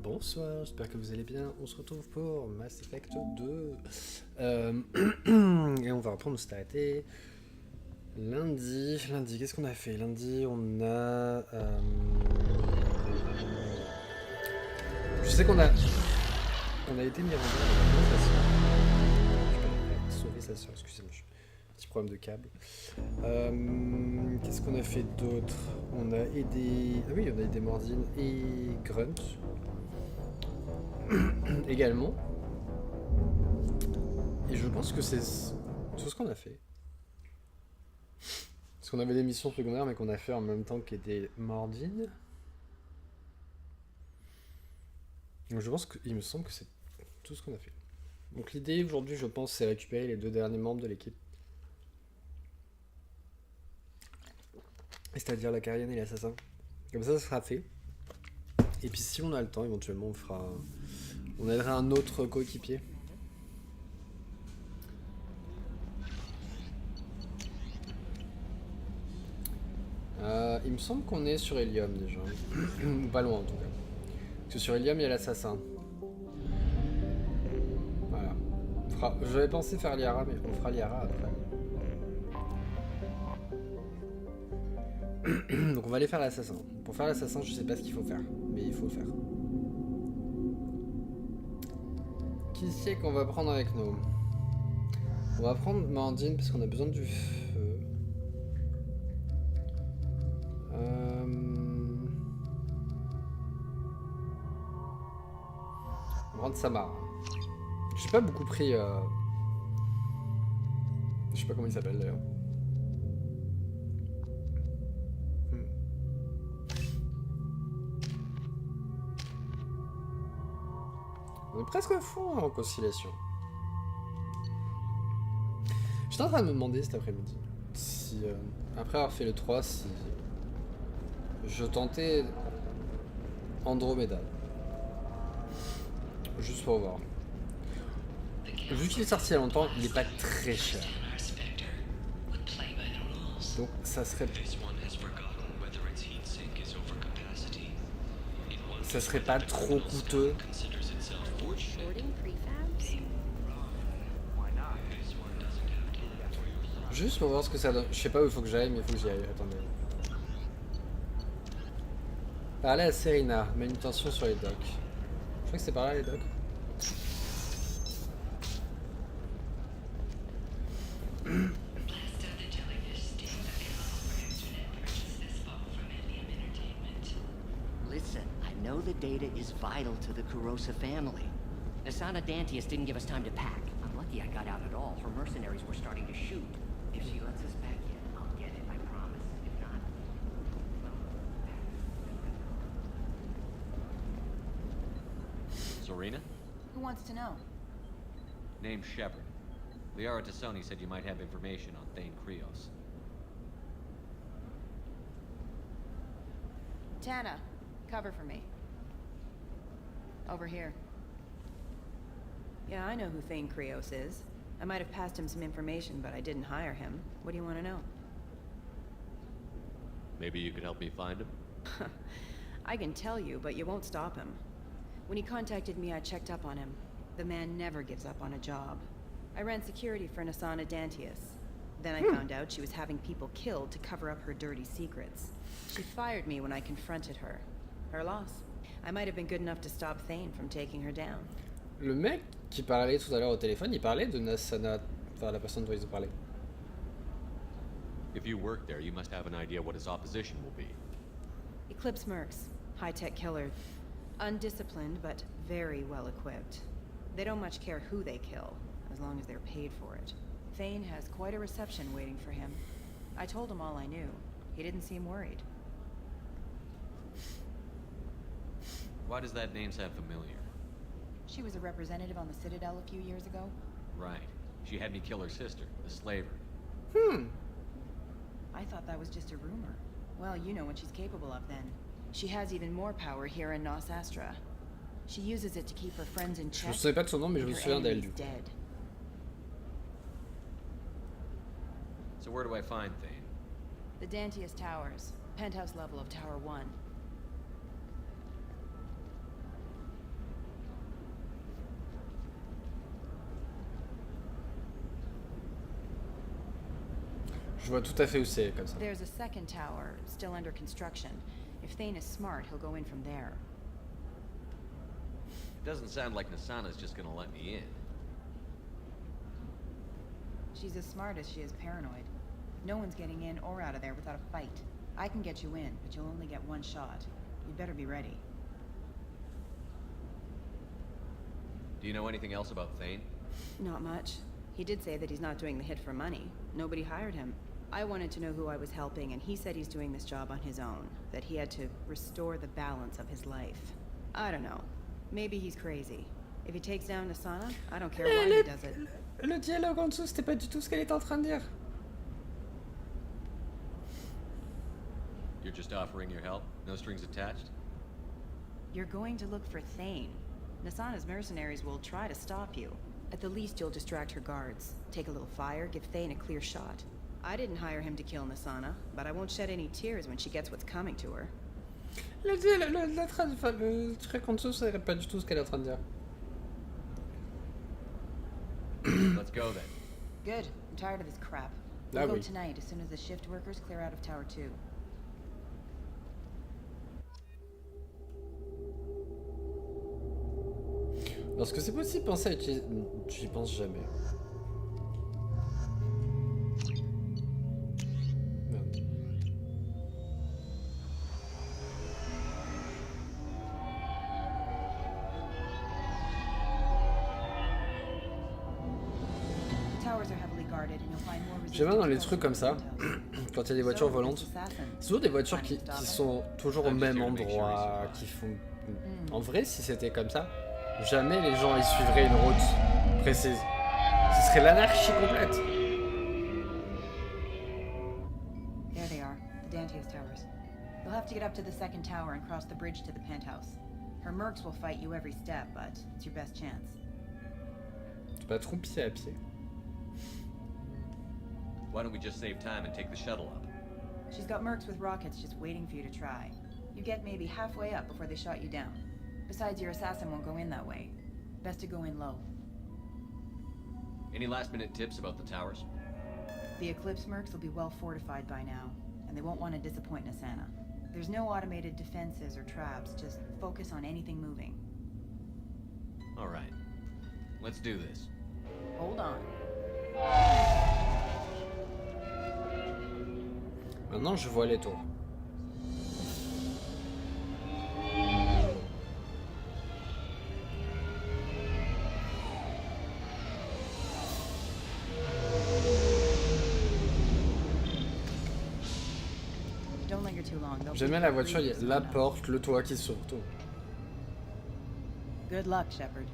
Bonsoir, j'espère que vous allez bien. On se retrouve pour Mass Effect 2. Et on va reprendre où s'est arrêté. Lundi, qu'est-ce qu'on a fait? Lundi, on a... Je sais qu'on a... On a été mis en avec sa soeur. Je peux sauver sa soeur, excusez-moi. Petit problème de câble. Qu'est-ce qu'on a fait d'autre? On a aidé... Ah oui, on a aidé Mordine et Grunt. Également. Et je pense que c'est tout ce qu'on a fait. Parce qu'on avait des missions secondaires mais qu'on a fait en même temps qu'aider Mordine. Donc je pense qu'il me semble que c'est tout ce qu'on a fait. Donc l'idée aujourd'hui je pense c'est récupérer les deux derniers membres de l'équipe. C'est-à-dire la Carienne et l'assassin. Comme ça sera fait. Et puis si on a le temps éventuellement on fera... On aidera un autre coéquipier. Il me semble qu'on est sur Helium déjà. Ou pas loin en tout cas. Parce que sur Helium il y a l'assassin. Voilà. J'avais pensé faire Liara mais on fera Liara après. Donc on va aller faire l'assassin. Pour faire l'assassin je sais pas ce qu'il faut faire. Mais il faut le faire. Qui c'est qu'on va prendre avec nous? On va prendre Mandine parce qu'on a besoin du feu. On va prendre Samar. J'ai pas beaucoup pris... Je sais pas comment il s'appelle d'ailleurs. On est presque à fond en conciliation. J'étais en train de me demander cet après-midi si, après avoir fait le 3, si je tentais Andromeda. Juste pour voir. Vu qu'il est sorti il y a longtemps, il est pas très cher. Donc ça serait... Ça serait pas trop coûteux. Juste pour voir ce que ça donne. Je sais pas où il faut que j'aille, mais il faut que j'y aille. Attendez. Parler à Serena, manutention sur les docks. Je crois que c'est par là les docks. Listen, I know the data is vital to the Kurosa family. Asana Dantius didn't give us time to pack. I'm lucky I got out at all. Her mercenaries were starting to shoot. If she lets us back in, I'll get it, I promise. If not, well... Serena? Who wants to know? Name's Shepard. Liara Tassoni said you might have information on Thane Krios. Tana, cover for me. Over here. Yeah, I know who Thane Krios is. I might have passed him some information, but I didn't hire him. What do you want to know? Maybe you could help me find him? I can tell you, but you won't stop him. When he contacted me, I checked up on him. The man never gives up on a job. I ran security for Asana Dantius. Then I found out she was having people killed to cover up her dirty secrets. She fired me when I confronted her. Her loss. I might have been good enough to stop Thane from taking her down. Le mec qui parlait tout à l'heure au téléphone, il parlait de Nasana, enfin la personne dont ils ont parlé. If you work there, you must have an idea what his opposition will be. Eclipse mercs. High-tech killer. Undisciplined, but very well equipped. They don't much care who they kill, as long as they're paid for it. Thane has quite a reception waiting for him. I told him all I knew. He didn't seem worried. Why does that name sound familiar? She was a representative on the Citadel a few years ago. Right. She had me kill her sister, the slaver. I thought that was just a rumor. Well, you know what she's capable of then. She has even more power here in Nos Astra. She uses it to keep her friends in Je check. me souviens pas de son nom, mais je me and her souviens d'elle. enemies dead. So where do I find Thane? The Dantius Towers. Penthouse level of Tower 1. Je vois tout à fait où c'est comme ça. There's a second tower, still under construction. If Thane is smart, he'll go in from there. It doesn't sound like Nasana's just gonna let me in. She's as smart as she is paranoid. No one's getting in or out of there without a fight. I can get you in, but you'll only get one shot. You'd better be ready. Do you know anything else about Thane? Not much. He did say that he's not doing the hit for money. Nobody hired him. I wanted to know who I was helping, and he said he's doing this job on his own. That he had to restore the balance of his life. I don't know. Maybe he's crazy. If he takes down Nasana, I don't care why he does it. Le dialogue en dessous, c'était pas du tout ce qu'elle était en train de dire. You're just offering your help? No strings attached? You're going to look for Thane. Nasana's mercenaries will try to stop you. At the least, you'll distract her guards. Take a little fire, give Thane a clear shot. I didn't hire him to kill Nasana, but I won't shed any tears when she gets what's coming to her. Le truc en dessous, c'est pas du tout ce qu'elle est en train de dire. Let's go then. Good. I'm tired of this crap. We'll go tonight as soon as the shift workers clear out of Tower 2. Lorsque c'est possible, penser à utiliser... J'y pense jamais. Merde. J'aime bien dans les trucs comme ça, quand il y a des voitures volantes, c'est toujours des voitures qui sont toujours au même endroit, qui font... En vrai, si c'était comme ça, jamais les gens y suivraient une route précise. Ce serait l'anarchie complète. There they are, the Dantius towers. You'll have to get up to the second tower and cross the bridge to the penthouse. Her mercs will fight you every step, but it's your best chance. Tu peux trop pied à pied. Why don't we just save time and take the shuttle up? She's got mercs with rockets just waiting for you to try. You get maybe halfway up before they shot you down. Besides, your assassin won't go in that way. Best to go in low. Any last-minute tips about the towers? The Eclipse mercs will be well fortified by now, and they won't want to disappoint Nasana. There's no automated defenses or traps, just focus on anything moving. All right. Let's do this. Hold on. Maintenant, je vois les tours. J'aime bien la voiture, il y a la porte, le toit qui s'ouvre, tout. Good luck, Shepard.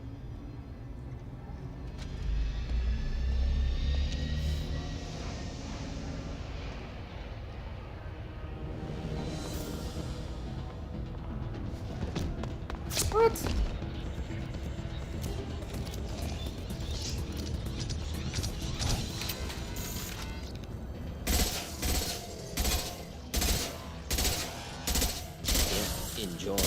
What? Enjoy.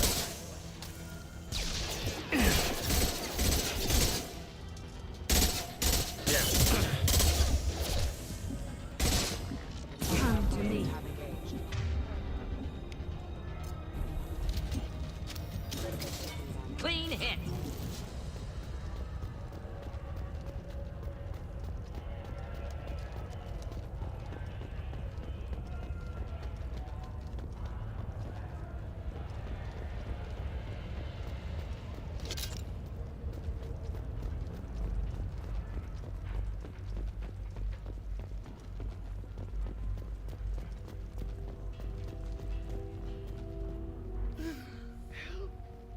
Come to me. Clean hit.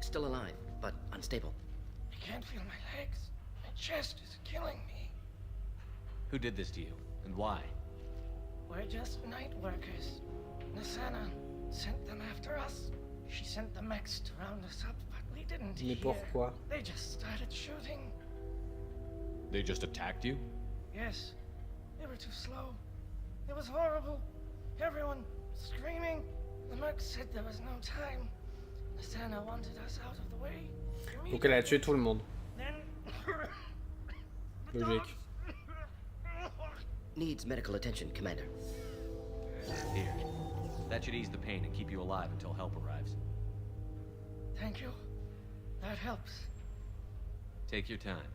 Still alive, but unstable. I can't feel my legs. My chest is killing me. Who did this to you, and why? We're just night workers. Nasana sent them after us. She sent the mechs to round us up, but we didn't Mais hear. pourquoi? They just started shooting. They just attacked you? Yes, they were too slow. It was horrible. Everyone screaming. The mechs said there was no time. Nasana wanted us out of the way. Donc elle a tué tout le monde. Then Logique. Needs medical attention, Commander. Here. That should ease the pain and keep you alive until help arrives. Thank you. That helps. Take your time.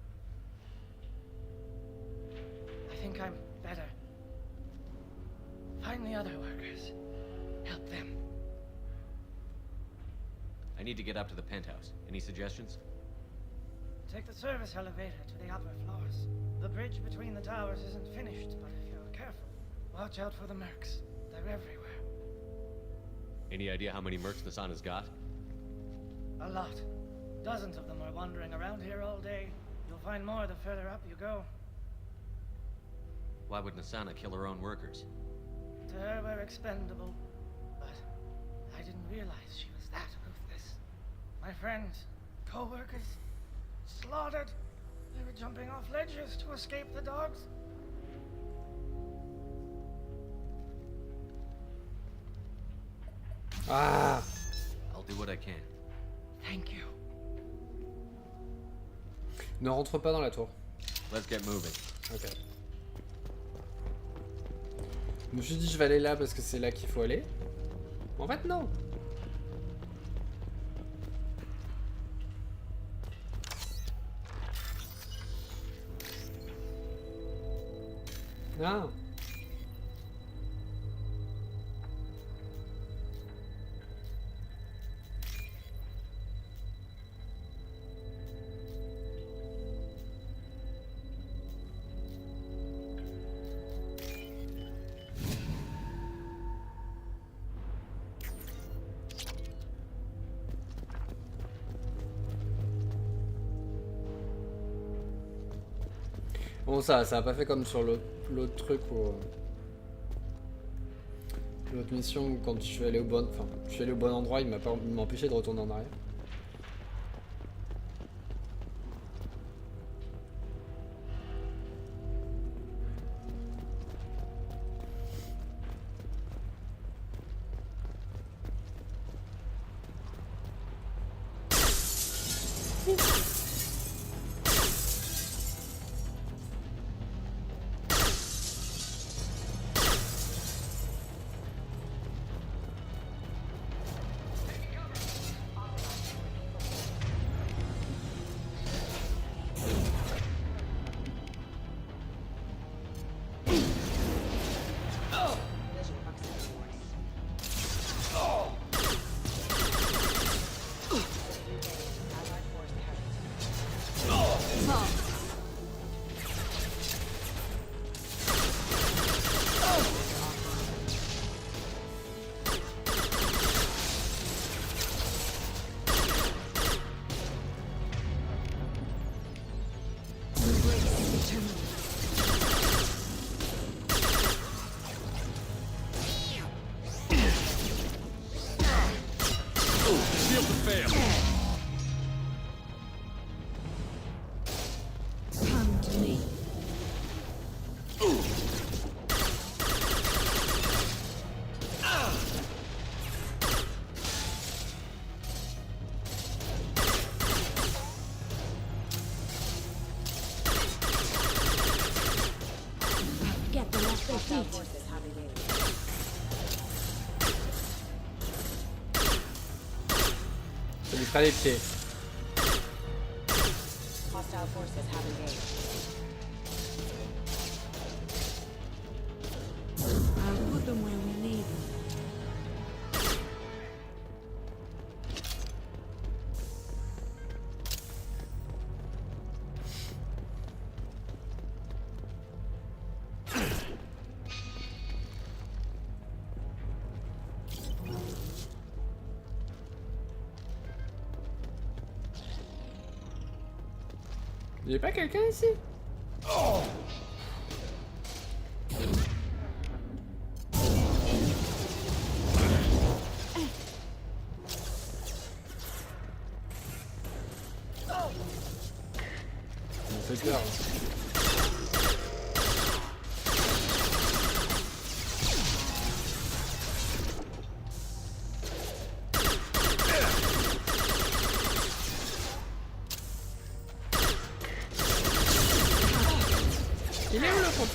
I think I'm better. Find the other workers. Help them. I need to get up to the penthouse. Any suggestions? Take the service elevator to the upper floors. The bridge between the towers isn't finished, but if you're careful, watch out for the mercs. They're everywhere. Any idea how many mercs the sun has got? A lot. Dozens of them are wandering around here all day. You'll find more the further up you go. Why would Nasana kill her own workers? To her, we're expendable. But I didn't realize she was that ruthless. My friends, co-workers, slaughtered. They were jumping off ledges to escape the dogs. Ah! I'll do what I can. Thank you. Ne rentre pas dans la tour. Let's get moving. Ok. Je me suis dit je vais aller là parce que c'est là qu'il faut aller. En fait non. Ah. Bon ça a pas fait comme sur l'autre truc où l'autre mission où quand je suis allé au bon, enfin je suis allé au bon endroit, il m'a empêché de retourner en arrière. Ça lui fera les pieds. Hostile forces have engaged. I'll put them where we need them. Y'a pas quelqu'un ici? Oh! Ça me fait peur. Il est où le fond?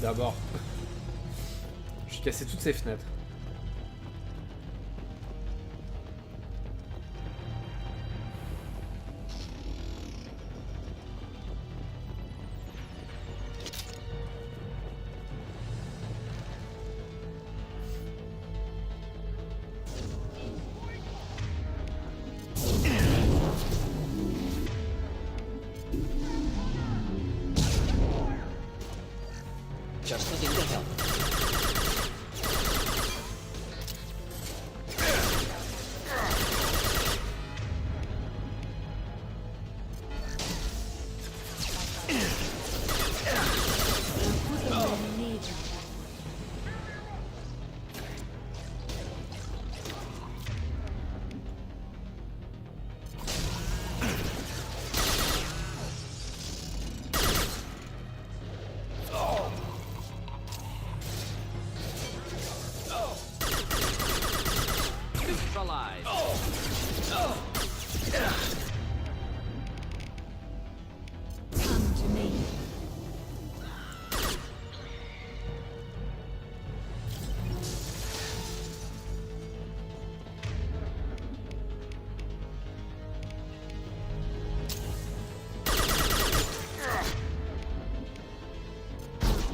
D'abord. J'ai cassé toutes ces fenêtres. Just looking to help. Put them where we need them. Neutralized. Come to me.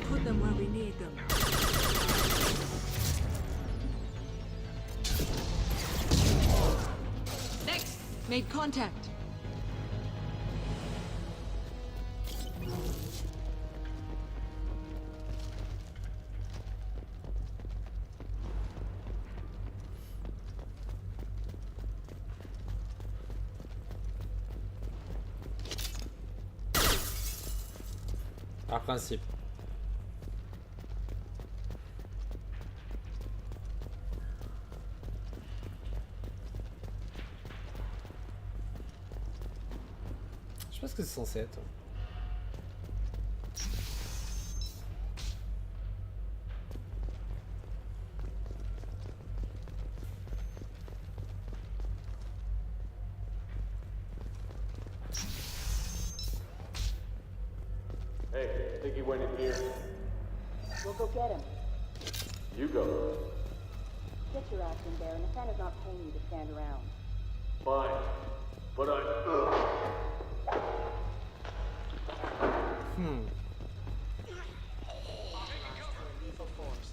Put them where we need them. Next! Made contact. Par principe. Je sais pas ce que c'est censé être. Hey, I think he went in here. We'll go get him. You go. Get your ass in there, and Nathana's not paying you to stand around. Fine. But I... Lethal force.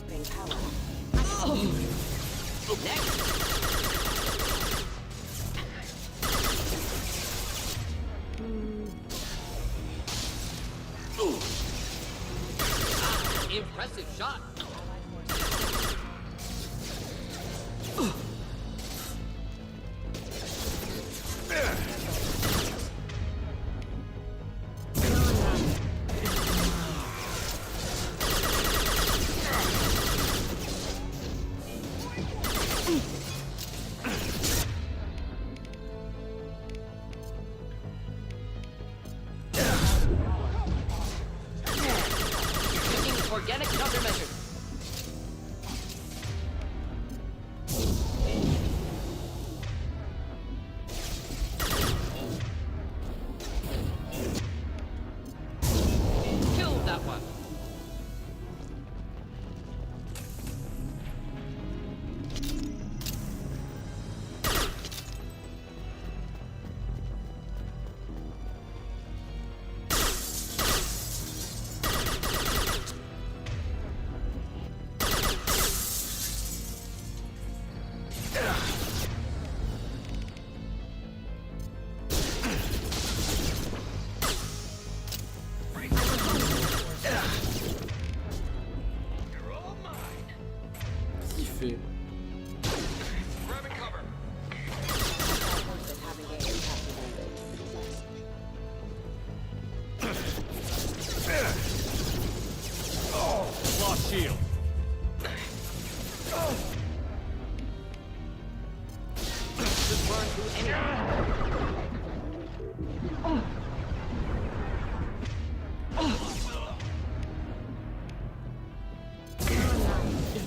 Bring power. Impressive shot. Using organic countermeasures. Killed that one. Qu'est-ce qu'il fait? Forces having a impact Lost shield. Just burn through anything. Your life is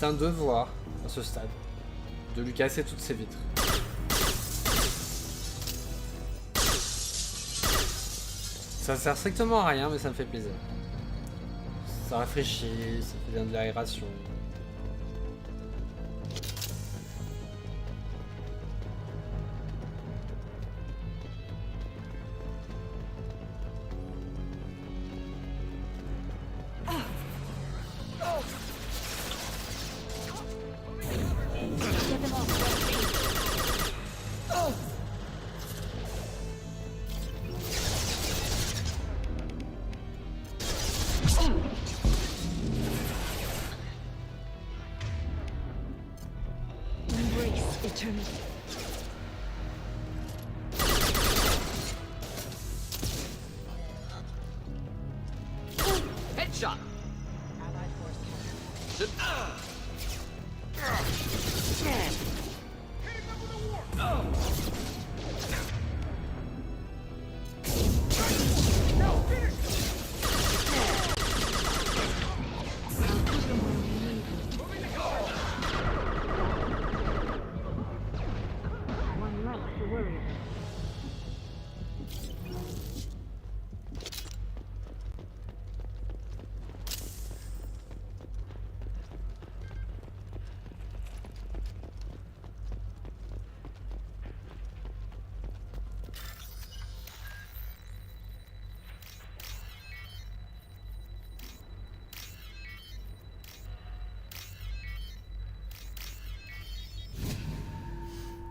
C'est un devoir, à ce stade, de lui casser toutes ses vitres. Ça sert strictement à rien, mais ça me fait plaisir. Ça rafraîchit, ça fait bien de l'aération. Headshot!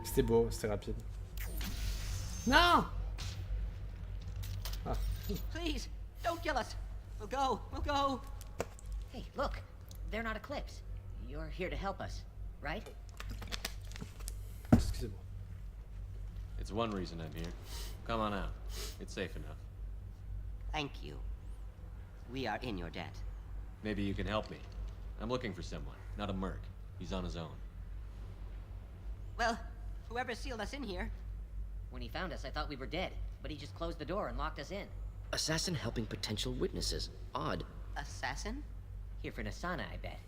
C'était beau, c'était rapide. Non! Ah. Please, don't kill us. We'll go. We'll go. Hey, look. They're not Eclipse. You're here to help us, right? Excusez-moi. It's one reason I'm here. Come on out. It's safe enough. Thank you. We are in your debt. Maybe you can help me. I'm looking for someone, not a merc. He's on his own. Well, whoever sealed us in here. When he found us, I thought we were dead, but he just closed the door and locked us in. Assassin helping potential witnesses. Odd. Assassin? Here for Nasana, I bet.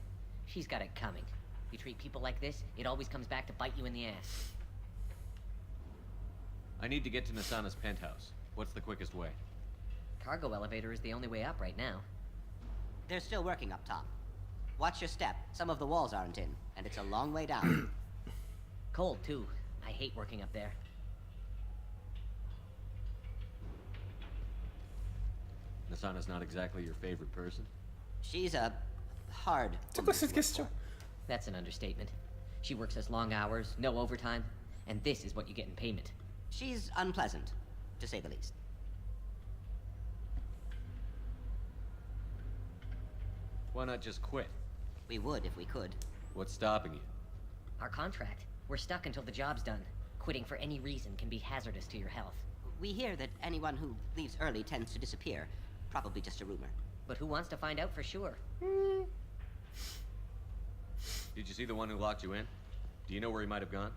She's got it coming. You treat people like this, it always comes back to bite you in the ass. I need to get to Nasana's penthouse. What's the quickest way? Cargo elevator is the only way up right now. They're still working up top. Watch your step. Some of the walls aren't in, and it's a long way down. Cold, too. I hate working up there. Nasana's not exactly your favorite person? She's a hard. C'est quoi cette question? That's an understatement. She works us long hours, no overtime, and this is what you get in payment. She's unpleasant, to say the least. Why not just quit? We would if we could. What's stopping you? Our contract. We're stuck until the job's done. Quitting for any reason can be hazardous to your health. We hear that anyone who leaves early tends to disappear. Probably just a rumor. But who wants to find out for sure? Did you see the one who locked you in? Do you know where he might have gone?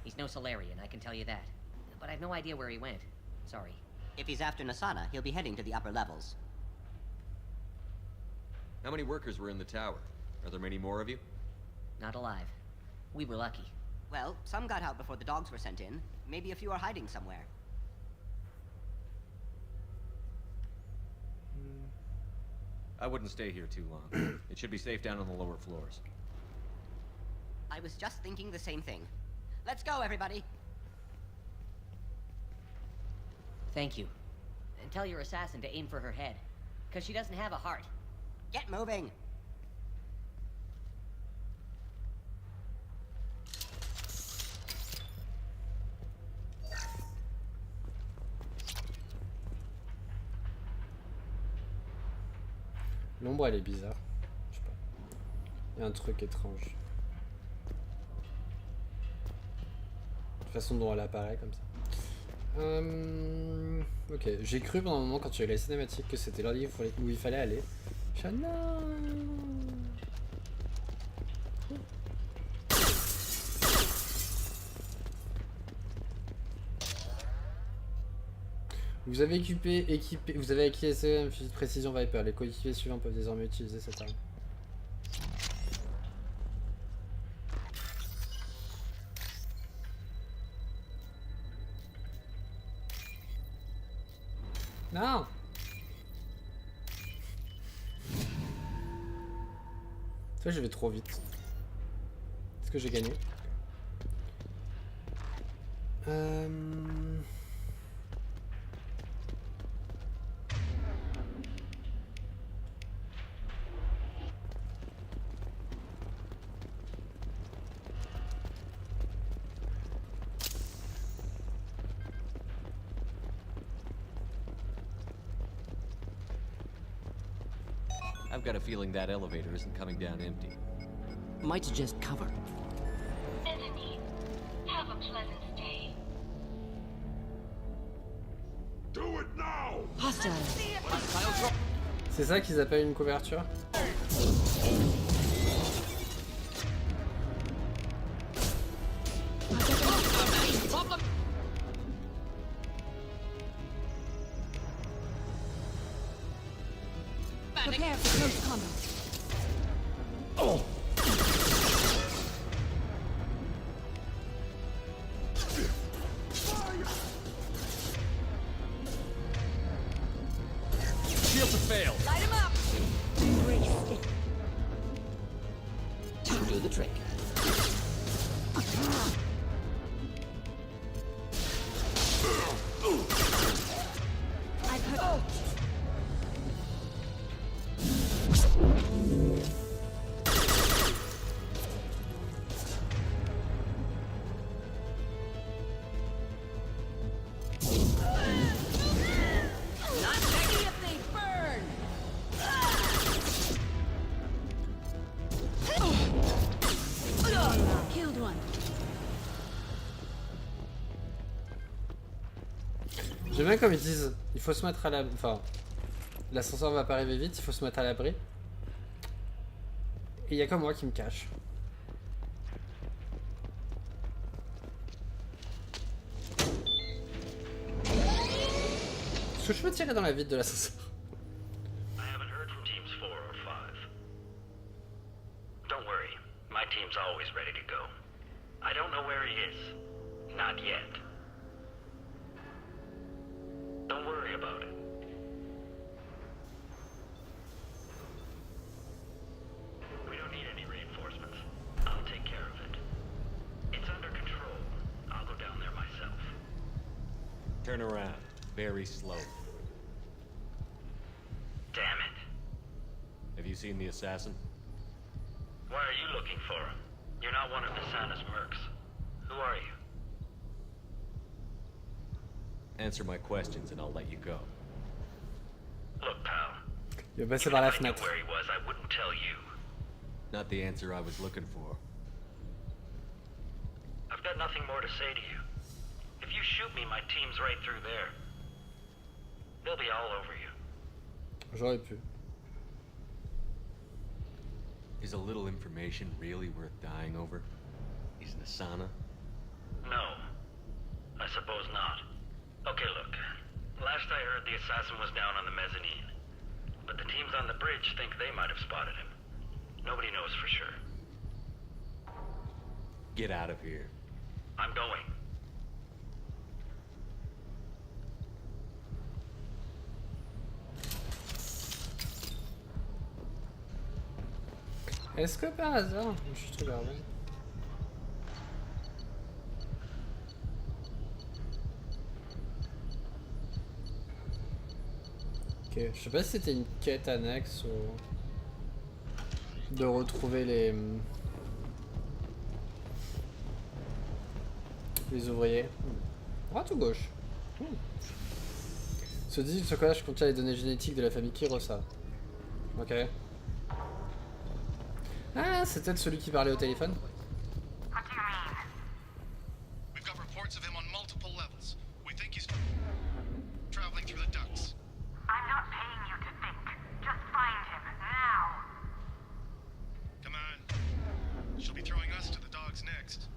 He's no Solarian, I can tell you that. But I've no idea where he went. Sorry. If he's after Nasana, he'll be heading to the upper levels. How many workers were in the tower? Are there many more of you? Not alive. We were lucky. Well, some got out before the dogs were sent in. Maybe a few are hiding somewhere. I wouldn't stay here too long. It should be safe down on the lower floors. I was just thinking the same thing. Let's go, everybody! Thank you. And tell your assassin to aim for her head. Because she doesn't have a heart. Get moving! L'ombre elle est bizarre. Je sais pas. Il y a un truc étrange. La façon dont elle apparaît comme ça. Ok, j'ai cru pendant un moment quand tu as eu la cinématique que c'était leur livre où il fallait aller. Shana. Vous avez vous avez acquis un fusil de précision Viper. Les coéquipiers suivants peuvent désormais utiliser cette arme. Non. Ça, je vais trop vite. Est-ce que j'ai gagné? I've got a feeling that elevator isn't coming down empty. Might suggest cover. Anthony, have a pleasant day. Do it now! Hostile. C'est ça qu'ils appellent une couverture? Prepare for close combat. Shields have failed. Light him up! Embrace it. To do the trick. I've heard. Not ready if they burn! Killed one. J'aime bien comme ils disent, il faut se mettre à l'abri. Enfin, l'ascenseur va pas arriver vite, il faut se mettre à l'abri. Et il y a que moi qui me cache. Est-ce que je peux tirer dans la vitre de l'ascenseur? I haven't heard from teams 4 or 5. Don't worry, my team's always ready to go. I don't know where he is. Not yet. Don't worry about it. We don't need any reinforcements. I'll take care of it. It's under control. I'll go down there myself. Turn around. Very slow. Damn it. Have you seen the assassin? Why are you looking for him? You're not one of Nasana's mercs. Who are you? Answer my questions and I'll let you go. Look, pal. Il va passer Even par la if I knew fenêtre. where he was, I wouldn't tell you. Not the answer I was looking for. I've got nothing more to say to you. If you shoot me, my team's right through there. They'll be all over you. J'aurais pu. Is a little information really worth dying over? He's Nasana? No. I suppose not. Okay, look. Last I heard, the assassin was down on the mezzanine. But the teams on the bridge think they might have spotted him. Nobody knows for sure. Get out of here. I'm going. Est-ce que par hasard, je suis trop gardé. Ok, je sais pas si c'était une quête annexe ou de retrouver les ouvriers. Droite ou gauche? Ce dit, ce collage contient les données génétiques de la famille Kirosa. Ok. Ah, c'est peut-être celui qui parlait au téléphone. What do you mean? We've got reports of him on multiple levels. We think he's traveling through the ducts. I'm not paying you to think. Just find him, now. Come on. She'll be throwing us to the dogs next.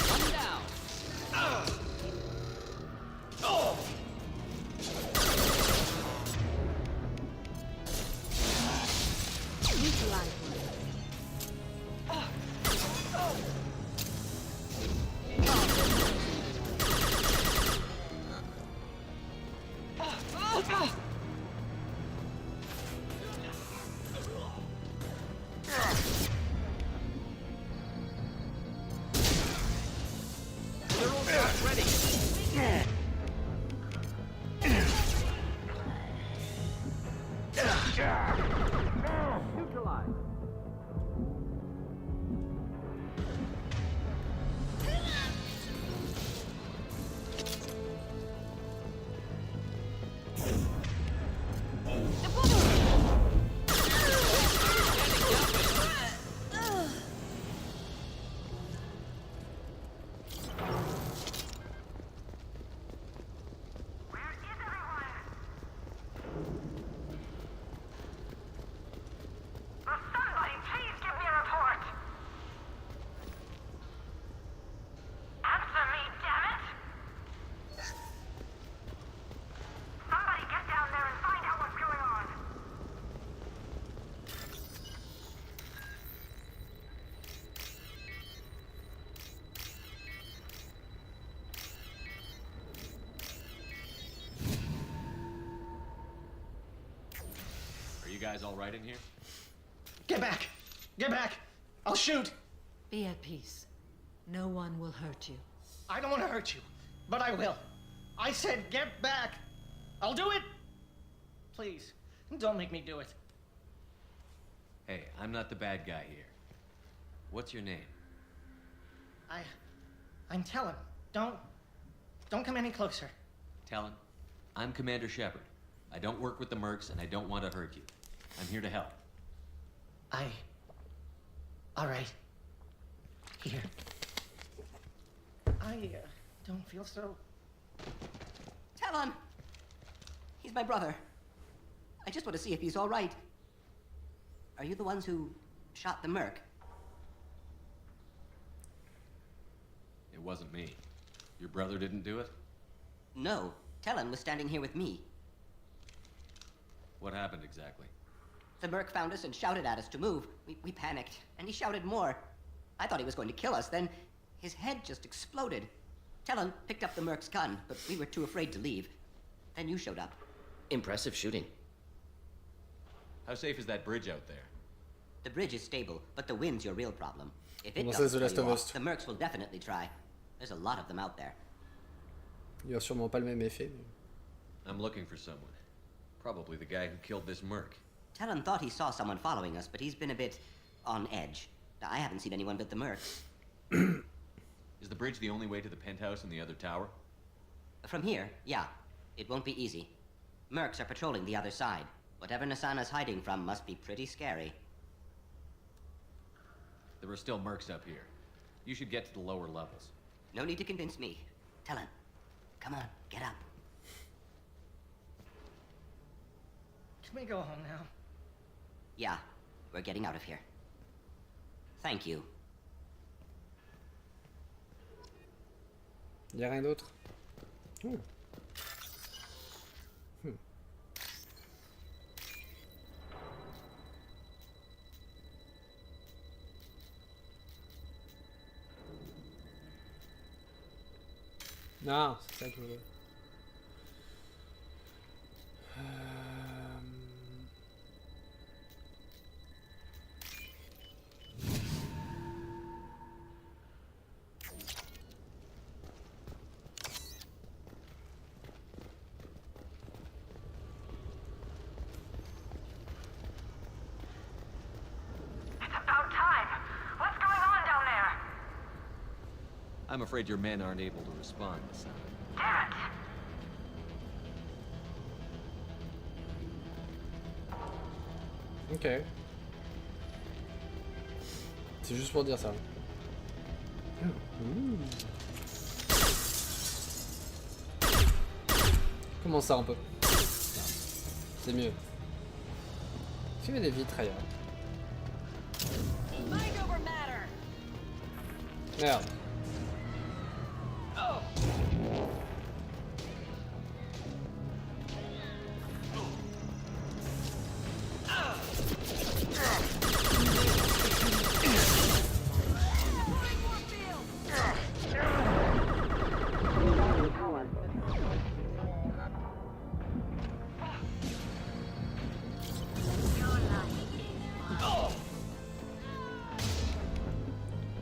One down. guys all right in here? Get back! Get back! I'll shoot! Be at peace. No one will hurt you. I don't want to hurt you, but I will. I said get back! I'll do it! Please, don't make me do it. Hey, I'm not the bad guy here. What's your name? I'm Talon. Don't come any closer. Talon, I'm Commander Shepard. I don't work with the mercs, and I don't want to hurt you. I'm here to help. All right. Here. I don't feel so... Talon! He's my brother. I just want to see if he's all right. Are you the ones who shot the merc? It wasn't me. Your brother didn't do it? No. Talon was standing here with me. What happened exactly? The merc found us and shouted at us to move. We panicked, and he shouted more. I thought he was going to kill us, then his head just exploded. Talon picked up the merc's gun, but we were too afraid to leave. Then you showed up. Impressive shooting. How safe is that bridge out there? The bridge is stable, but the wind's your real problem. If it Comment ça, doesn't The Last throw you of off, Us. the mercs will definitely try. There's a lot of them out there. Il y a sûrement pas le même effet. Mais... I'm looking for someone. Probably the guy who killed this merc. Talon thought he saw someone following us, but he's been a bit on edge. I haven't seen anyone but the mercs. Is the bridge the only way to the penthouse in the other tower? From here, yeah. It won't be easy. Mercs are patrolling the other side. Whatever Nasana's hiding from must be pretty scary. There are still mercs up here. You should get to the lower levels. No need to convince me. Talon, come on, get up. Can we go home now? Yeah, we're getting out of here. Thank you. Il y a rien d'autre. Ouh. Non, c'est ça que je voulais. It's about time. What's going on down there? I'm afraid your men aren't able to respond, son. Damn it! Ok. C'est juste pour dire ça. Comment ça un peu? C'est mieux. Est-ce qu'il y avait des vitres ailleurs? Merde.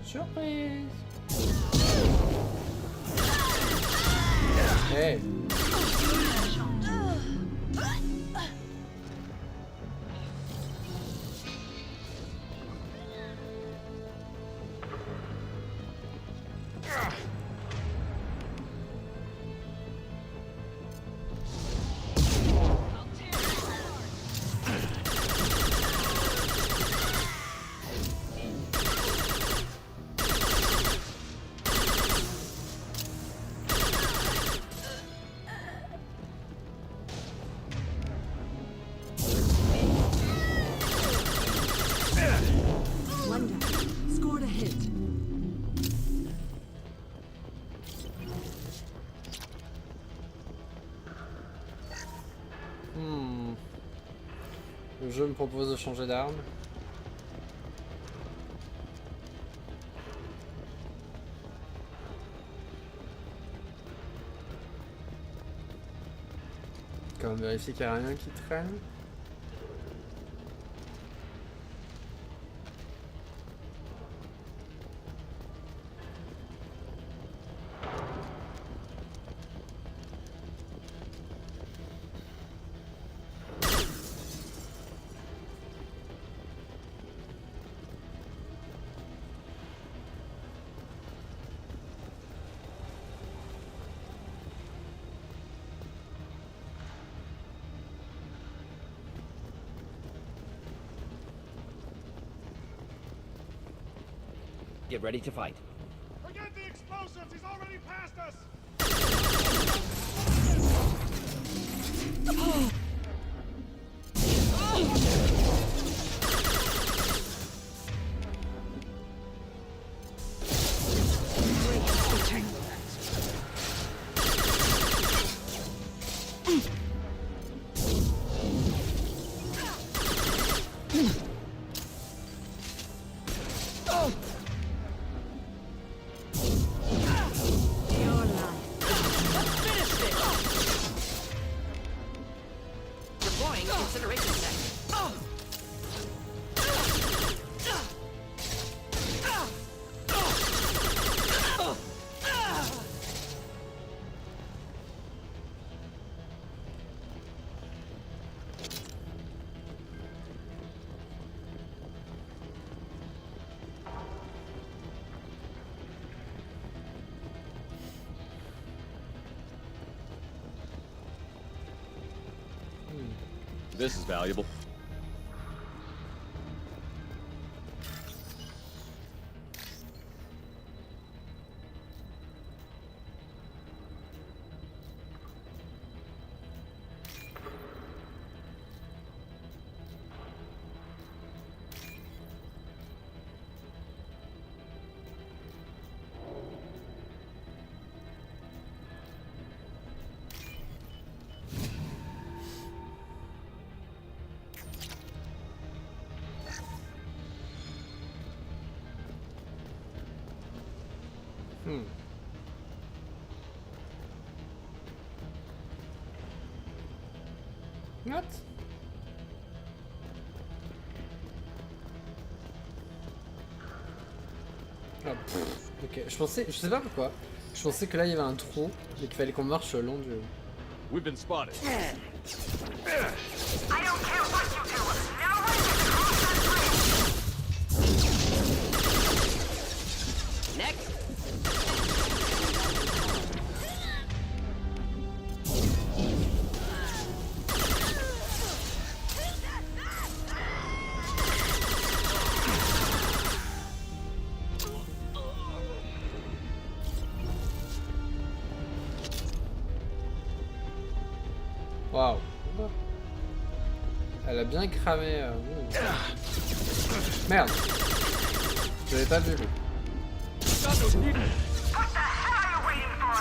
Surprise! Hey! Le jeu me propose de changer d'arme. Quand même vérifier qu'il n'y a rien qui traîne. Get ready to fight. Forget the explosives! He's already past us! This is valuable. What? Ah, ok, je sais pas pourquoi. Je pensais que là il y avait un trou et qu'il fallait qu'on marche le long du. We've been spotted. I don't care what you do. No one can cross that bridge. Next. Waouh. Elle a bien cramé. Merde. Je l'avais pas vu. What the hell are you waiting for?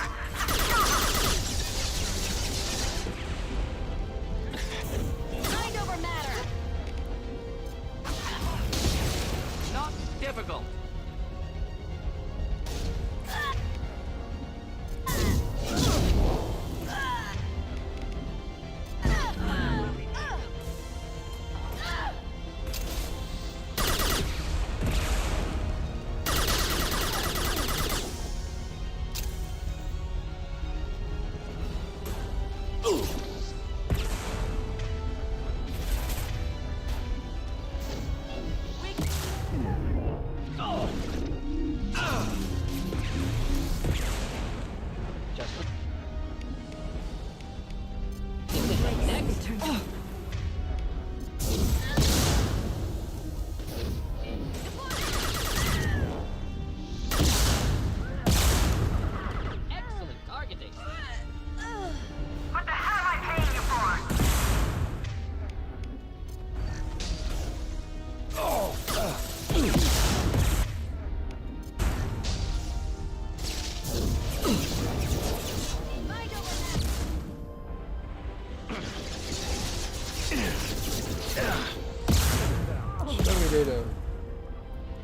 Mind over matter. Not difficult.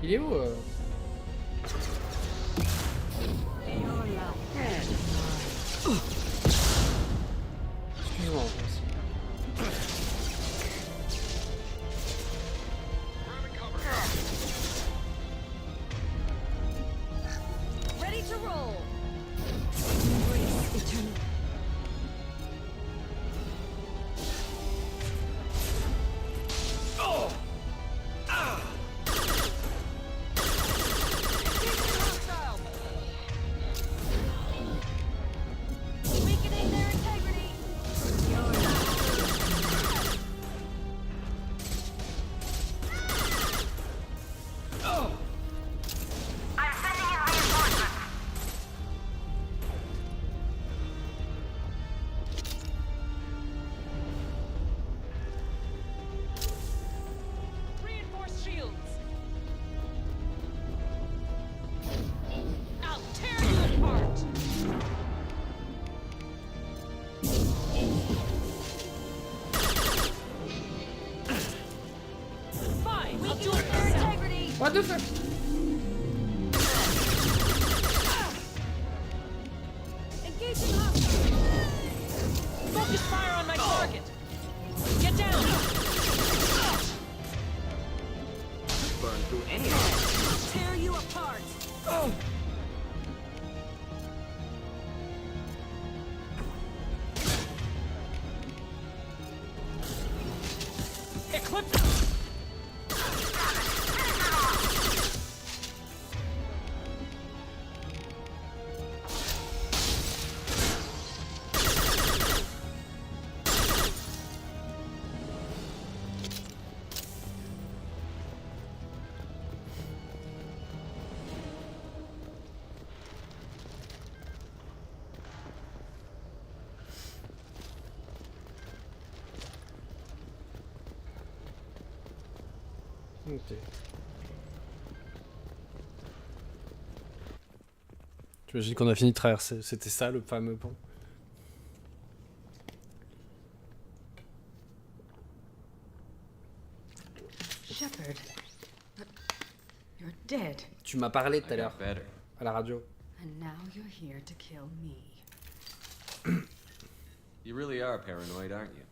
Il est où Excuse-moi. Ready to roll. Arrête de faire. Engaging hostile. Focus fire on my target. Get down. Burn through any of I'll tear you apart. Eclipse. Ok. J'imagine qu'on a fini de traverser. C'était ça le fameux pont. Shepard, but you're dead. Tu m'as parlé tout à I got l'heure better. à la radio. And now you're here to kill me. You really are paranoid, aren't you?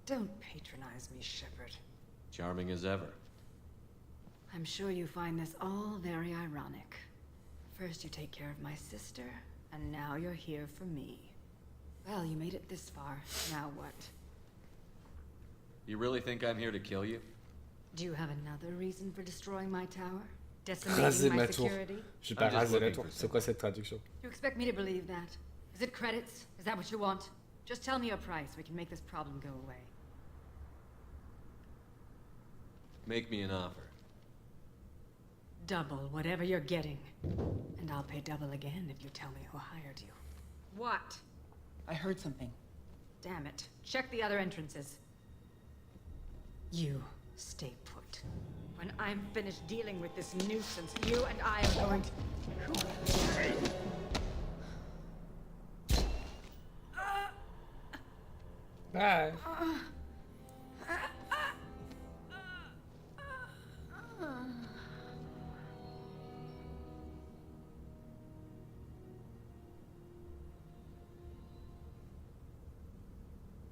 Don't patronize me, Shepard. Charming as ever. I'm sure you find this all very ironic. First you take care of my sister, and now you're here for me. Well, you made it this far. Now what? You really think I'm here to kill you? Do you have another reason for destroying my tower? Raser Decimating ma my tour. security? J'ai pas I'm just rasé la looking tour. for C'est quoi cette traduction? You expect me to believe that? Is it credits? Is that what you want? Just tell me a price. We can make this problem go away. Make me an offer. Double whatever you're getting. And I'll pay double again if you tell me who hired you. What? I heard something. Damn it. Check the other entrances. You stay put. When I'm finished dealing with this nuisance, you and I are going to... Bye.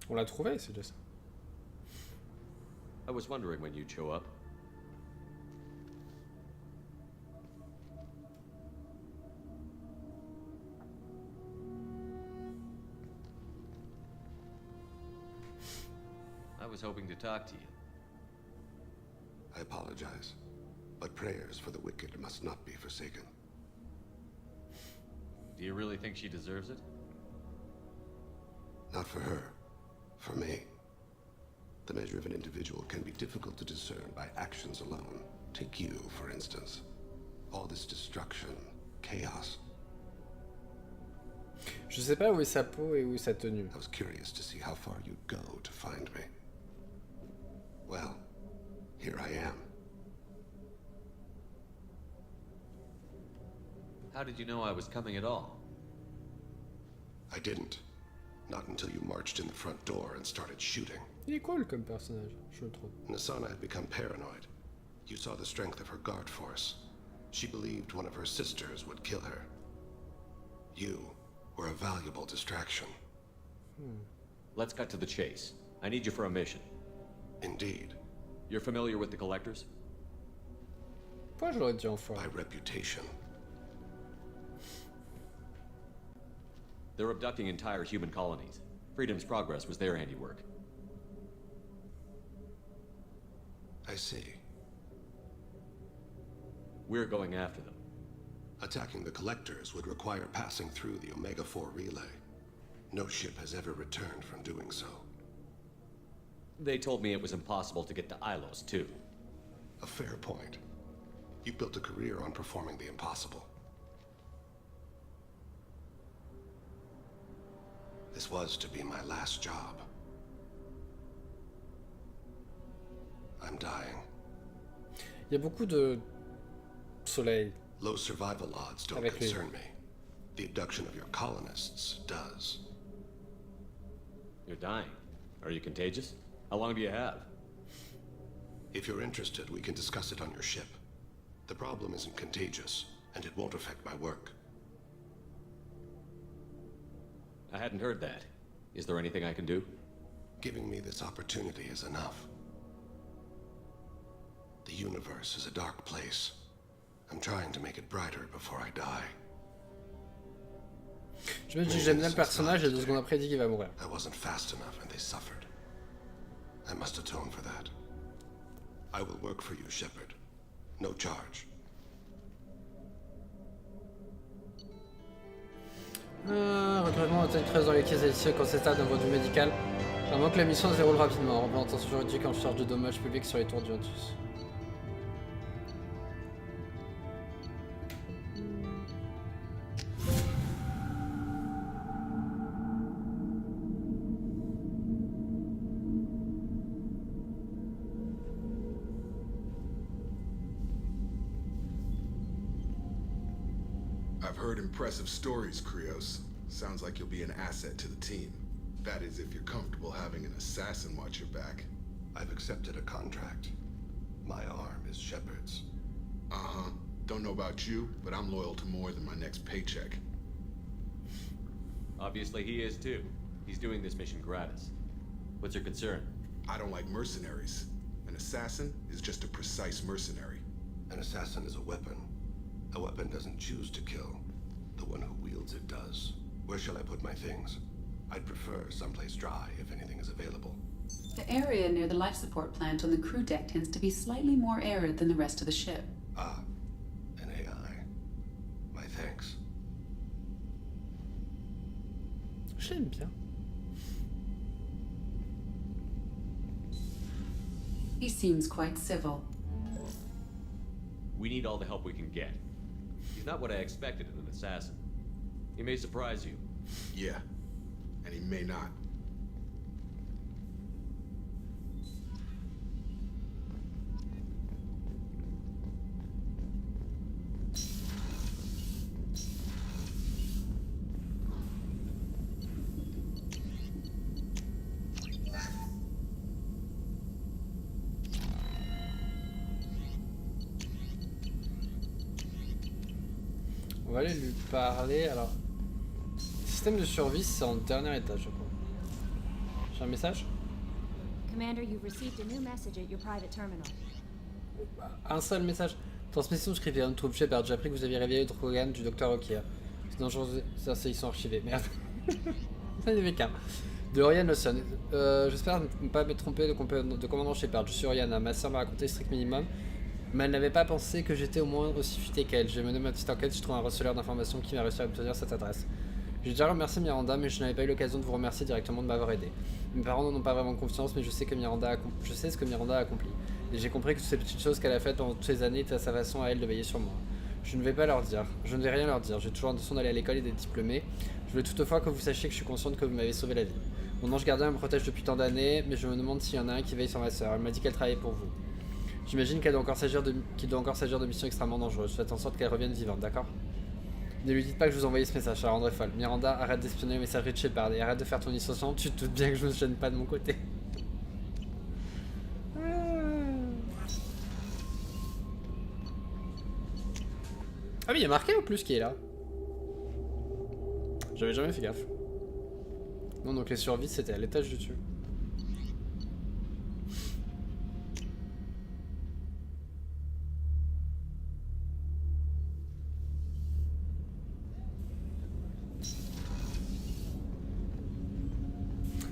On l'a trouvé, c'est déjà ça. I was wondering when you'd show up. I was hoping to talk to you. I apologize, but prayers for the wicked must not be forsaken. Do you really think she deserves it? Not for her. For me. The measure of an individual can be difficult to discern by actions alone. Take you, for instance. All this destruction, chaos. Je sais pas où est sa peau et où est sa tenue. I was curious to see how far you'd go to find me. Well, here I am. How did you know I was coming at all? I didn't. Not until you marched in the front door and started shooting. Il est cool comme personnage, je le trouve. Nasana had become paranoid. You saw the strength of her guard force. She believed one of her sisters would kill her. You were a valuable distraction. Let's cut to the chase. I need you for a mission. Indeed. You're familiar with the Collectors? Pourquoi je l'aurais dit en By reputation. They're abducting entire human colonies. Freedom's Progress was their handiwork. I see. We're going after them. Attacking the Collectors would require passing through the Omega-4 relay. No ship has ever returned from doing so. They told me it was impossible to get to Ilos, too. A fair point. You built a career on performing the impossible. This was to be my last job. I'm dying. Il y a beaucoup de soleil. Low survival odds don't concern me. The abduction of your colonists does. You're dying. Are you contagious? How long do you have? If you're interested, we can discuss it on your ship. The problem isn't contagious, and it won't affect my work. I hadn't heard that. Is there anything I can do? Giving me this opportunity is enough. The universe is a dark place. I'm trying to make it brighter before I die. Je me dis que j'aime bien le personnage et 2 secondes après il dit qu'il va mourir. I wasn't fast enough and they suffered. I must atone for that. I will work for you, Shepard. No charge. Recrutement de creuse dans les caisses délicieux quand c'est stade d'un point de vue médical. À moins que la mission se déroule rapidement. Représentation juridique en charge de dommages publics sur les tours du Ventus. I've heard impressive stories, Krios. Sounds like you'll be an asset to the team. That is, if you're comfortable having an assassin watch your back. I've accepted a contract. My arm is Shepard's. Uh-huh. Don't know about you, but I'm loyal to more than my next paycheck. Obviously he is too. He's doing this mission gratis. What's your concern? I don't like mercenaries. An assassin is just a precise mercenary. An assassin is a weapon. A weapon doesn't choose to kill. The one who wields it does. Where shall I put my things? I'd prefer someplace dry if anything is available. The area near the life support plant on the crew deck tends to be slightly more arid than the rest of the ship. Ah, an AI. My thanks. J'aime bien. He seems quite civil. We need all the help we can get. He's not what I expected in an assassin. He may surprise you. Yeah, and he may not. On va aller lui parler. Alors, système de survie, c'est en dernier étage, je crois. J'ai un message? Commander, you've received a new message at your private terminal. Un seul message. Transmission scriptée. On trouve Shepard. J'ai appris que vous aviez réveillé le organe du docteur Okier. C'est dangereux. Ça, ils sont archivés. Merde. Ça n'y avait qu'un. De Oriane Lawson. J'espère ne pas m'être trompé de commandant Shepard. Je suis Oriana. Ma soeur m'a raconté le strict minimum. Mais elle n'avait pas pensé que j'étais au moins aussi futé qu'elle. J'ai mené ma petite enquête, je trouve un receleur d'informations qui m'a réussi à obtenir cette adresse. J'ai déjà remercié Miranda, mais je n'avais pas eu l'occasion de vous remercier directement de m'avoir aidé. Mes parents n'en ont pas vraiment confiance, mais je sais ce que Miranda a accompli. Et j'ai compris que toutes ces petites choses qu'elle a faites pendant toutes ces années étaient à sa façon à elle de veiller sur moi. Je ne vais pas leur dire, je ne vais rien leur dire, j'ai toujours l'intention d'aller à l'école et d'être diplômé. Je veux toutefois que vous sachiez que je suis consciente que vous m'avez sauvé la vie. Mon ange gardien me protège depuis tant d'années, mais je me demande s'il y en a un qui veille sur ma soeur. Elle m'a dit qu'elle travaillait pour vous. J'imagine qu'il doit encore s'agir de missions extrêmement dangereuses. Faites en sorte qu'elle revienne vivante, d'accord? Ne lui dites pas que je vous envoyais ce message, ça la rendrait folle. Miranda, arrête d'espionner les messageries de Shepard et arrête de faire ton innocent, tu te doutes bien que je ne me gêne pas de mon côté. Ah oui, il y a marqué en plus qui est là. J'avais jamais fait gaffe. Non, donc les survies c'était à l'étage du dessus.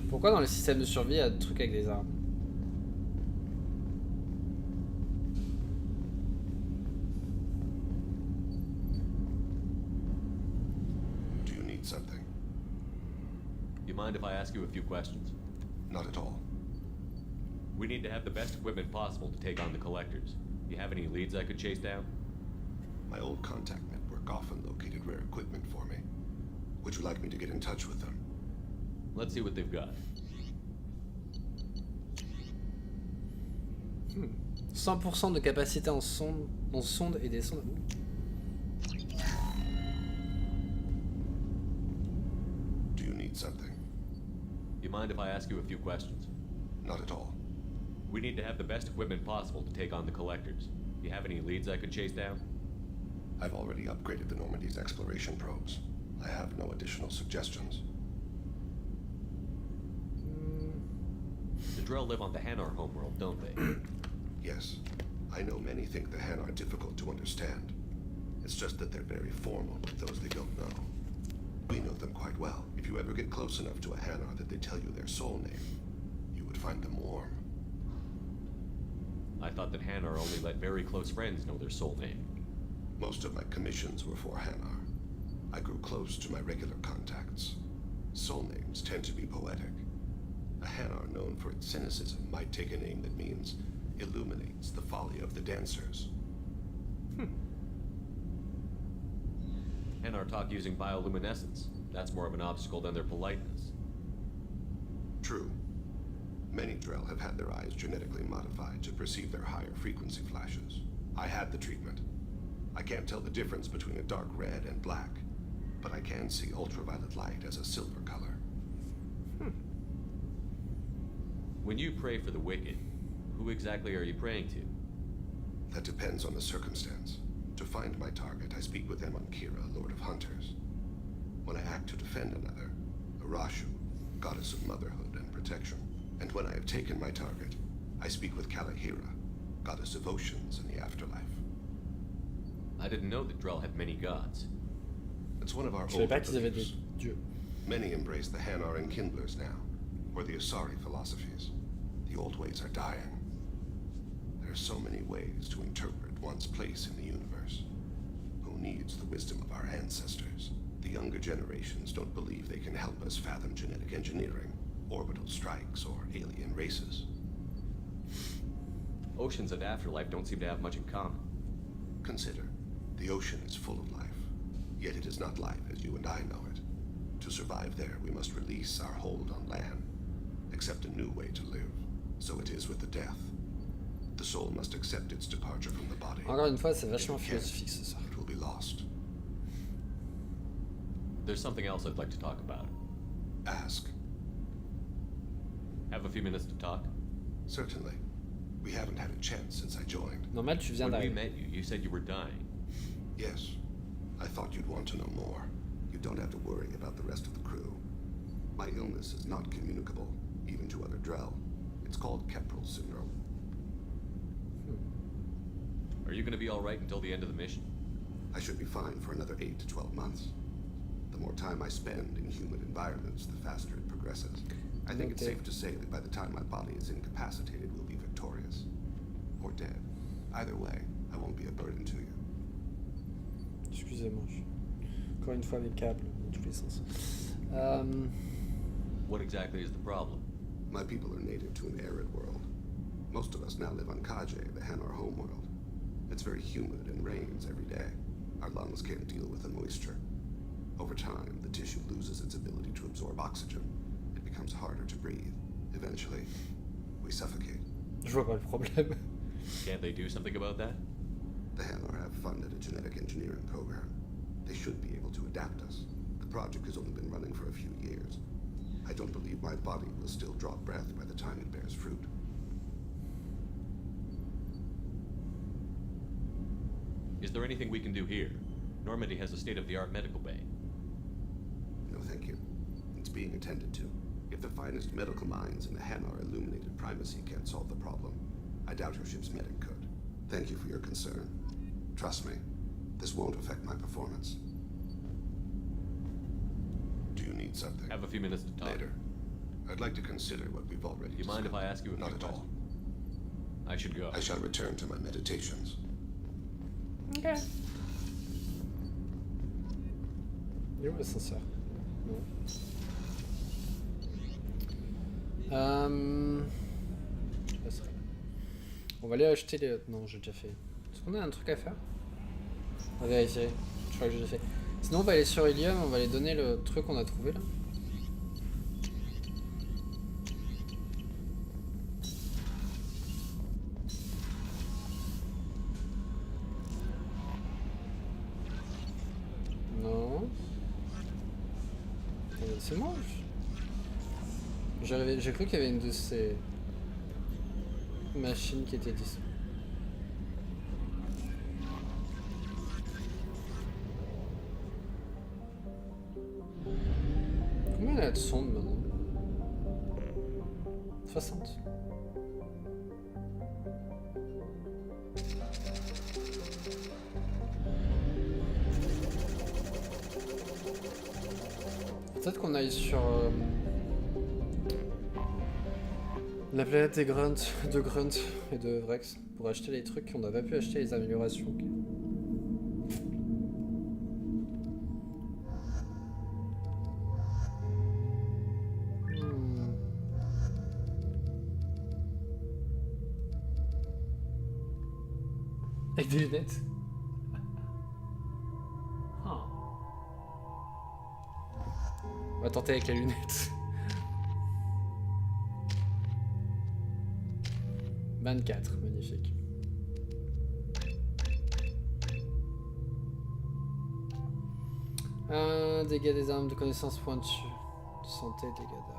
Pourquoi dans le système de survie il y a des trucs avec des armes? Do you need something? You mind if I ask you a few questions? Not at all. We need to have the best equipment possible to take on the collectors. You have any leads I could chase down? My old contact network often located rare equipment for me. Would you like me to get in touch with them? Let's see what they've got. 100% de capacité en sonde et des sondes. Do you need something? You mind if I ask you a few questions? Not at all. We need to have the best equipment possible to take on the collectors. You have any leads I could chase down? I've already upgraded the Normandy's exploration probes. I have no additional suggestions. The Drell live on the Hanar homeworld, don't they? Yes. I know many think the Han are difficult to understand. It's just that they're very formal with those they don't know. We know them quite well. If you ever get close enough to a Hanar that they tell you their soul name, you would find them warm. I thought that Hanar only let very close friends know their soul name. Most of my commissions were for Hanar. I grew close to my regular contacts. Soul names tend to be poetic. A Hanar known for its cynicism might take a name that means illuminates the folly of the dancers. Hanar talk using bioluminescence. That's more of an obstacle than their politeness. True. Many Drell have had their eyes genetically modified to perceive their higher frequency flashes. I had the treatment. I can't tell the difference between a dark red and black, but I can see ultraviolet light as a silver color. When you pray for the wicked, who exactly are you praying to? That depends on the circumstance. To find my target, I speak with Emon Kira, Lord of Hunters. When I act to defend another, Arashu, goddess of motherhood and protection. And when I have taken my target, I speak with Kalahira, goddess of oceans and the afterlife. I didn't know that Drell had many gods. It's one of our Je savais pas qu'ils avaient beliefs. des dieux. Many embrace the Hanar and Kindlers now, or the Asari philosophies. The old ways are dying. There are so many ways to interpret one's place in the universe. Who needs the wisdom of our ancestors? The younger generations don't believe they can help us fathom genetic engineering, orbital strikes, or alien races. Oceans and afterlife don't seem to have much in common. Consider, the ocean is full of life, yet it is not life as you and I know it. To survive there, we must release our hold on land, accept a new way to live. So it is with the death. The soul must accept its departure from the body. Encore une fois, c'est vachement philosophique ce soir. It will be lost. There's something else I'd like to talk about. Ask. Have a few minutes to talk? Certainly. We haven't had a chance since I joined. Normal, tu viens When we d'arriver. met you, you said you were dying. Yes. I thought you'd want to know more. You don't have to worry about the rest of the crew. My illness is not communicable, even to other Drell. It's called Keprel syndrome. Are you going to be all right until the end of the mission? I should be fine for another 8 to 12 months. The more time I spend in humid environments, the faster it progresses. I think it's safe to say that by the time my body is incapacitated, we'll be victorious. Or dead. Either way, I won't be a burden to you. Excusez-moi. Encore une fois, les câbles dans tous les sens. What exactly is the problem? My people are native to an arid world. Most of us now live on Kaje, the Hanar homeworld. It's very humid and rains every day. Our lungs can't deal with the moisture. Over time, the tissue loses its ability to absorb oxygen. It becomes harder to breathe. Eventually, we suffocate. Je vois pas le problème. Can't they do something about that? The Hanar have funded a genetic engineering program. They should be able to adapt us. The project has only been running for a few years. I don't believe my body will still draw breath by the time it bears fruit. Is there anything we can do here? Normandy has a state-of-the-art medical bay. No, thank you. It's being attended to. If the finest medical minds in the Hanar illuminated primacy can't solve the problem, I doubt your ship's medic could. Thank you for your concern. Trust me, this won't affect my performance. Do you need something? Have a few minutes to talk. Later. I'd like to consider what we've already Do you mind if I ask you a Not few at all. questions? I should go. I shall return to my meditations. Ok. Il est où l'ascenseur? Non. Je passerai. On va aller acheter les... Non, j'ai déjà fait. Est-ce qu'on a un truc à faire? On va vérifier. Je crois que j'ai déjà fait. Sinon, on va aller sur Ilium, on va aller donner le truc qu'on a trouvé là. Non. C'est moi. J'ai cru qu'il y avait une de ces machines qui était disponible. planète sombre maintenant? 60. Peut-être qu'on aille sur la planète des grunts, de Grunt et de Vrex pour acheter les trucs qu'on n'a pas pu acheter, les améliorations. Avec des lunettes. Oh. On va tenter avec les lunettes. 24, magnifique. Dégâts des armes de connaissance pointues. De santé, dégâts d'armes.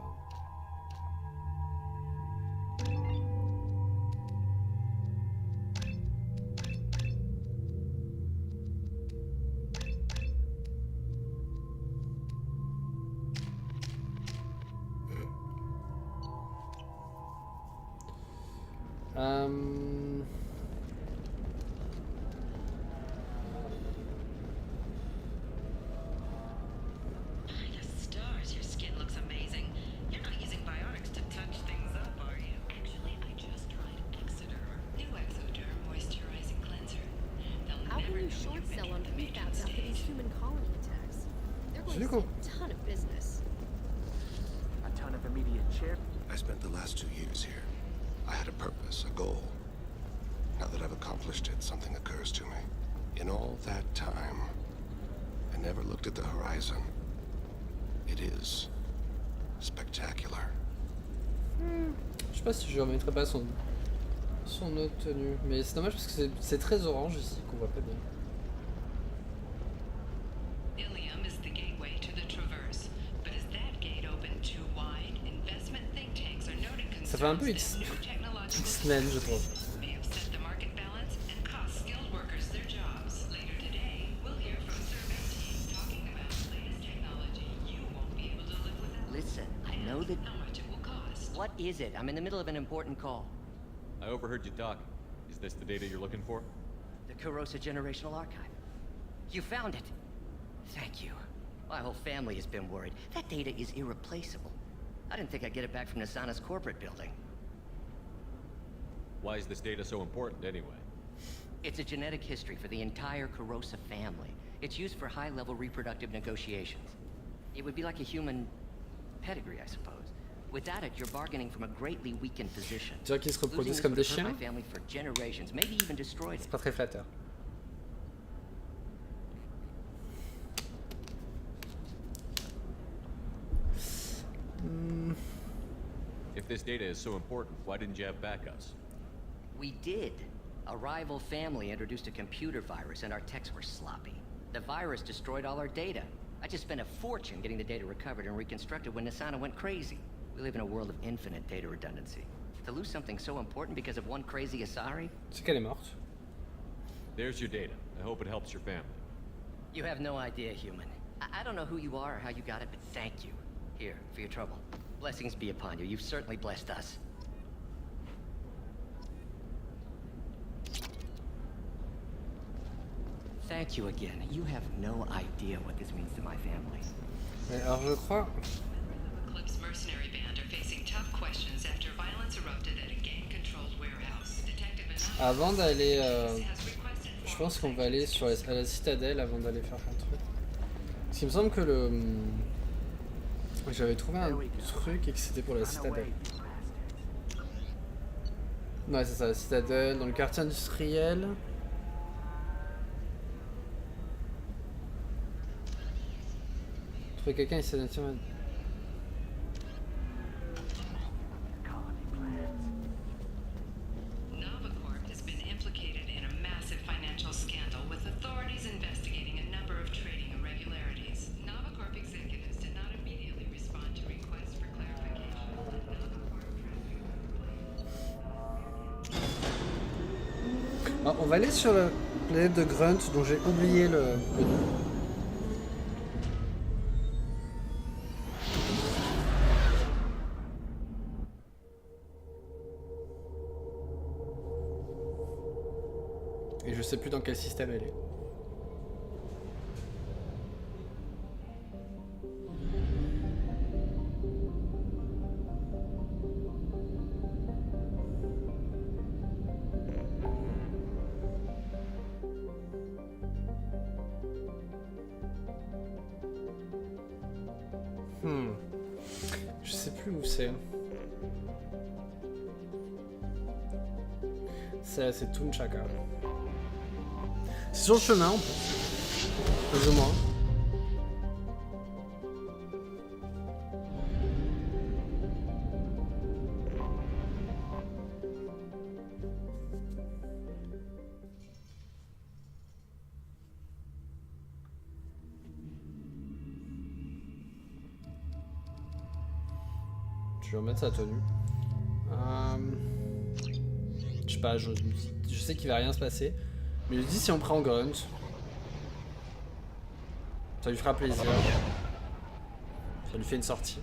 I spent the last 2 years here. I had a purpose, a goal. Now that I've accomplished it, something occurs to me. In all that time, I never looked at the horizon. It is spectacular. Je sais pas si je remettrai pas son autre tenue, mais c'est dommage parce que c'est très orange ici qu'on voit pas bien. Ça fait un peu X-Men, je trouve. Listen, I know that... What is it? I'm in the middle of an important call. I overheard you talking. Is this the data you're looking for? The Corrosa Generational Archive. You found it. Thank you. My whole family has been worried. That data is irreplaceable. I didn't think I'd get it back from Nasana's corporate building. Why is this data so important anyway? It's a genetic history for the entire Corrosa family. It's used for high-level reproductive negotiations. It would be like a human pedigree, I suppose. Without it, you're bargaining from a greatly weakened position. Tu vois qu'ils se reproduisent comme des chiens? C'est pas très flatteur. If this data is so important, why didn't you have backups? We did. A rival family introduced a computer virus and our techs were sloppy. The virus destroyed all our data. I just spent a fortune getting the data recovered and reconstructed when Nasana went crazy. We live in a world of infinite data redundancy. To lose something so important because of one crazy Asari? C'est qu'elle est morte. There's your data. I hope it helps your family. You have no idea, human. I don't know who you are or how you got it, but thank you. Here, for your trouble. Blessings be upon you. You've certainly blessed us. Thank you again. You have no idea what this means to my family. Mais alors je crois... Eclipse mercenary band are facing tough questions after violence erupted at a gang-controlled warehouse. Detective Avant d'aller... Je pense qu'on va aller sur à la citadelle avant d'aller faire un truc. Parce qu'il me semble que le... J'avais trouvé un truc et que c'était pour la citadelle. Ouais, c'est ça, la citadelle, dans le quartier industriel. Trouver quelqu'un ici national. On va aller sur la planète de Grunt dont j'ai oublié le nom. sais plus dans quel système elle est. Je sais plus où c'est. C'est Tunchaka. C'est sur le chemin, en plus. Plus ou moins. Je vais remettre sa tenue. Je sais pas, je sais qu'il va rien se passer. Mais je dis si on prend Grunt. Ça lui fera plaisir. Ça lui fait une sortie.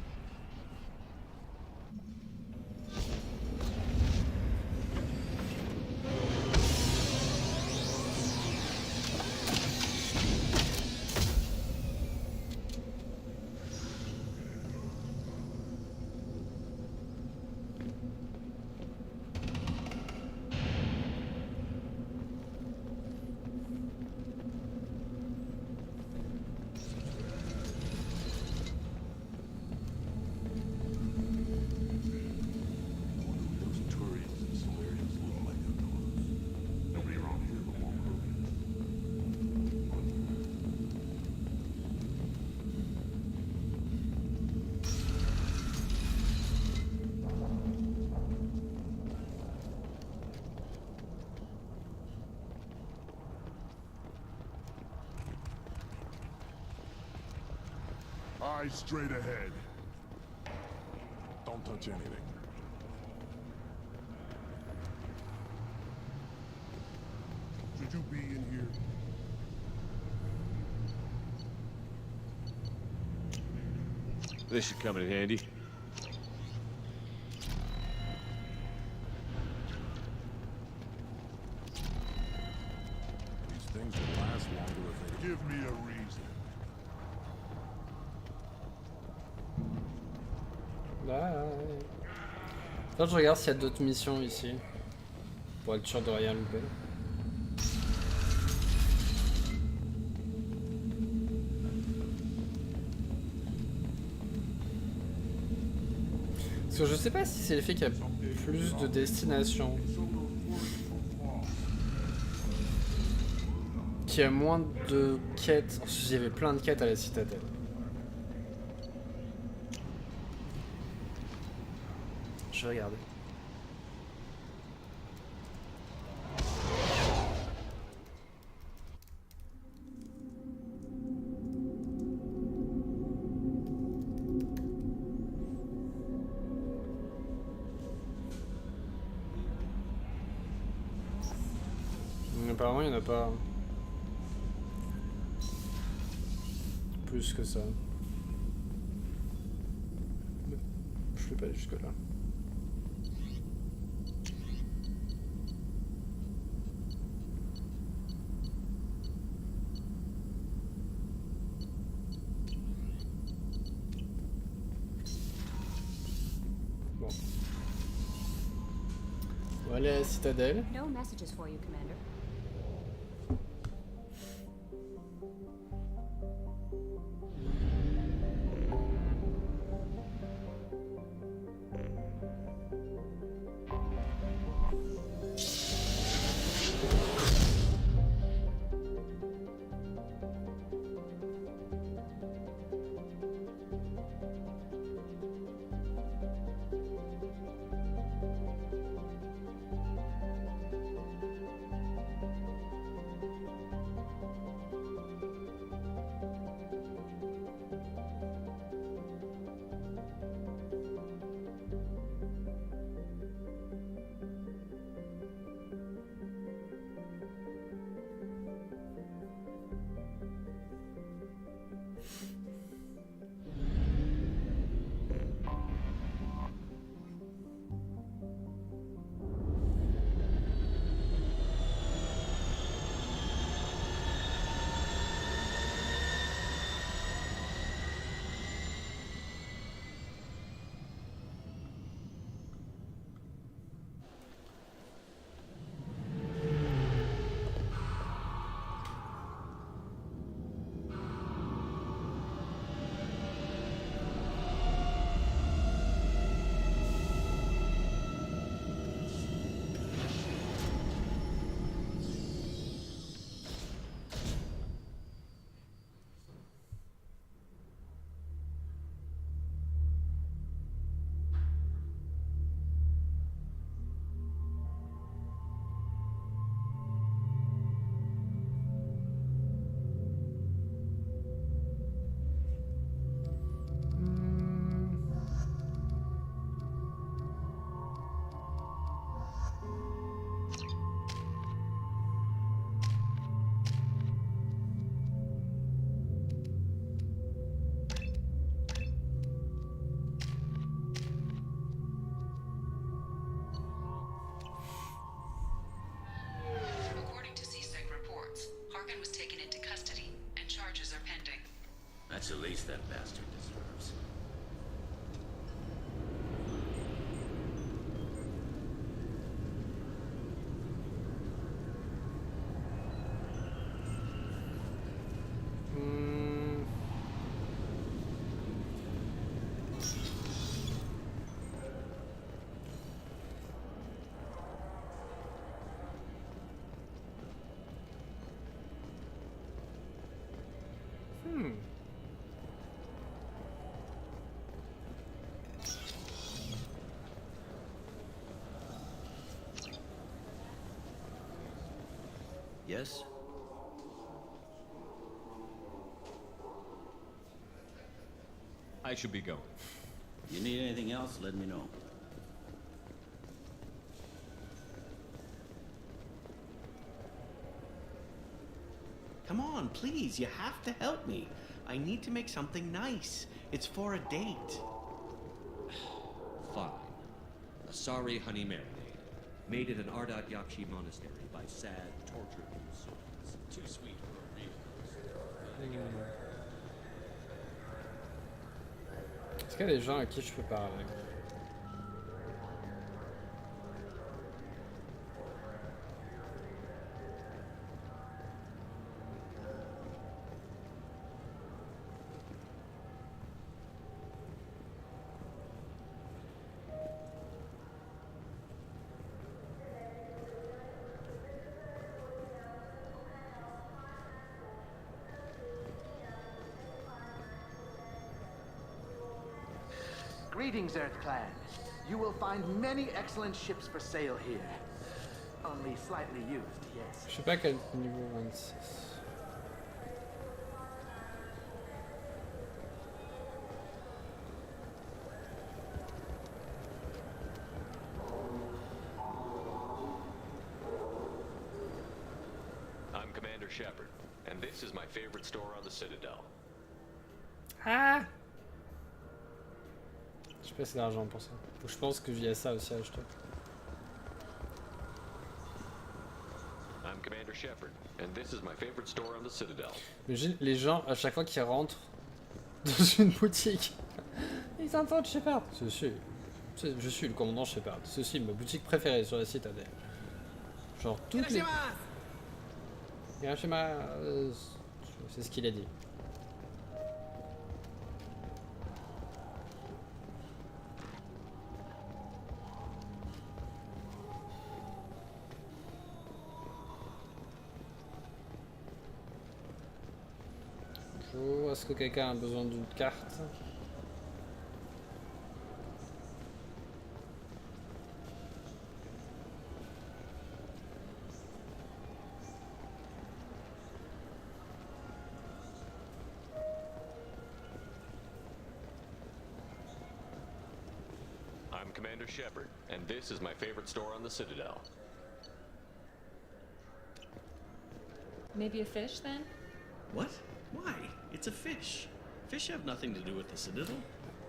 Eyes straight ahead. Don't touch anything. Should you be in here? This should come in handy. These things will last longer if they give me a reason. Là, je regarde s'il y a d'autres missions ici. Pour être sûr de rien louper. Parce que je sais pas si c'est l'effet qu'il y a plus de destinations. Qu'il y a moins de quêtes. Il y avait plein de quêtes à la citadelle. Je vais regarder. Apparemment, il n'y en a pas plus que ça. Je vais pas aller jusque là. Bon. On va aller à la citadelle. No messages for you, Commander. That's the least that bastard deserves. Yes? I should be going. You need anything else, let me know. Come on, please, you have to help me. I need to make something nice. It's for a date. Fine. A sorry honey marinade. Made at an Ardat Yakshi monastery by sad, tortured souls. Too sweet for a real host. Est-ce qu'il y a des gens à qui je peux parler? Greetings, Earth Clan. You will find many excellent ships for sale here. Only slightly used, yes. Je sais pas quel niveau 26. I'm Commander Shepard, and this is my favorite store on the Citadel. Ah! Je sais pas si c'est d'argent pour ça. Je pense que j'ai ça aussi à acheter. I'm Commander Shepard, and this is my favorite store on the Citadel. Imagine les gens à chaque fois qu'ils rentrent dans une boutique, ils entendent Shepard. Je suis le commandant Shepard. Ceci est ma boutique préférée sur la citadelle. Genre toutes les. C'est ce qu'il a dit. Bonjour, est-ce que quelqu'un a besoin d'une carte? I'm Commander Shepard, and this is my favorite store on the Citadel. Maybe a fish then? What? Why? It's a fish. Fish have nothing to do with the Citadel.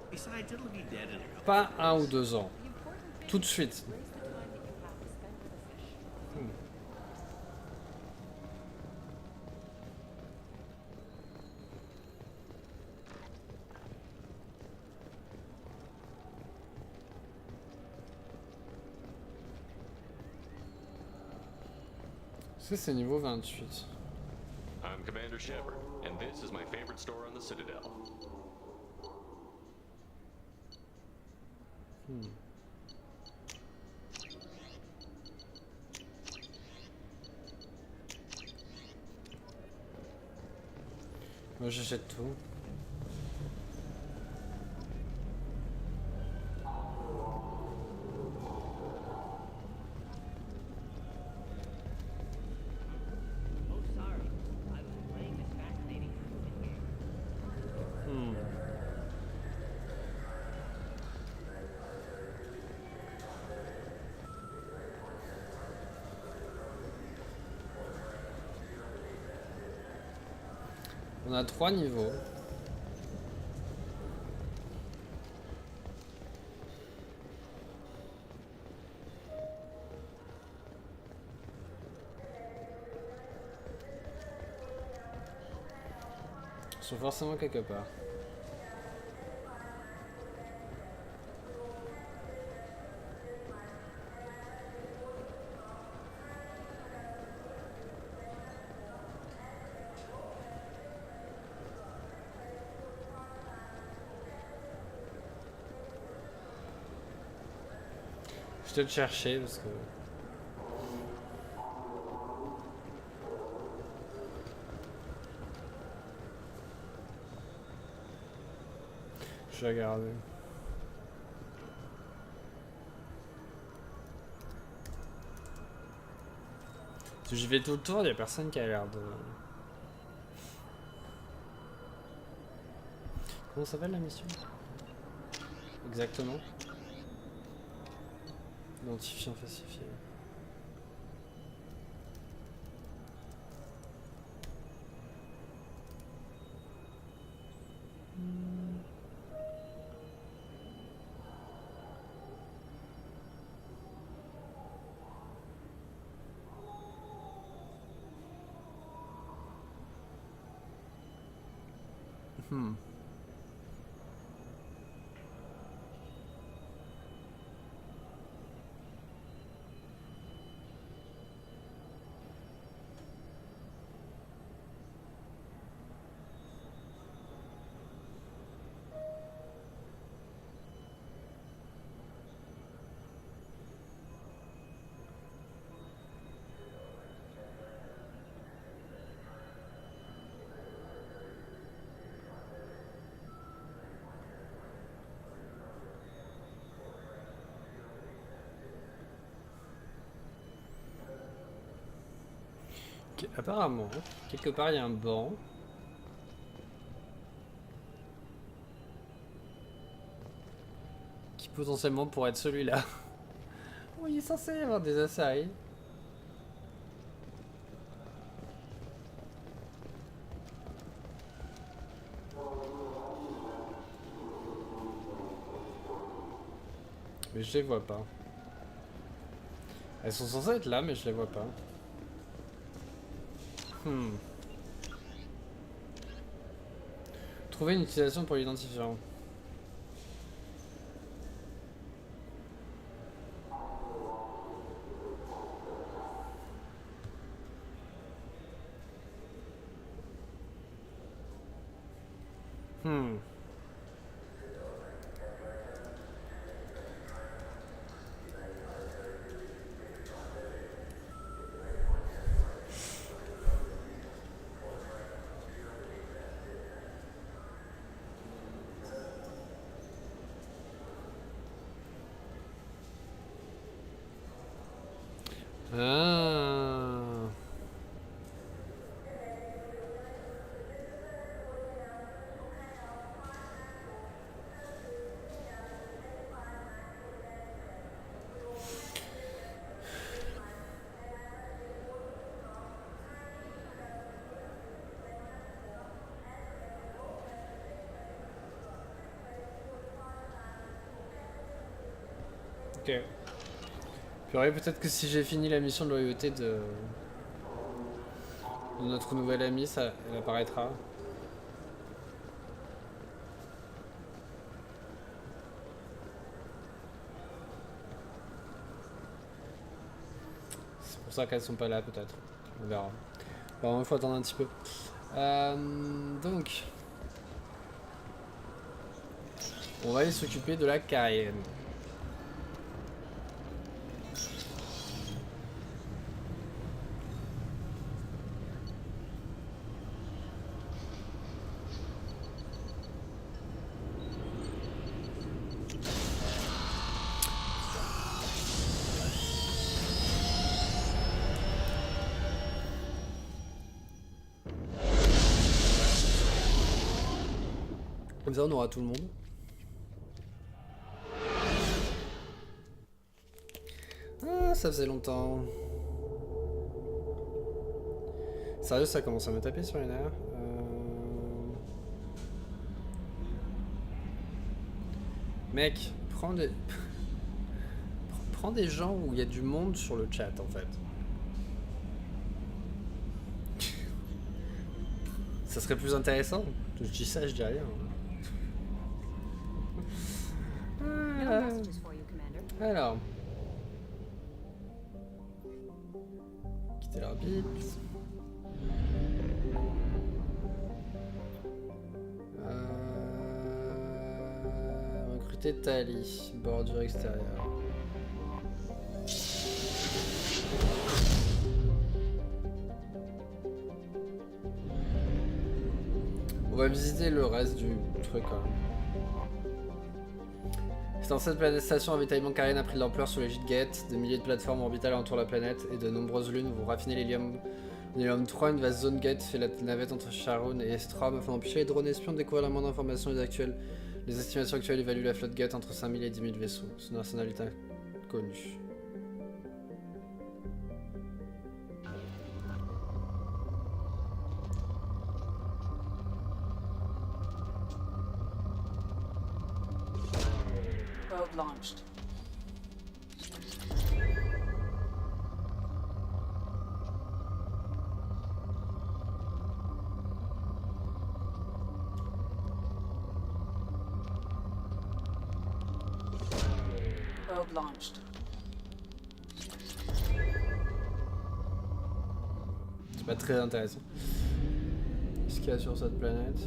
Besides, it'll be dead in a couple. Pas 1 ou 2 ans. Tout de suite. Ça c'est niveau 28. I'm Commander Shepard, and this is my favorite store on the Citadel. Moi j'achète tout. On a 3 niveaux. Ils sont forcément quelque part. Je vais te chercher parce que... Je vais regarder. Si j'y vais tout le tour, il n'y a personne qui a l'air de... Comment s'appelle la mission? Exactement. Identifiant falsifié. Apparemment, quelque part il y a un banc. Qui potentiellement pourrait être celui-là. Oh, il est censé y avoir des assailles. Mais je les vois pas. Elles sont censées être là, mais je les vois pas. Trouver une utilisation pour l'identifiant. Ah. Ok. Purée, peut-être que si j'ai fini la mission de loyauté de notre nouvel ami, ça elle apparaîtra. C'est pour ça qu'elles sont pas là, peut-être. On verra. Bon, il faut attendre un petit peu. Donc, on va aller s'occuper de la Cayenne. Comme ça, on aura tout le monde. Ah, ça faisait longtemps. Sérieux, ça commence à me taper sur les nerfs. Mec, prends des... prends des gens où il y a du monde sur le chat, en fait. Ça serait plus intéressant. Je dis ça, je dis rien. Alors. Quitter l'arbitre. Recruter Tali, bordure extérieure. On va visiter le reste du truc quand même. C'est dans cette planète station, un ravitaillement carien a pris de l'ampleur sur l'égide Gate. Des milliers de plateformes orbitales entourent la planète et de nombreuses lunes vont raffiner l'hélium. L'hélium 3, une vaste zone Gate fait la navette entre Sharon et Estrom afin d'empêcher les drones espions de découvrir la moindre information. Les estimations actuelles évaluent la flotte Gate entre 5000 et 10 000 vaisseaux. Son arsenal est inconnu. Probe launched. Probe launched. C'est pas très intéressant. Qu'est-ce qu'il y a sur cette planète?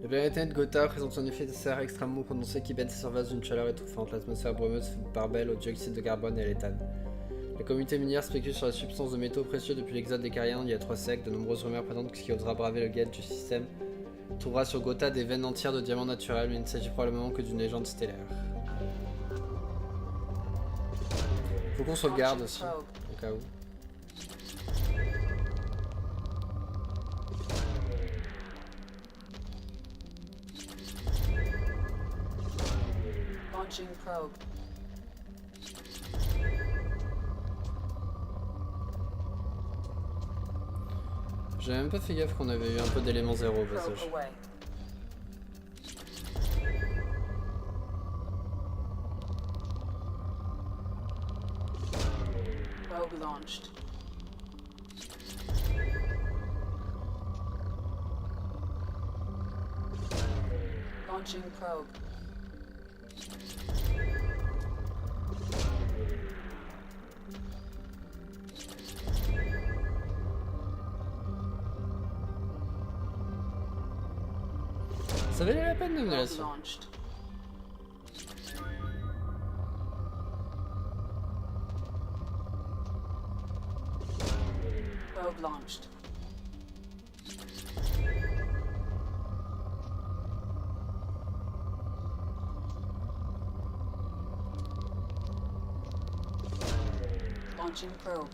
La planète Gotha présente un effet de serre extrêmement prononcé qui baigne ses surfaces d'une chaleur étouffante. L'atmosphère brumeuse fait part belle au dioxyde de carbone et à l'éthane. La communauté minière spécule sur la substance de métaux précieux depuis l'exode des Cariens il y a 3 siècles. De nombreuses rumeurs prétendent que ce qui osera braver le gate du système trouvera sur Gotha des veines entières de diamants naturels, mais il ne s'agit probablement que d'une légende stellaire. Faut qu'on sauvegarde aussi, au cas où. Launching probe. J'ai même pas fait gaffe qu'on avait eu un peu d'éléments zéro au passage. Probe launched. Launching probe. Ça valait la peine de me la Probe launched. Probe launched. Launching probe.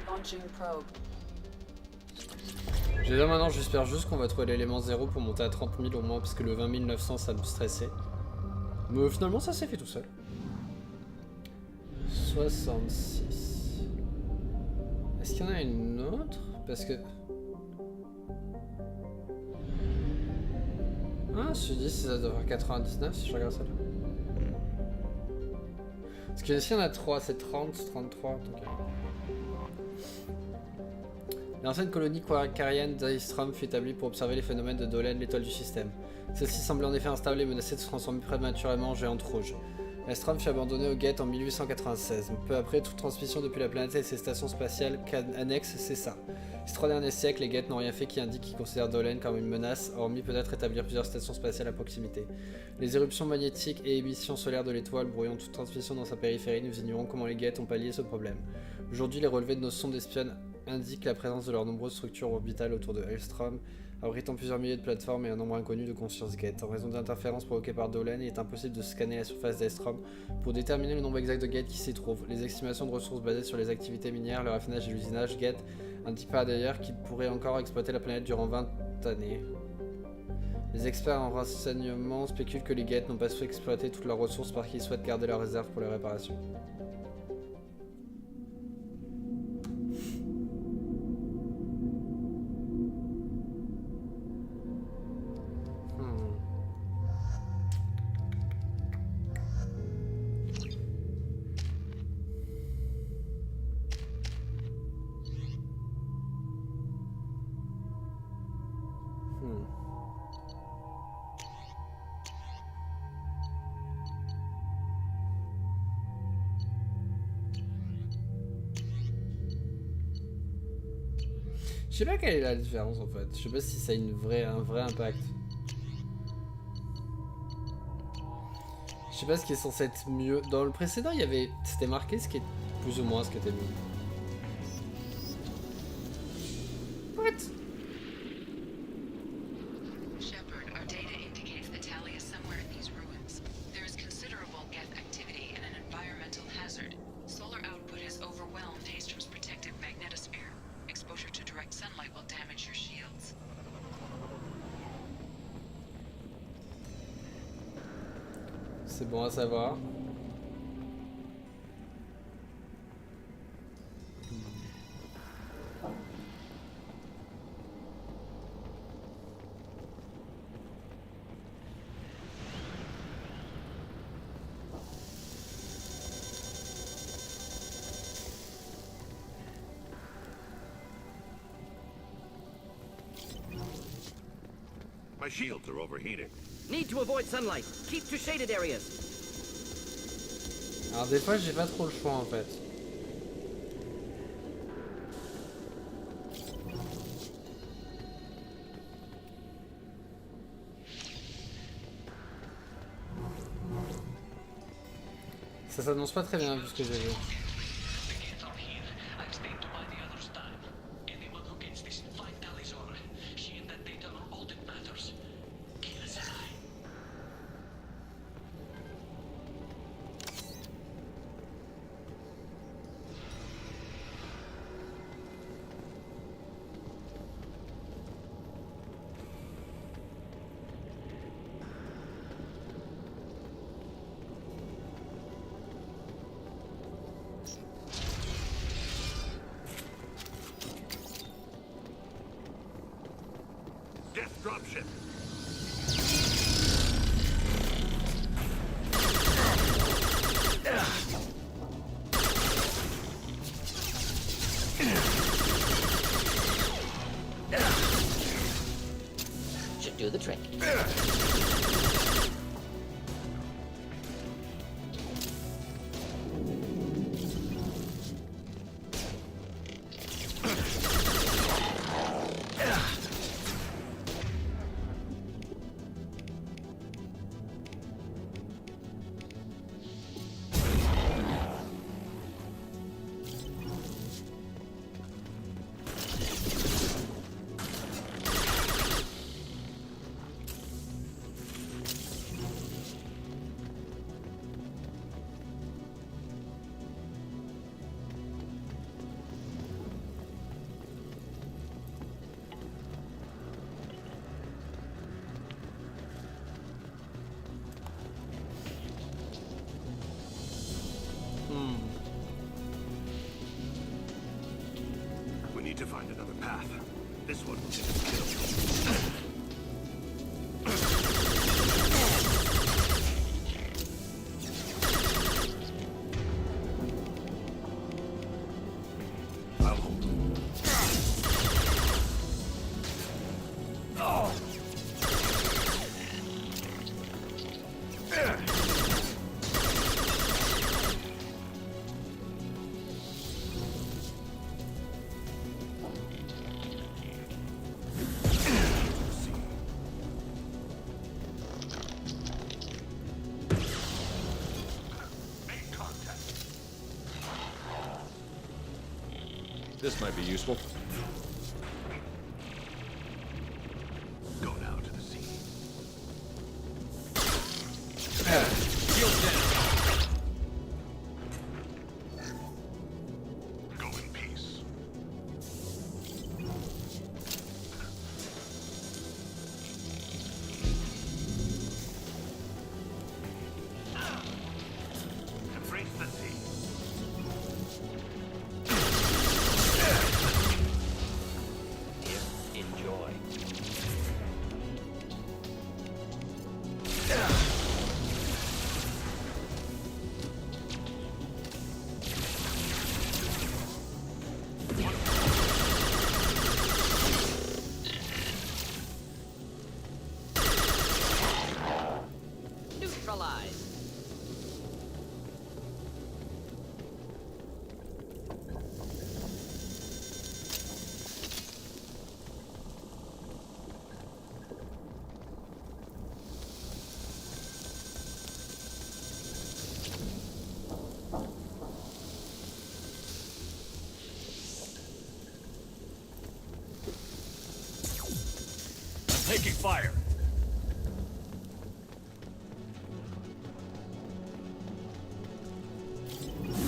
Launching probe. J'ai là maintenant, j'espère juste qu'on va trouver l'élément 0 pour monter à 30 000 au moins, parce que le 20 900 ça me stressait. Mais finalement ça s'est fait tout seul. 66. Est-ce qu'il y en a une autre? Parce que... Ah, je me dis si ça doit faire 99 si je regarde ça là. Parce que ici il y en a 3, c'est 30, 33, donc... L'ancienne colonie carienne d'Aistrom fut établie pour observer les phénomènes de Dolen, l'étoile du système. Celle-ci semblait en effet instable et menacée de se transformer prématurément en géante rouge. Aistrom fut abandonnée au Gate en 1896. Peu après, toute transmission depuis la planète et ses stations spatiales annexes cessa. Ces 3 derniers siècles, les Gates n'ont rien fait qui indique qu'ils considèrent Dolen comme une menace, hormis peut-être établir plusieurs stations spatiales à proximité. Les éruptions magnétiques et émissions solaires de l'étoile brouillant toute transmission dans sa périphérie, nous ignorons comment les Gates ont pallié ce problème. Aujourd'hui, les relevés de nos sondes espionnes indiquent la présence de leurs nombreuses structures orbitales autour de Aistrom, abritant plusieurs milliers de plateformes et un nombre inconnu de consciences Gate. En raison d'interférences provoquées par Dolen, il est impossible de scanner la surface d'Aistrom pour déterminer le nombre exact de Gate qui s'y trouvent. Les estimations de ressources basées sur les activités minières, le raffinage et l'usinage Gate indiquent par d'ailleurs qu'ils pourraient encore exploiter la planète durant 20 années. Les experts en renseignement spéculent que les guettes n'ont pas su exploiter toutes leurs ressources parce qu'ils souhaitent garder leurs réserves pour les réparations. Je sais pas quelle est la différence en fait. Je sais pas si ça a un vrai impact. Je sais pas ce qui est censé être mieux. Dans le précédent, il y avait, c'était marqué ce qui est plus ou moins ce qui était mieux. What? Shepard, our data indicates the tally is somewhere in these ruins. There is considerable geth activity and an environmental hazard. Solar output has overwhelmed Hastrom's protective magnetosphere. Exposure to direct sunlight will damage your shields. C'est bon à savoir. My shields are overheating. Need to avoid sunlight. Keep to shaded areas. Alors des fois j'ai pas trop le choix en fait. Ça s'annonce pas très bien vu ce que j'ai vu. Death dropship. Should do the trick. We need to find another path. This one will get us killed. I'll hold them. This might be useful. Go now to the sea. Shields down. Go in peace. Taking fire.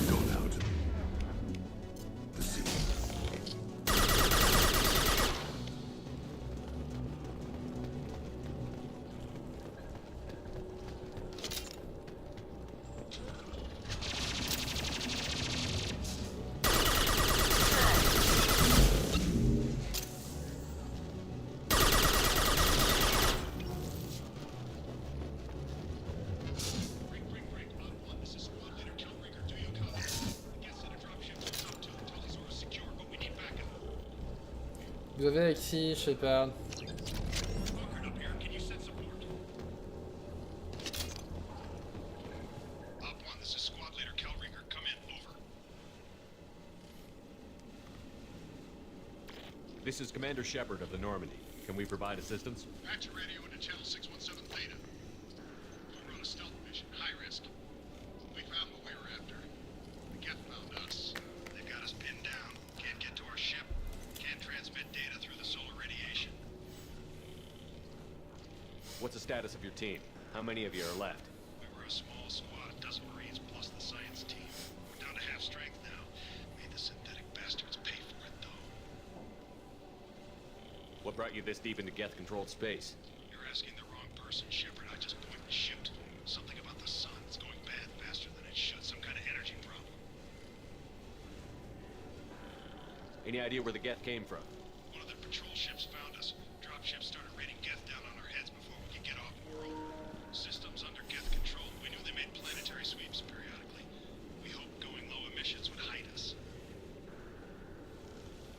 Go now to the sea. Vous avez avec qui, Shepard? This is Commander Shepard of the Normandy. Can we provide assistance? Patch your radio into channel 617 Theta. We're on a stealth mission, high risk. We found what we were after. The Geth found us. They've got us pinned down. Can't get to our ship. Can't transmit data through the solar radiation. What's the status of your team? How many of you are left? We were a small squad, a dozen Marines plus the science team. We're down to half strength now. Made the synthetic bastards pay for it, though. What brought you this deep into Geth-controlled space? You're asking the wrong person, Shepard. I just point and shoot. Something about the sun. It's going bad faster than it should. Some kind of energy problem. Any idea where the Geth came from? One of the patrol ships found us. Dropships started raining Geth down on our heads before we could get off-world. Systems under Geth control. We knew they made planetary sweeps periodically. We hoped going low emissions would hide us.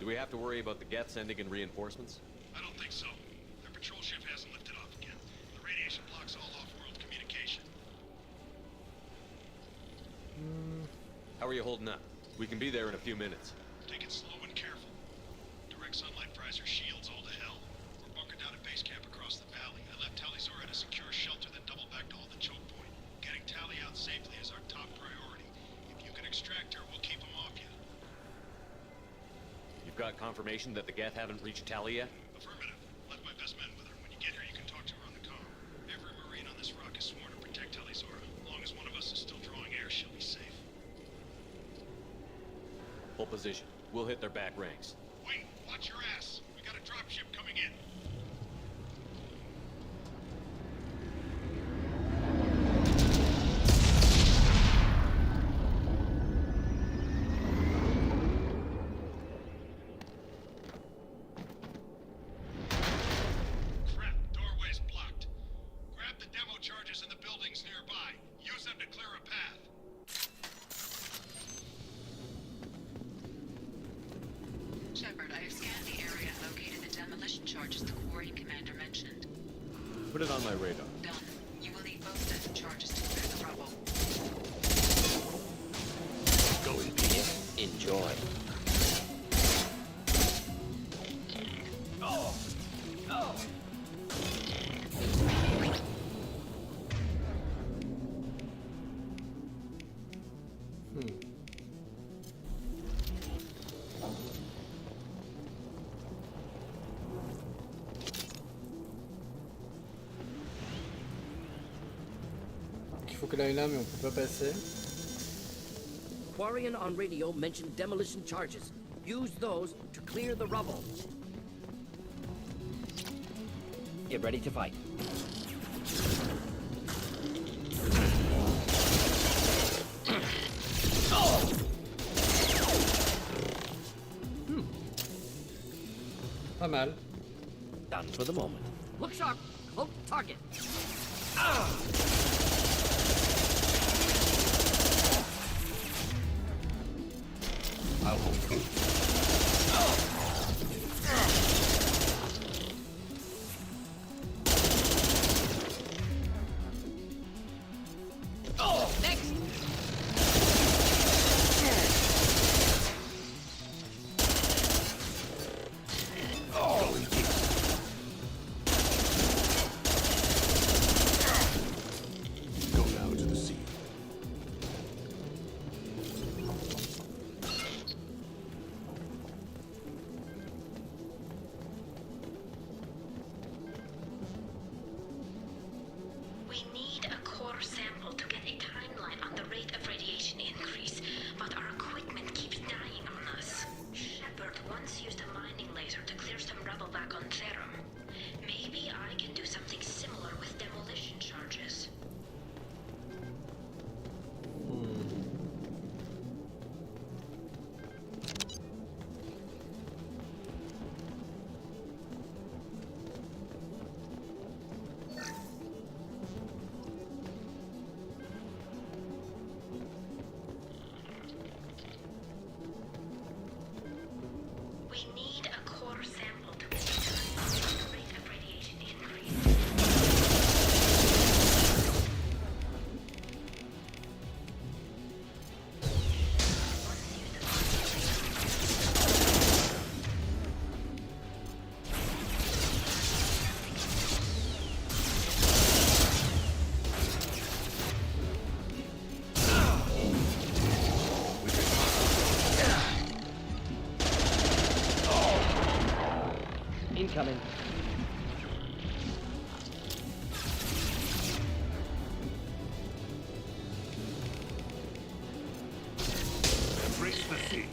Do we have to worry about the Geth sending in reinforcements? I don't think so. Their patrol ship hasn't lifted off again. The radiation blocks all off-world communication. How are you holding up? We can be there in a few minutes. Take it slow and careful. Direct sunlight fries our shields all to hell. We're bunkered down at base camp across the valley. I left Talizor at a secure shelter, then doubled back to hold the choke point. Getting Tally out safely is our top priority. If you can extract her, we'll keep them off you. You've got confirmation that the Geth haven't reached Tally yet? Affirmative. Left my best men with her. When you get here, you can talk to her on the comm. Every Marine on this rock is sworn to protect Talizor. As long as one of us is still drawing air, she'll be safe. Full position. We'll hit their back ranks. Wait, watch your ass. We got a dropship coming in. Crap, doorway's blocked. Grab the demo charges in the buildings nearby. Use them to clear a path. Shepard, I have scanned the area and located the demolition charges the quarry commander mentioned. Put it on my radar. Done. You will need both sets of charges to clear the rubble. Go in peace. Enjoy. Il faut qu'elle aille là, mais on peut pas passer. Quarian on radio mentioned demolition charges. Use those to clear the rubble. Get ready to fight. Pas mal. Done for the moment. Look sharp. Cloak target. I'll hold. Next. Go now to the sea. We need a core sample to get a timeline on the rate of radiation increase, but our equipment keeps dying on us. Shepard once used a mining laser to clear some rubble back on Therum. Maybe I can do something similar with demolition charges. We need a core sample to get a timeline on the rate of radiation increase. Incoming. Embrace the sea.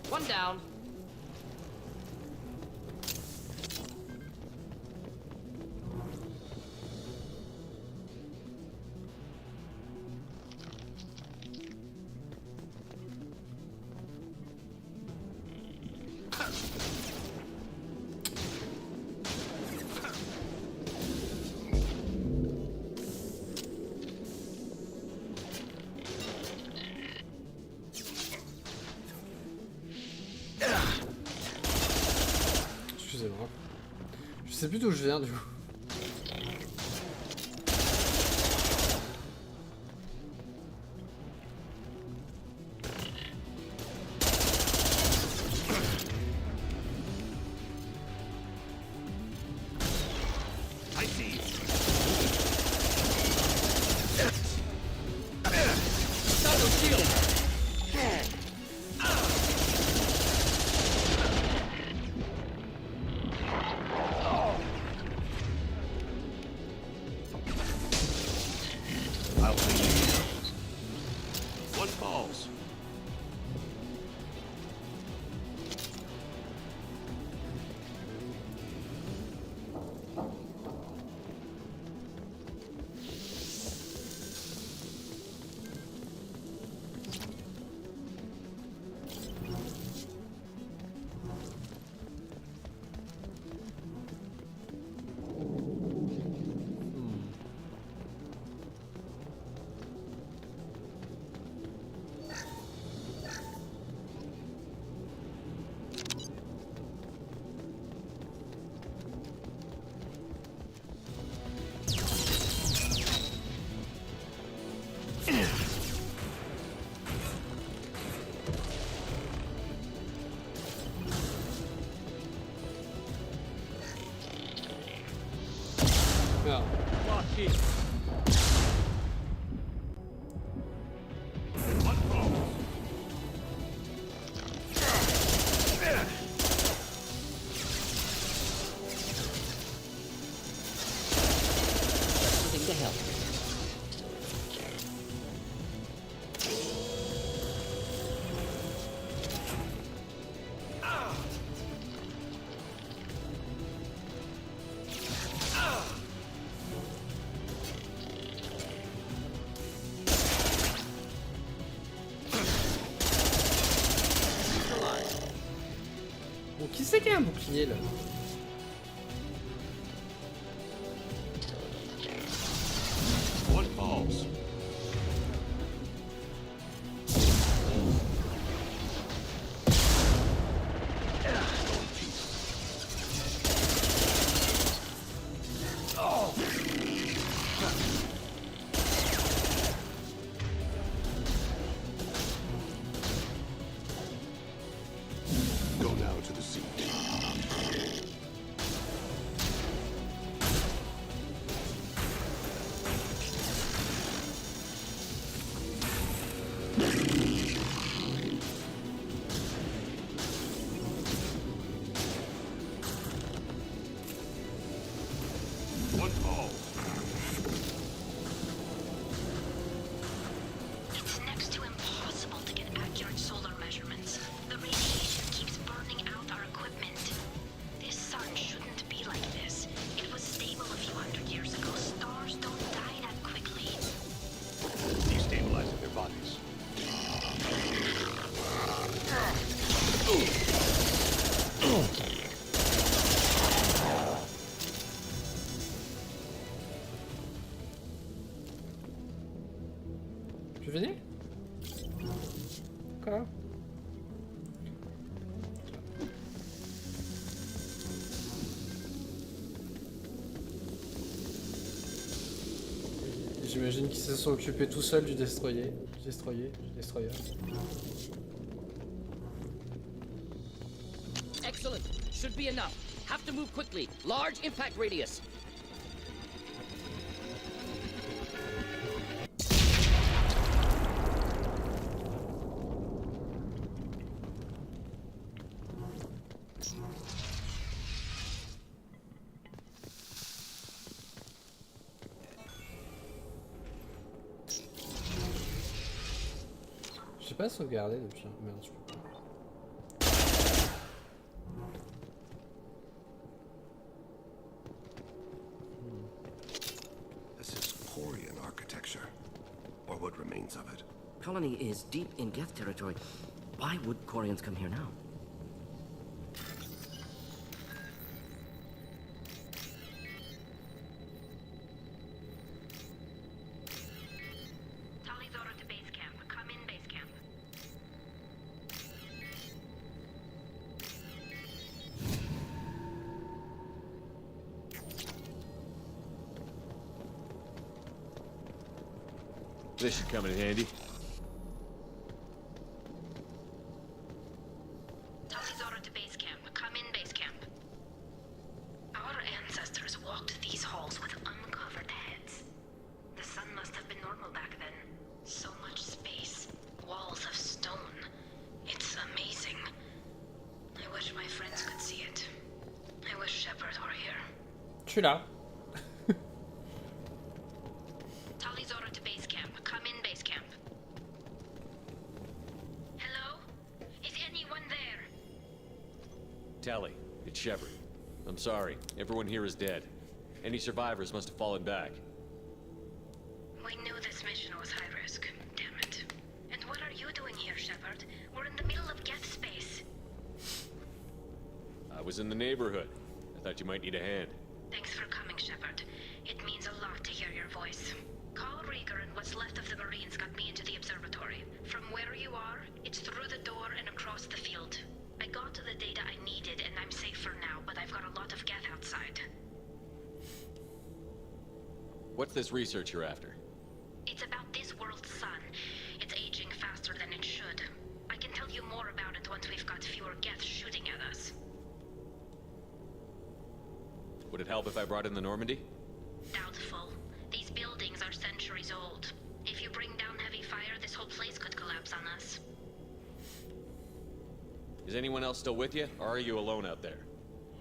One down. Excusez-moi. Je sais plus d'où je viens du coup. I see. Shadow shield. I'll take you. One falls. Merde. Lock in. One falls. Something to help. Bon, qui c'est qui a un bouclier là? One falls. Go now to the sea. Tu finis? Quoi? J'imagine qu'ils se sont occupés tout seuls du destroyer. Du destroyer. Excellent. Should be enough. Have to move quickly. Large impact radius. J'ai pas sauvegardé depuis. Merde, je peux pas. This is Quarian architecture, or what remains of it. Colony is deep in Geth territory. Why would Quarians come here now? Tali's order to base camp. Come in base camp. This should come in handy. Tali's order to base camp. Come in base camp. Our ancestors walked these halls with uncovered heads. The sun must have been normal back then. So much space. Walls of stone. It's amazing. I wish my friends could see it. I wish Shepard were here. Je suis là. Tali's order to base camp. Come in base camp. Hello? Is anyone there? Tally, it's Shepard. I'm sorry. Everyone here is dead. Any survivors must have fallen back. We knew this mission was high risk. Damn it. And what are you doing here, Shepard? We're in the middle of Geth space. I was in the neighborhood. I thought you might need a hand. Thanks for coming, Shepard. It means a lot to hear your voice. Carl Rieger and what's left of the Marines got me into the observatory. From where you are, it's through the door and across the field. I got to the data I needed and I'm safe for now, but I've got a lot of Geth outside. What's this research you're after? It's about this world's sun. It's aging faster than it should. I can tell you more about it once we've got fewer Geth shooting at us. Would it help if I brought in the Normandy? Doubtful. These buildings are centuries old. If you bring down heavy fire, this whole place could collapse on us. Is anyone else still with you, or are you alone out there?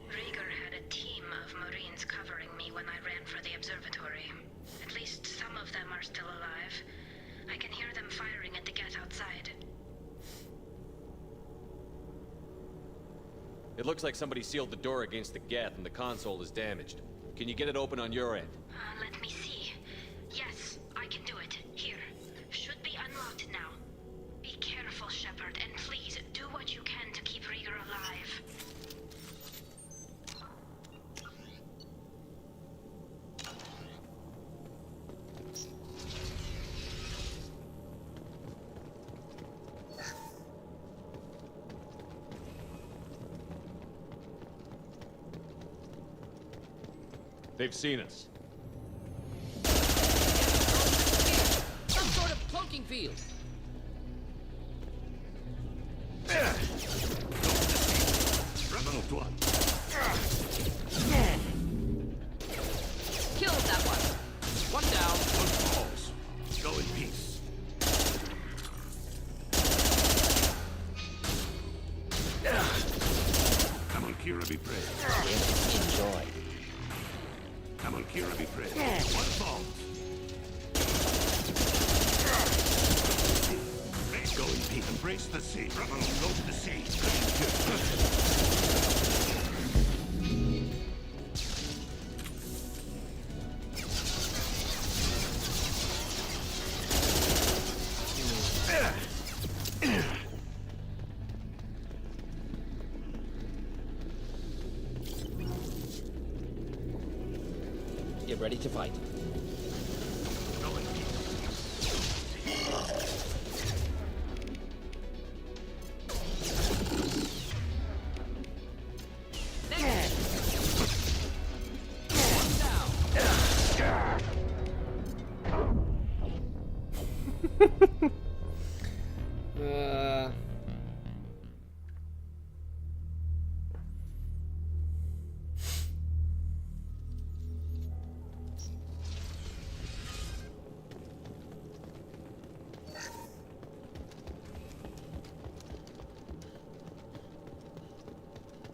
Rieger had a team of Marines covering me when I ran for the observatory. At least some of them are still alive. I can hear them firing at the Geth outside. It looks like somebody sealed the door against the Geth and the console is damaged. Can you get it open on your end? Let me see. Yes, I can do it. Here. Should be unlocked now. Be careful, Shepard, and please do what you can to keep Rieger alive. They've seen us. Some sort of cloaking field. Rebel one. Killed that one. One down. One falls. Go in peace. Come on, Kira, be brave. Enjoy. Come on, Kira, be brave. One falls. Go in peace. Embrace the sea. Rebel, go to the sea. Get ready to fight. Go in peace.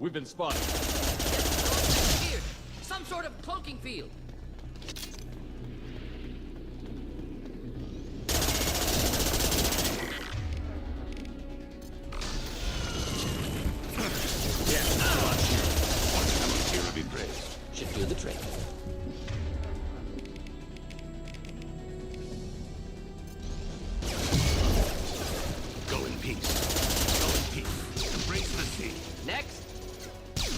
We've been spotted. Here, some sort of cloaking field. Should do the trick. Go in peace. Go in peace. Embrace the sea. Next.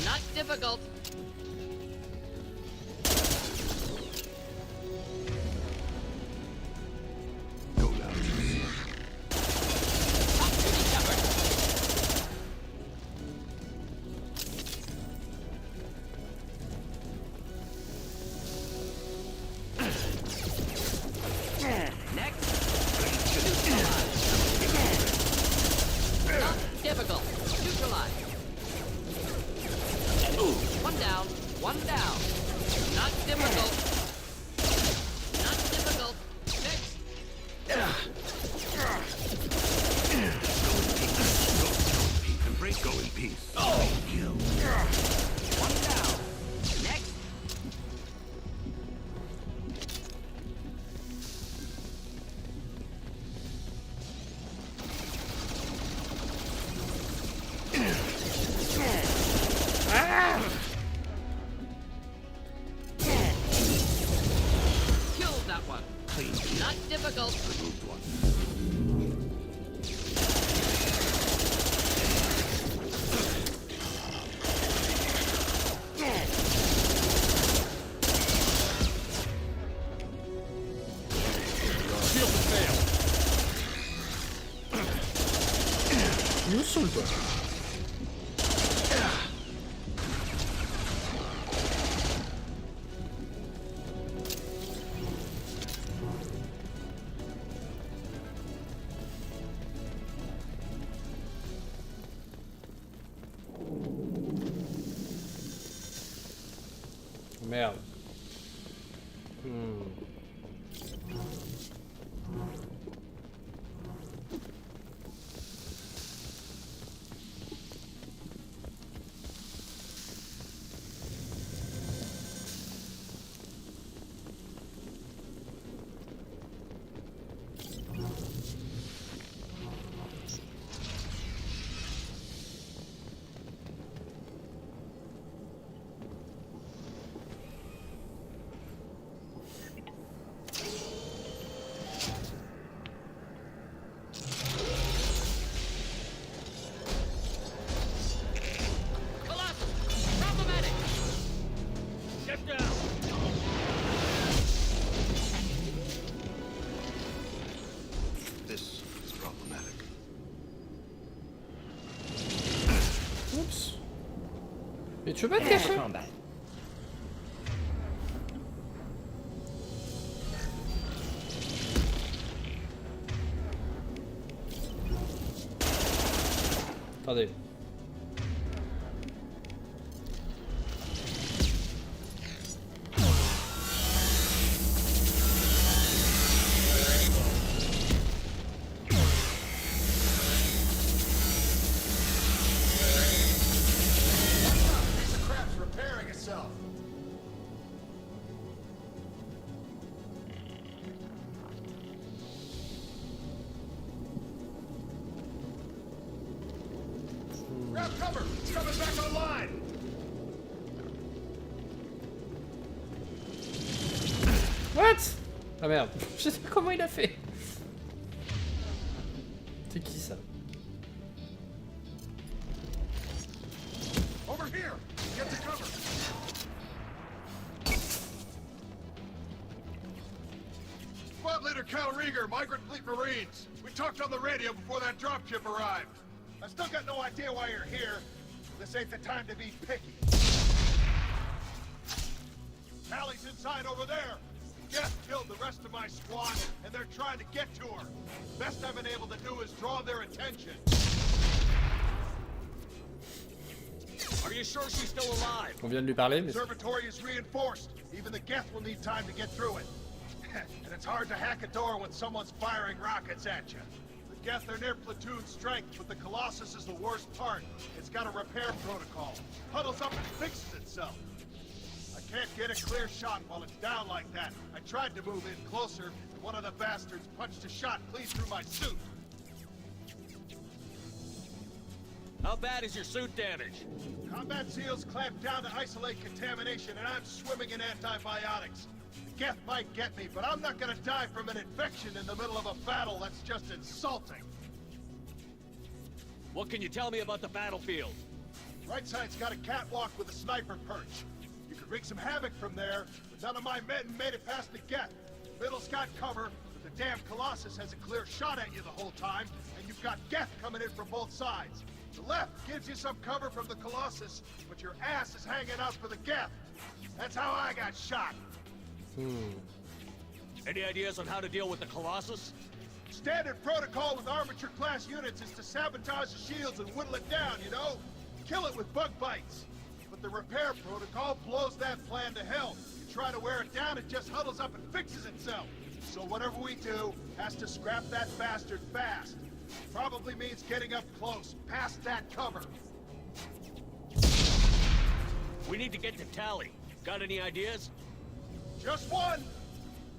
Not difficult. Go now to the sea. Talk to me, Shepard. Next. Not difficult. Neutralize. One down. One down. Not difficult. Not difficult. Next. Embrace. Go in peace. Kill. One down. Next. Killed that one. Not difficult. Removed one. Shield to fail. Où sont le doigt? Merde. This is problematic. Oups. Mais tu veux pas te cacher? Attendez. Piece of crap's repairing itself. Grab cover! It's coming back online! What? Ah merde, je sais pas comment il a fait. C'est qui ça? Over here! Get to cover! Squad leader Cal Rieger, Migrant Fleet Marines. We talked on the radio before that dropship arrived. I still got no idea why you're here. This ain't the time to be picky. Tally's inside over there. Geth killed the rest of my squad, and they're trying to get to her. Best I've been able to do is draw their attention. Are you sure she's still alive? On vient de lui parler, mais... The observatory is reinforced. Even the Geth will need time to get through it. And it's hard to hack a door when someone's firing rockets at you. The Geth are near platoon strength, but the Colossus is the worst part. It's got a repair protocol. Huddles up and fixes itself. I can't get a clear shot while it's down like that. I tried to move in closer, and one of the bastards punched a shot clean through my suit. How bad is your suit damaged? Combat seals clamped down to isolate contamination, and I'm swimming in antibiotics. The Geth might get me, but I'm not gonna die from an infection in the middle of a battle. That's just insulting. What can you tell me about the battlefield? Right side's got a catwalk with a sniper perch. You could wreak some havoc from there, but none of my men made it past the Geth. Middle's got cover, but the damn Colossus has a clear shot at you the whole time, and you've got Geth coming in from both sides. The left gives you some cover from the Colossus, but your ass is hanging out for the Geth. That's how I got shot. Any ideas on how to deal with the Colossus? Standard protocol with armature-class units is to sabotage the shields and whittle it down, you know? Kill it with bug bites. But the repair protocol blows that plan to hell. You try to wear it down, it just huddles up and fixes itself. So whatever we do has to scrap that bastard fast. Probably means getting up close, past that cover. We need to get to Tally. Got any ideas? Just one!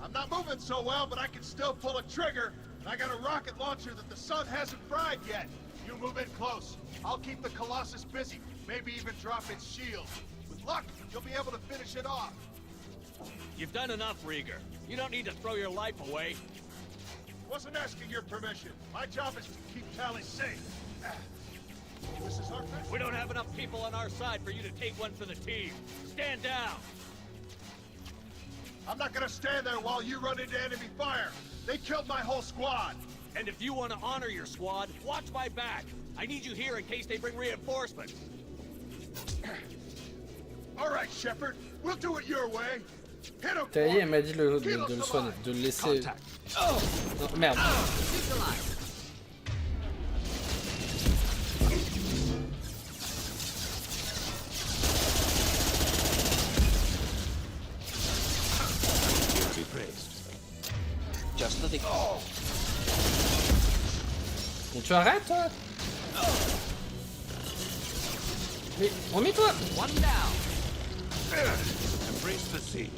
I'm not moving so well, but I can still pull a trigger. And I got a rocket launcher that the sun hasn't fried yet. You move in close. I'll keep the Colossus busy. Maybe even drop its shield. With luck, you'll be able to finish it off. You've done enough, Rieger. You don't need to throw your life away. Wasn't asking your permission. My job is to keep Tally safe. This is our best. We don't have enough people on our side for you to take one for the team. Stand down! I'm not gonna stand there while you run into enemy fire. They killed my whole squad. And if you want to honor your squad, watch my back. I need you here in case they bring reinforcements. All right, Shepard. We'll do it your way. Hit him. Taillé, elle m'a dit de le soigner, de le laisser... Oh non, merde. Just the thing. Mais tu arrêtes, toi? Mais remets-toi. One down. Embrace the sea.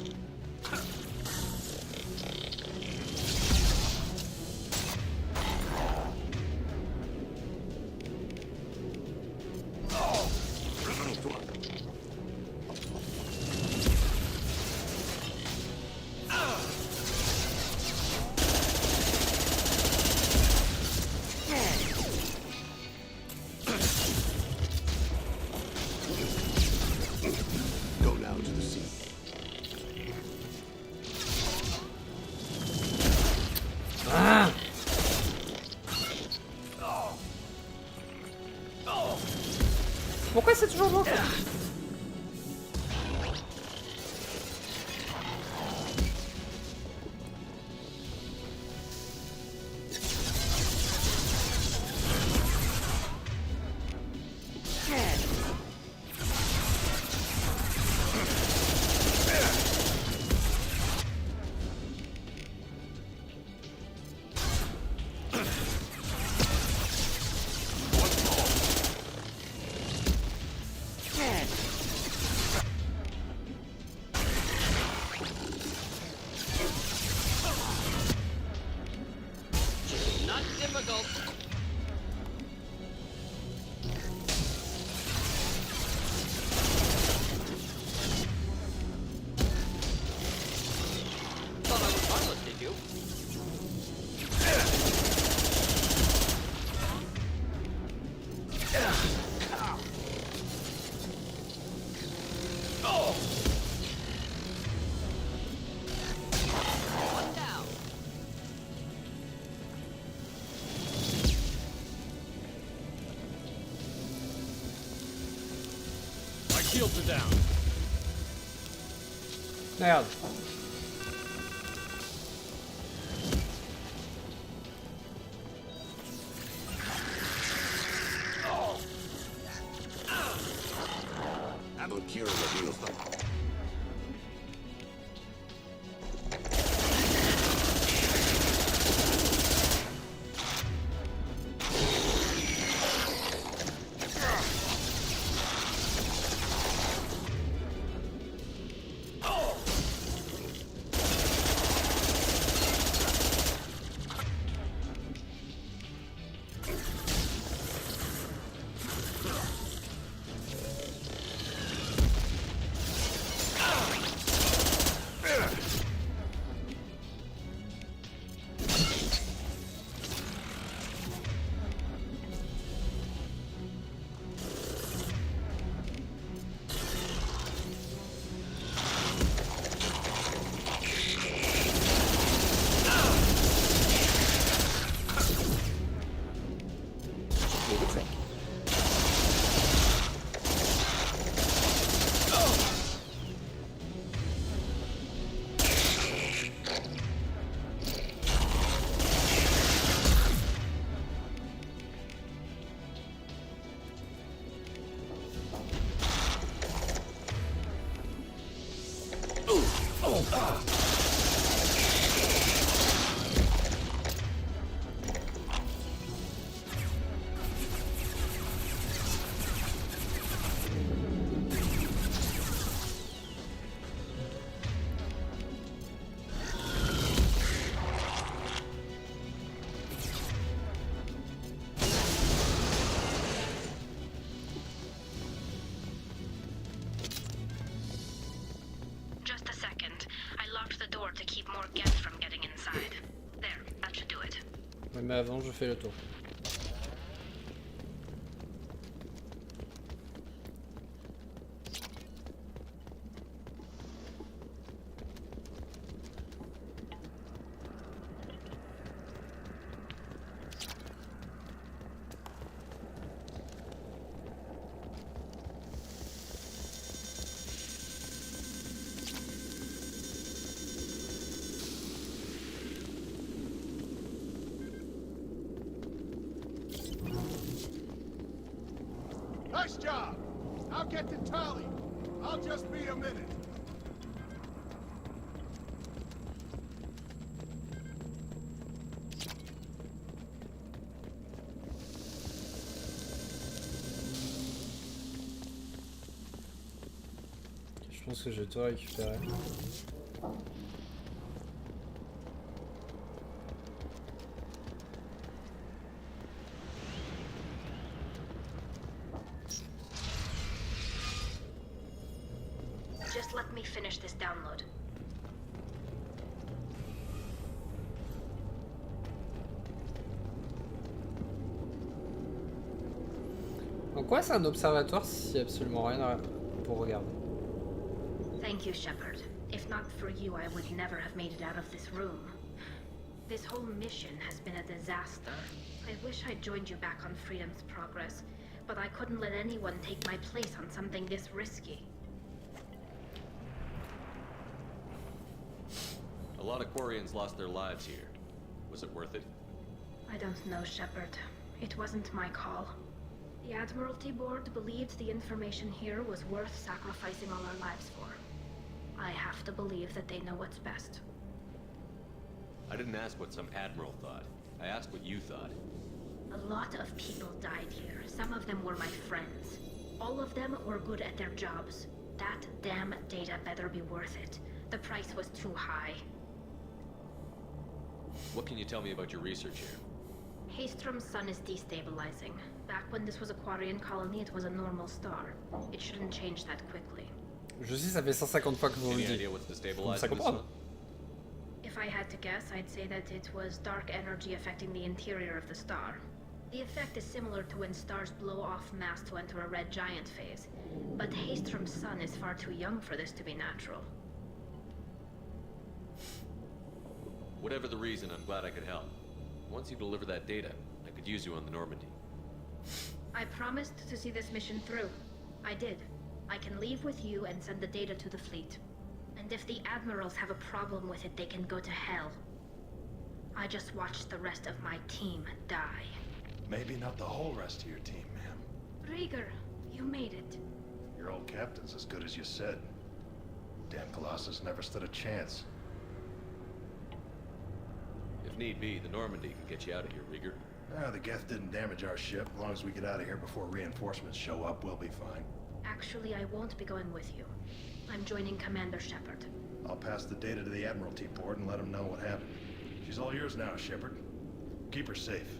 Pourquoi c'est toujours moi? Shields are down. Merde. Ouais, mais avant, je fais le tour. Nice job! I'll get to Tali. I'll just be a minute. Je pense que je vais tout récupérer. Just let me finish this download. En quoi c'est un observatoire s'il y a absolument rien pour regarder? Thank you, Shepard. If not for you, I would never have made it out of this room. This whole mission has been a disaster. I wish I'd joined you back on Freedom's Progress, but I couldn't let anyone take my place on something this risky. A lot of Quarians lost their lives here. Was it worth it? I don't know, Shepard. It wasn't my call. The Admiralty Board believed the information here was worth sacrificing all our lives for. I have to believe that they know what's best. I didn't ask what some admiral thought. I asked what you thought. A lot of people died here. Some of them were my friends. All of them were good at their jobs. That damn data better be worth it. The price was too high. What can you tell me about your research here? Haystrom's sun is destabilizing. Back when this was a Quarian colony, it was a normal star. It shouldn't change that quickly. Je sais, ça fait 150 fois que vous me Any le idea dites. what's Ça destabilizing this comprend. one? If I had to guess, I'd say that it was dark energy affecting the interior of the star. The effect is similar to when stars blow off mass to enter a red giant phase. But Haystrom's sun is far too young for this to be natural. Whatever the reason, I'm glad I could help. Once you deliver that data, I could use you on the Normandy. I promised to see this mission through. I did. I can leave with you and send the data to the fleet. And if the admirals have a problem with it, they can go to hell. I just watched the rest of my team die. Maybe not the whole rest of your team, ma'am. Rieger, you made it. Your old captain's as good as you said. Damn Colossus never stood a chance. If need be, the Normandy can get you out of here, Rieger. The Geth didn't damage our ship. As long as we get out of here before reinforcements show up, we'll be fine. Actually, I won't be going with you. I'm joining Commander Shepard. I'll pass the data to the Admiralty Board and let them know what happened. She's all yours now, Shepard. Keep her safe.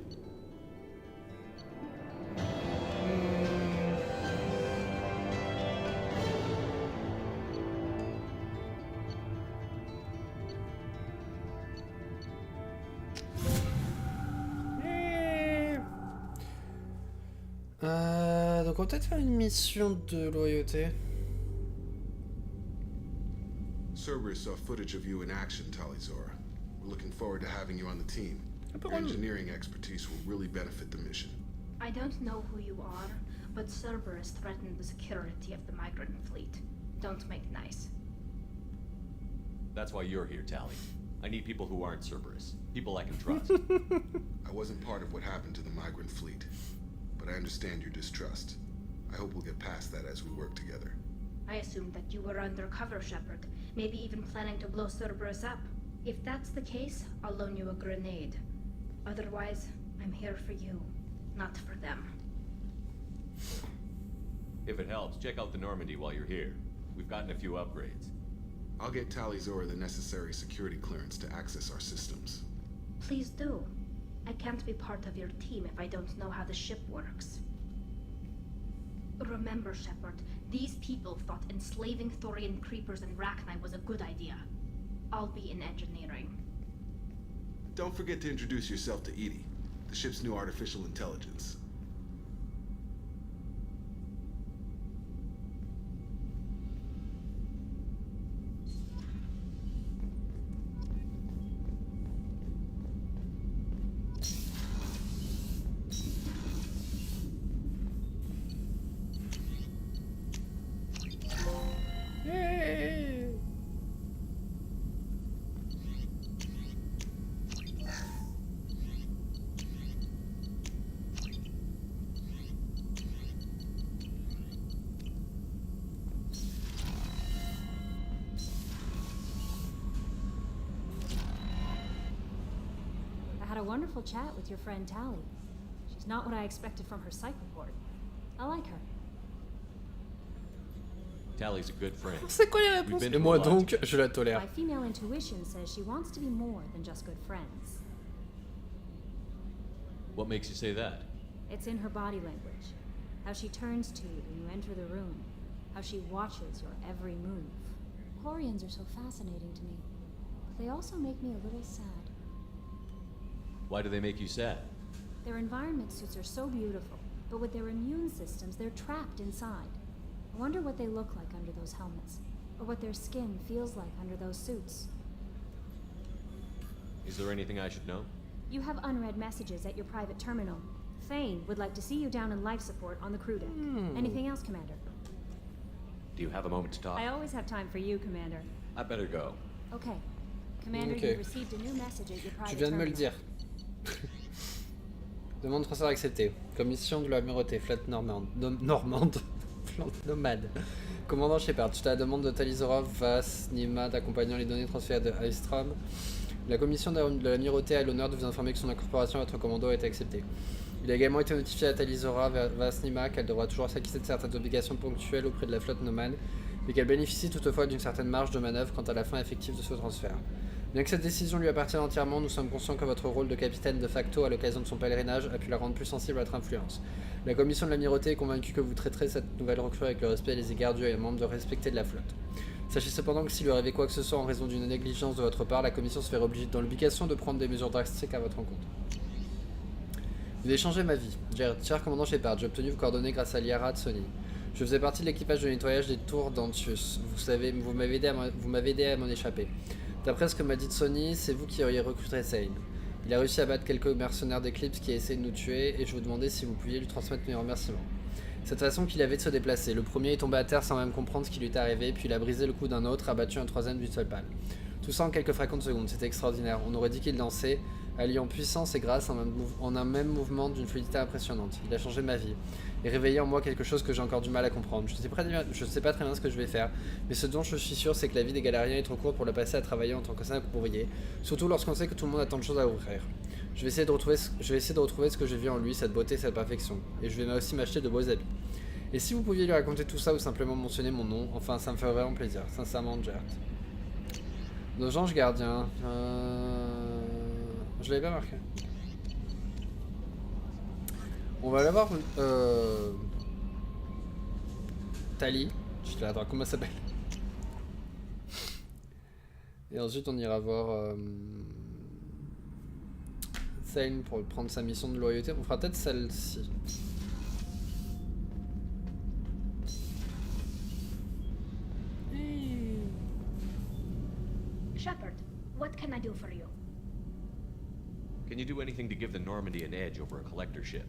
Donc on va peut-être faire une mission de loyauté. Cerberus saw footage of you in action, Talizora. We're looking forward to having you on the team. Your engineering expertise will really benefit the mission. I don't know who you are, but Cerberus threatened the security of the migrant fleet. Don't make nice. That's why you're here, Tali. I need people who aren't Cerberus. People I can trust. I wasn't part of what happened to the migrant fleet, but I understand your distrust. I hope we'll get past that as we work together. I assumed that you were undercover, Shepard. Maybe even planning to blow Cerberus up. If that's the case, I'll loan you a grenade. Otherwise, I'm here for you, not for them. If it helps, check out the Normandy while you're here. We've gotten a few upgrades. I'll get Talizora the necessary security clearance to access our systems. Please do. I can't be part of your team if I don't know how the ship works. Remember, Shepard, these people thought enslaving Thorian creepers and Rachni was a good idea. I'll be in engineering. Don't forget to introduce yourself to Edie, the ship's new artificial intelligence. I had a wonderful chat with your friend Tally. She's not what I expected from her psych report. I like her. Tally's a good friend. C'est quoi les réponses? Et moi donc, je la tolère. My female intuition says she wants to be more than just good friends. What makes you say that? It's in her body language. How she turns to you when you enter the room. How she watches your every move. Quarians are so fascinating to me. But they also make me a little sad. Why do they make you sad? Their environment suits are so beautiful, but with their immune systems, they're trapped inside. I wonder what they look like under those helmets, or what their skin feels like under those suits. Is there anything I should know? You have unread messages at your private terminal. Thane would like to see you down in life support on the crew deck. Anything else, Commander? Do you have a moment to talk? I always have time for you, Commander. I better go. Okay. Commander, you've received a new message at your private Tu viens de me le terminal. dire. Demande de transfert acceptée. Commission de l'amirauté, flotte normande. Flotte nomade. Commandant Shepard, suite à la demande de Talizorov, Vas, Nima, d'accompagnant les données transférées de Hystrom, la commission de l'amirauté a l'honneur de vous informer que son incorporation à votre commando a été acceptée. Il a également été notifié à Talizora, Vas, Nima, qu'elle devra toujours s'acquitter de certaines obligations ponctuelles auprès de la flotte nomade, mais qu'elle bénéficie toutefois d'une certaine marge de manœuvre quant à la fin effective de ce transfert. Bien que cette décision lui appartienne entièrement, nous sommes conscients que votre rôle de capitaine de facto à l'occasion de son pèlerinage a pu la rendre plus sensible à votre influence. La commission de l'amirauté est convaincue que vous traiterez cette nouvelle recrue avec le respect et les égards dus à un membre de respecté de la flotte. Sachez cependant que s'il lui arrivait quoi que ce soit en raison d'une négligence de votre part, la commission se verra obligée dans l'obligation de prendre des mesures drastiques à votre encontre. Vous avez changé ma vie. Cher commandant Shepard, j'ai obtenu vos coordonnées grâce à Liara de Sony. Je faisais partie de l'équipage de nettoyage des tours d'Antius. Vous savez, vous m'avez aidé à m'en échapper. D'après ce que m'a dit Sony, c'est vous qui auriez recruté Thane. Il a réussi à battre quelques mercenaires d'Eclipse qui a essayé de nous tuer et je vous demandais si vous pouviez lui transmettre mes remerciements. Cette façon qu'il avait de se déplacer, le premier est tombé à terre sans même comprendre ce qui lui était arrivé, puis il a brisé le cou d'un autre, abattu un troisième d'une seule balle. Tout ça en quelques fractions de secondes, c'était extraordinaire. On aurait dit qu'il dansait, alliant puissance et grâce en un même mouvement d'une fluidité impressionnante. Il a changé ma vie et réveillé en moi quelque chose que j'ai encore du mal à comprendre. Je sais pas très bien ce que je vais faire, mais ce dont je suis sûr, c'est que la vie des galériens est trop courte pour la passer à travailler en tant que simple ouvrier, surtout lorsqu'on sait que tout le monde a tant de choses à ouvrir. Je vais essayer de retrouver ce que j'ai vu en lui, cette beauté, cette perfection, et je vais aussi m'acheter de beaux habits. Et si vous pouviez lui raconter tout ça ou simplement mentionner mon nom, enfin ça me ferait vraiment plaisir, sincèrement, Gert. Nos anges gardiens... Je l'avais pas marqué. On va aller voir Tali. Je te l'attends, comment elle s'appelle? Et ensuite on ira voir Thane pour prendre sa mission de loyauté. On fera peut-être celle-ci. Shepard, what can I do for you? Can you do anything to give the Normandy an edge over a collector ship?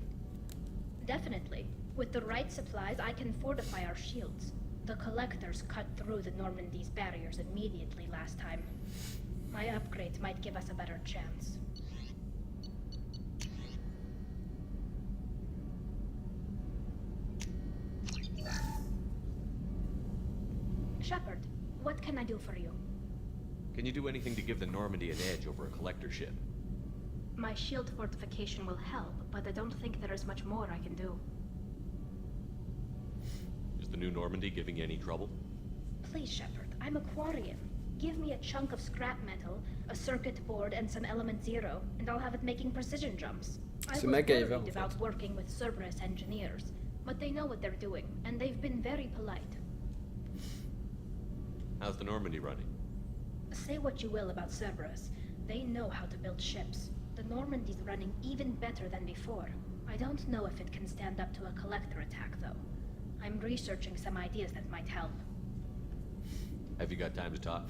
Definitely. With the right supplies, I can fortify our shields. The collectors cut through the Normandy's barriers immediately last time. My upgrades might give us a better chance. Shepard, what can I do for you? Can you do anything to give the Normandy an edge over a collector ship? My shield fortification will help, but I don't think there is much more I can do. Is the new Normandy giving you any trouble? Please, Shepard, I'm a Quarian. Give me a chunk of scrap metal, a circuit board, and some element zero, and I'll have it making precision jumps. I was worried about working with Cerberus engineers, but they know what they're doing, and they've been very polite. How's the Normandy running? Say what you will about Cerberus. They know how to build ships. The Normandy's running even better than before. I don't know if it can stand up to a collector attack, though. I'm researching some ideas that might help. Have you got time to talk?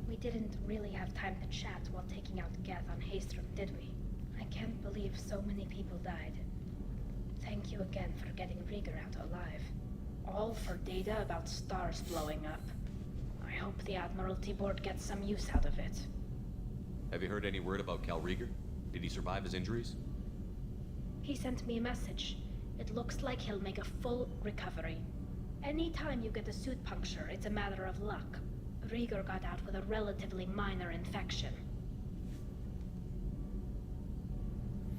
We didn't really have time to chat while taking out Geth on Haestrom, did we? I can't believe so many people died. Thank you again for getting Rieger out alive. All for data about stars blowing up. I hope the Admiralty Board gets some use out of it. Have you heard any word about Cal Rieger? Did he survive his injuries? He sent me a message. It looks like he'll make a full recovery. Anytime you get a suit puncture, it's a matter of luck. Rieger got out with a relatively minor infection.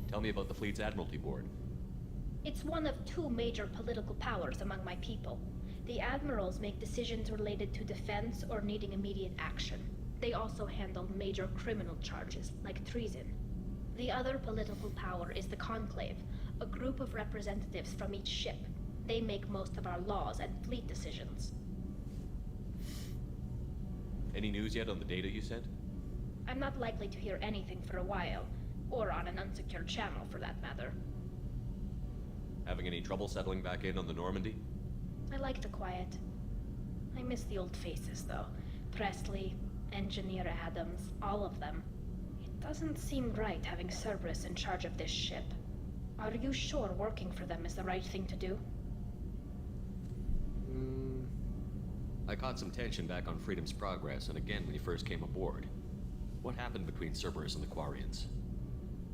Tell me about the fleet's Admiralty Board. It's one of two major political powers among my people. The admirals make decisions related to defense or needing immediate action. They also handle major criminal charges, like treason. The other political power is the Conclave, a group of representatives from each ship. They make most of our laws and fleet decisions. Any news yet on the data you sent? I'm not likely to hear anything for a while, or on an unsecured channel for that matter. Having any trouble settling back in on the Normandy? I like the quiet. I miss the old faces, though. Presley, Engineer Adams, all of them. It doesn't seem right having Cerberus in charge of this ship. Are you sure working for them is the right thing to do? I caught some tension back on Freedom's Progress, and again when you first came aboard. What happened between Cerberus and the Quarians?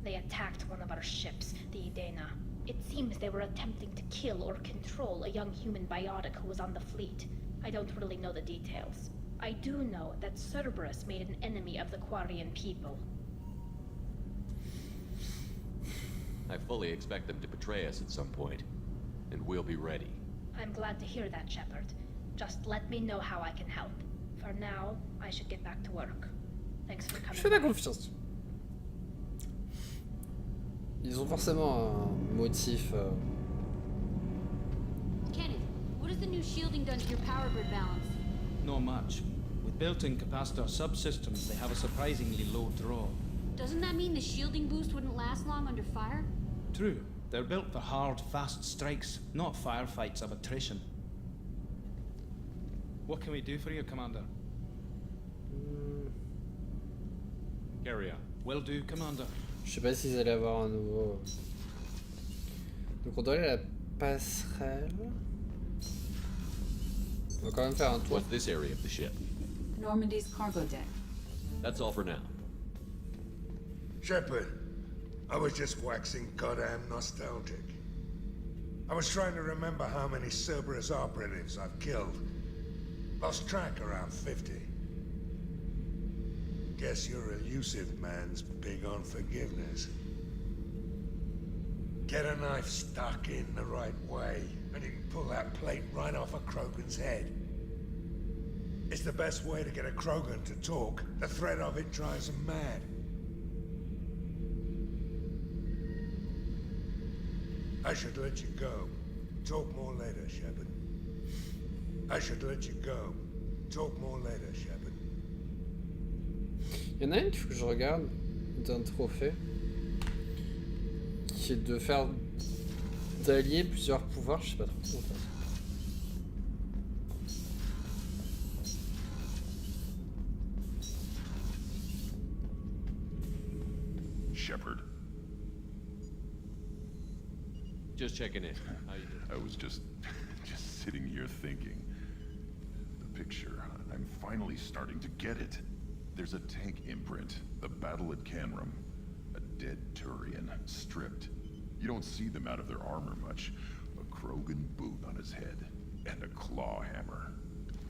They attacked one of our ships, the Idena. It seems they were attempting to kill or control a young human biotic who was on the fleet. I don't really know the details. I do know that Cerberus made an enemy of the Quarian people. I fully expect them to betray us at some point, and we'll be ready. I'm glad to hear that, Shepard. Just let me know how I can help. For now, I should get back to work. Thanks for coming. Je fais la confiance. Ils ont forcément un motif. Kenneth, what has the new shielding done to your power grid balance? Not much. With built-in capacitor subsystems, they have a surprisingly low draw. Doesn't that mean the shielding boost wouldn't last long under fire? True. They're built for hard, fast strikes, not firefights of attrition. What can we do for you, Commander? Carry on. Will do, Commander. Je sais pas s'ils allaient avoir un nouveau. Donc on doit aller à la passerelle. On va quand même faire un tour. What's this area of the ship? Normandy's cargo deck. That's all for now. Shepard, I was just waxing goddamn nostalgic. I was trying to remember how many Cerberus operatives I've killed. Lost track around 50. Guess your elusive man's big on forgiveness. Get a knife stuck in the right way, and you can pull that plate right off a Krogan's head. It's the best way to get a Krogan to talk. The threat of it drives them mad. I should let you go. Talk more later, Shepard. I should let you go. Talk more later, Shepard. Il y en a une qu'il faut que je regarde d'un trophée qui est de faire d'allier plusieurs pouvoirs, je sais pas trop comment faire. Shepard. Just checking in. How you doing? I was just sitting here thinking. The picture, I'm finally starting to get it. There's a tank imprint, the battle at Canrum. A dead Turian, stripped. You don't see them out of their armor much. A Krogan boot on his head, and a claw hammer.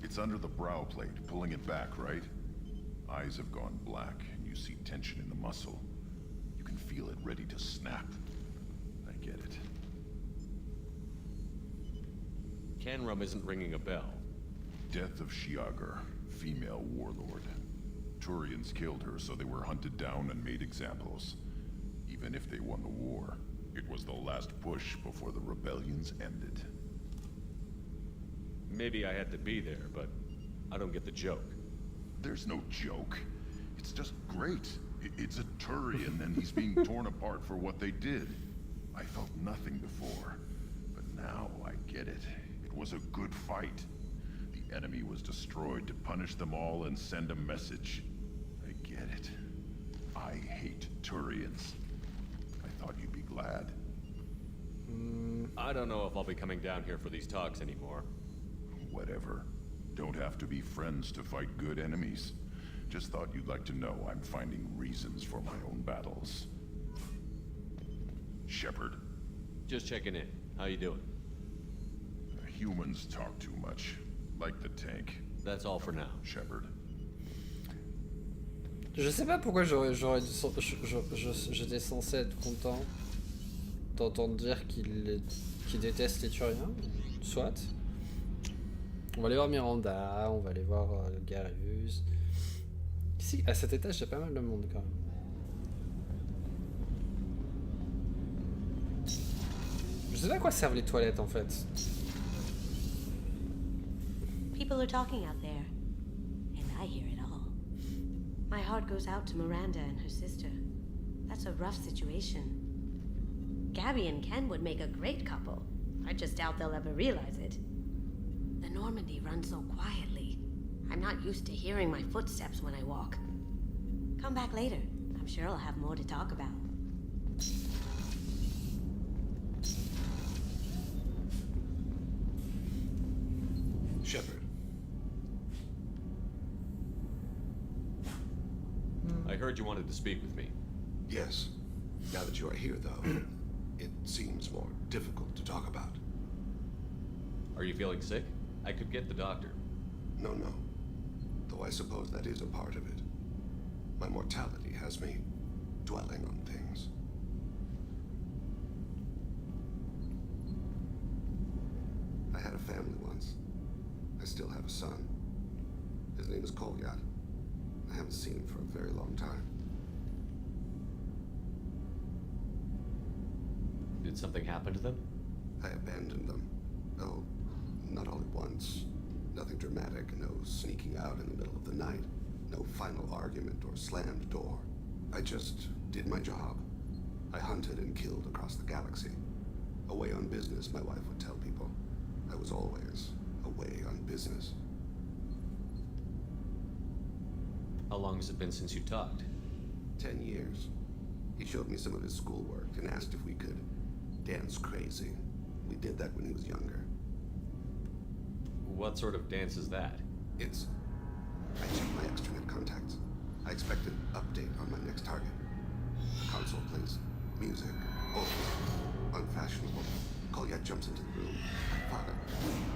It's under the brow plate, pulling it back, right? Eyes have gone black, and you see tension in the muscle. You can feel it ready to snap. I get it. Canrum isn't ringing a bell. Death of Shiagar, female warlord. Turians killed her, so they were hunted down and made examples. Even if they won the war, it was the last push before the rebellions ended. Maybe I had to be there, but I don't get the joke. There's no joke. It's just great. It's a Turian and he's being torn apart for what they did. I felt nothing before, but now I get it. It was a good fight. The enemy was destroyed to punish them all and send a message. I get it. I hate Turians. I thought you'd be glad. I don't know if I'll be coming down here for these talks anymore. Whatever. Don't have to be friends to fight good enemies. Just thought you'd like to know I'm finding reasons for my own battles. Shepard. Just checking in. How you doing? Humans talk too much. Like the tank. That's all for now. Shepard. Je sais pas pourquoi j'étais censé être content d'entendre dire qu'il déteste les Turiens. Soit. On va aller voir Miranda, on va aller voir Garus. Ici, à cet étage, il y a pas mal de monde quand même. Je sais pas à quoi servent les toilettes en fait. People are talking out there, and I hear it all. My heart goes out to Miranda and her sister. That's a rough situation. Gabby and Ken would make a great couple. I just doubt they'll ever realize it. The Normandy runs so quietly. I'm not used to hearing my footsteps when I walk. Come back later. I'm sure I'll have more to talk about. Shepard. I heard you wanted to speak with me. Yes. Now that you are here, though, it seems more difficult to talk about. Are you feeling sick? I could get the doctor. No. Though I suppose that is a part of it. My mortality has me dwelling on things. I had a family once. I still have a son. His name is Kolyat. I haven't seen him for a very long time. Did something happen to them? I abandoned them. Oh, not all at once. Nothing dramatic, no sneaking out in the middle of the night, no final argument or slammed door. I just did my job. I hunted and killed across the galaxy. Away on business, my wife would tell people. I was always away on business. How long has it been since you talked? 10 years. He showed me some of his schoolwork and asked if we could dance crazy. We did that when he was younger. What sort of dance is that? I checked my extranet contacts. I expect an update on my next target. The console plays music, old, unfashionable. Kolyat jumps into the room. My father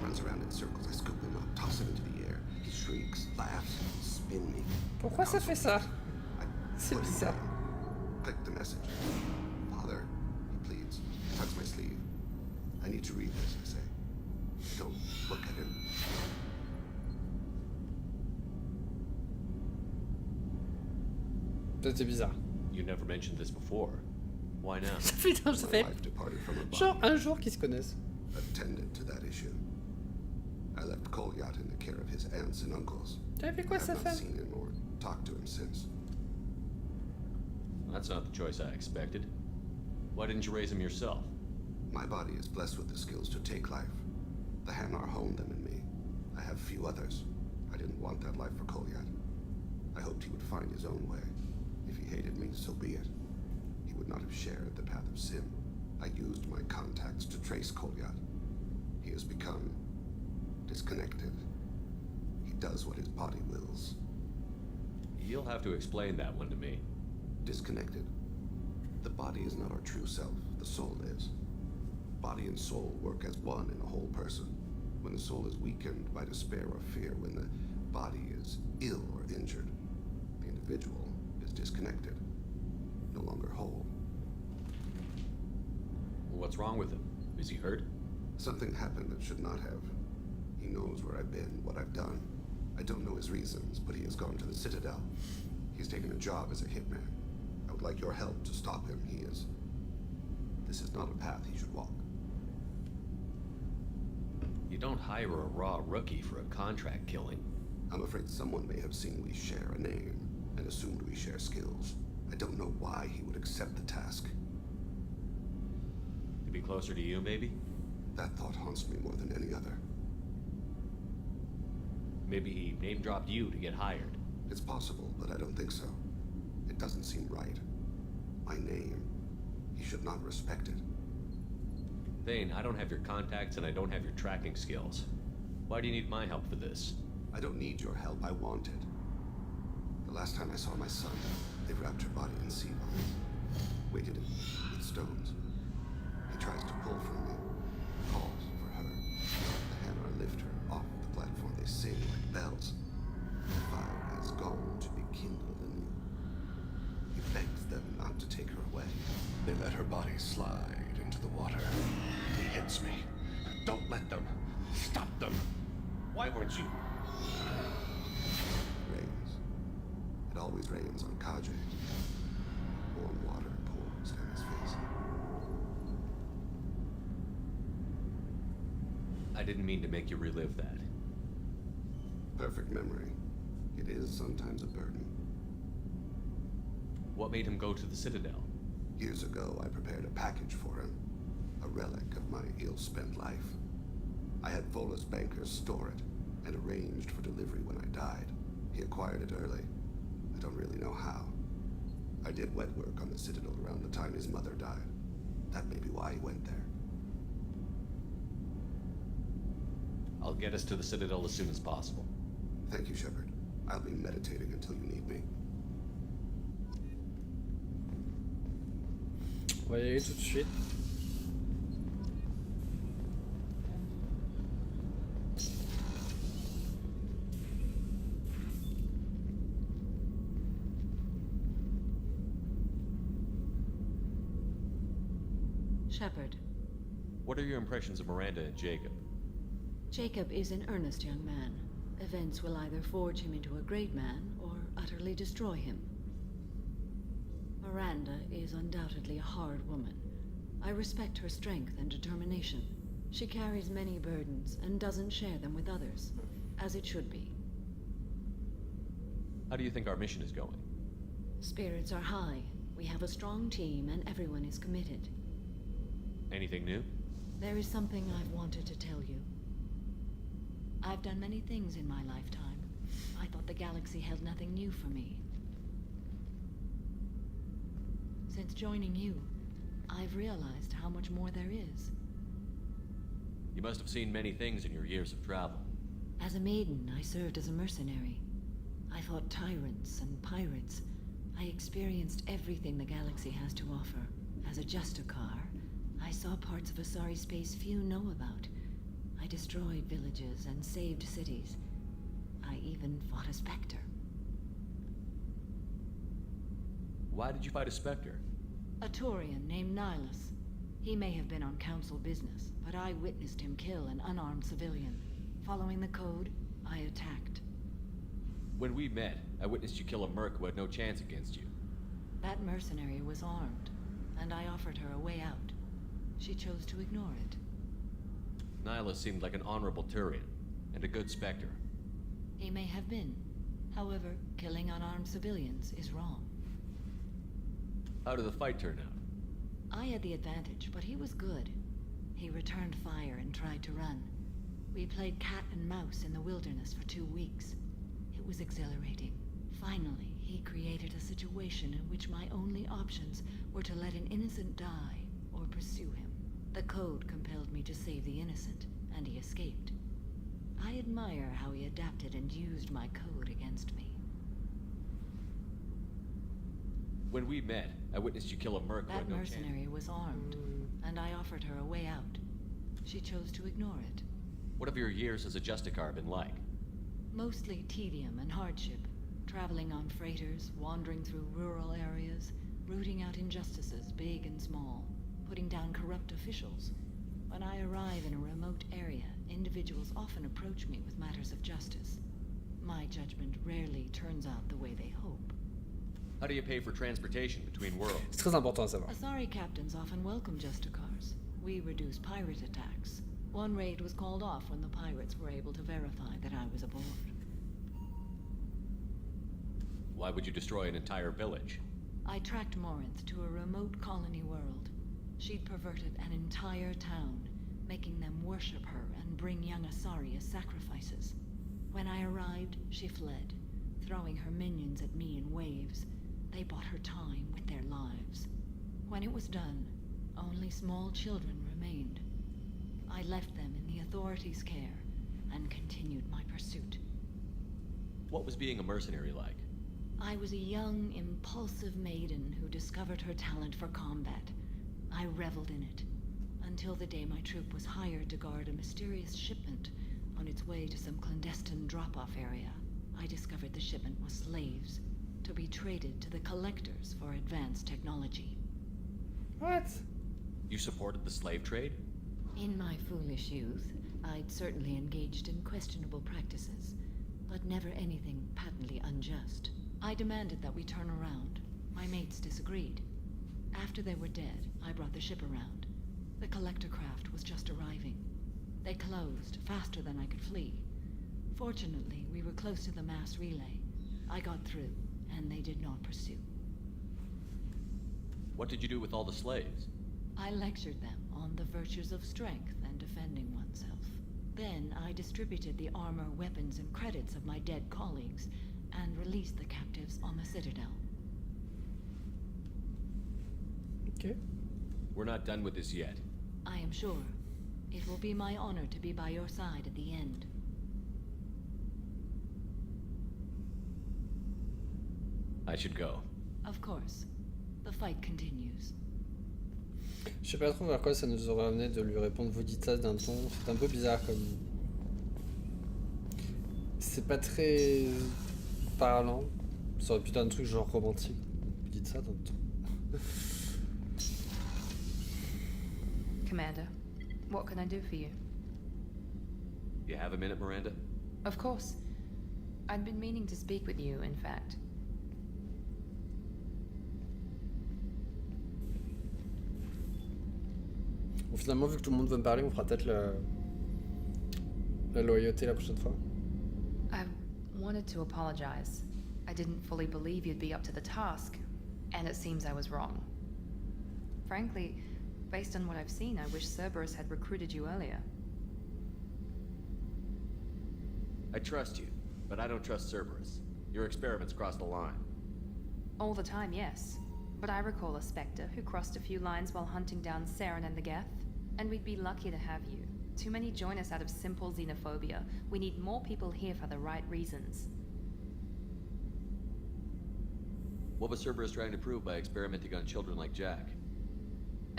runs around in circles. I scoop him up, toss him into the air. He shrieks, laughs, spin me. Pourquoi ça fait ça? C'est bizarre. Click the message. Father, he pleads, tugs my sleeve. I need to read this, I say. Don't look at him. C'était bizarre. You never mentioned this before. Why now? Putain, ça fait genre un jour qu'ils se connaissent. Attended to that issue. I left Kolyat in the care of his aunts and uncles. T'avais fait quoi sa I've not femme? seen him or talked to him since. That's not the choice I expected. Why didn't you raise him yourself? My body is blessed with the skills to take life. The Hanar honed them in me. I have few others. I didn't want that life for Kolyat. I hoped he would find his own way. If he hated me, so be it. He would not have shared the path of sin. I used my contacts to trace Kolyat. He has become disconnected. He does what his body wills. You'll have to explain that one to me. Disconnected. The body is not our true self. The soul is. Body and soul work as one in a whole person. When the soul is weakened by despair or fear, when the body is ill or injured, the individual is disconnected, no longer whole. What's wrong with him? Is he hurt? Something happened that should not have. He knows where I've been, what I've done. I don't know his reasons, but he has gone to the Citadel. He's taken a job as a hitman. I would like your help to stop him. This is not a path he should walk. You don't hire a raw rookie for a contract killing. I'm afraid someone may have seen we share a name and assumed we share skills. I don't know why he would accept the task. To be closer to you, maybe? That thought haunts me more than any other. Maybe he name-dropped you to get hired. It's possible, but I don't think so. It doesn't seem right. My name. He should not respect it. Thane, I don't have your contacts and I don't have your tracking skills. Why do you need my help for this? I don't need your help. I want it. The last time I saw my son, they wrapped her body in sea vines, weighted it with stones. He tries to pull from me, calls for her. The Hanar lift her off the platform. They sing like bells. The fire has gone to be kindled anew. He begs them not to take her away. They let her body slide into the water. He hits me. Don't let them. Stop them. Why weren't you? Rains. It always rains on Kadre. Warm water pours down his face. I didn't mean to make you relive that. Perfect memory. It is sometimes a burden. What made him go to the Citadel? Years ago, I prepared a package for him. A relic of my ill-spent life. I had Volus bankers store it, and arranged for delivery when I died. He acquired it early. I don't really know how. I did wet work on the Citadel around the time his mother died. That may be why he went there. I'll get us to the Citadel as soon as possible. Thank you, Shepard. I'll be meditating until you need me. On va y aller tout de suite. Shepard. What are your impressions of Miranda and Jacob? Jacob is an earnest young man. Events will either forge him into a great man or utterly destroy him. Miranda is undoubtedly a hard woman. I respect her strength and determination. She carries many burdens and doesn't share them with others, as it should be. How do you think our mission is going? Spirits are high. We have a strong team and everyone is committed. Anything new? There is something I've wanted to tell you. I've done many things in my lifetime. I thought the galaxy held nothing new for me. Since joining you, I've realized how much more there is. You must have seen many things in your years of travel. As a maiden, I served as a mercenary. I fought tyrants and pirates. I experienced everything the galaxy has to offer. As a Justicar, I saw parts of Asari space few know about. I destroyed villages and saved cities. I even fought a Spectre. Why did you fight a Spectre? A Taurian named Nihilus. He may have been on council business, but I witnessed him kill an unarmed civilian. Following the code, I attacked. When we met, I witnessed you kill a merc who had no chance against you. That mercenary was armed, and I offered her a way out. She chose to ignore it. Nihilus seemed like an honorable Turian, and a good Spectre. He may have been. However, killing unarmed civilians is wrong. How did the fight turn out? I had the advantage, but he was good. He returned fire and tried to run. We played cat and mouse in the wilderness for 2 weeks. It was exhilarating. Finally, he created a situation in which my only options were to let an innocent die or pursue him. The code compelled me to save the innocent, and he escaped. I admire how he adapted and used my code against me. When we met, I witnessed you kill a merc who had no chance. That mercenary was armed, and I offered her a way out. She chose to ignore it. What have your years as a Justicar been like? Mostly tedium and hardship. Traveling on freighters, wandering through rural areas, rooting out injustices, big and small, putting down corrupt officials. When I arrive in a remote area, individuals often approach me with matters of justice. My judgment rarely turns out the way they hope. How do you pay for transportation between worlds? C'est très important à savoir. Asari captains often welcome Justicars. We reduce pirate attacks. One raid was called off when the pirates were able to verify that I was aboard. Why would you destroy an entire village? I tracked Morinth to a remote colony world. She'd perverted an entire town, making them worship her and bring young Asari as sacrifices. When I arrived, she fled, throwing her minions at me in waves. They bought her time with their lives. When it was done, only small children remained. I left them in the authorities' care and continued my pursuit. What was being a mercenary like? I was a young, impulsive maiden who discovered her talent for combat. I reveled in it, until the day my troop was hired to guard a mysterious shipment on its way to some clandestine drop-off area. I discovered the shipment was slaves, to be traded to the collectors for advanced technology. What? You supported the slave trade? In my foolish youth, I'd certainly engaged in questionable practices, but never anything patently unjust. I demanded that we turn around. My mates disagreed. After they were dead, I brought the ship around. The collector craft was just arriving. They closed faster than I could flee. Fortunately, we were close to the mass relay. I got through, and they did not pursue. What did you do with all the slaves? I lectured them on the virtues of strength and defending oneself. Then I distributed the armor, weapons, and credits of my dead colleagues, and released the captives on the Citadel. Okay. We're not done with this yet. I am sure. It will be my honor to be by your side at the end. I should go. Of course. The fight continues. Je sais pas trop vers quoi ça nous aurait amené de lui répondre vous dites ça d'un ton. C'est un peu bizarre comme. C'est pas très parlant. Ça aurait pu être un truc genre romantique. Vous dites ça d'un ton. Commander, what can I do for you? You have a minute, Miranda? Of course. I'd been meaning to speak with you, in fact. Bon, finalement, vu que tout le monde veut me parler, on fera peut-être la loyauté la prochaine fois. I wanted to apologize. I didn't fully believe you'd be up to the task, and it seems I was wrong. Frankly, based on what I've seen, I wish Cerberus had recruited you earlier. I trust you, but I don't trust Cerberus. Your experiments crossed the line. All the time, yes. But I recall a Spectre who crossed a few lines while hunting down Saren and the Geth. And we'd be lucky to have you. Too many join us out of simple xenophobia. We need more people here for the right reasons. What was Cerberus trying to prove by experimenting on children like Jack?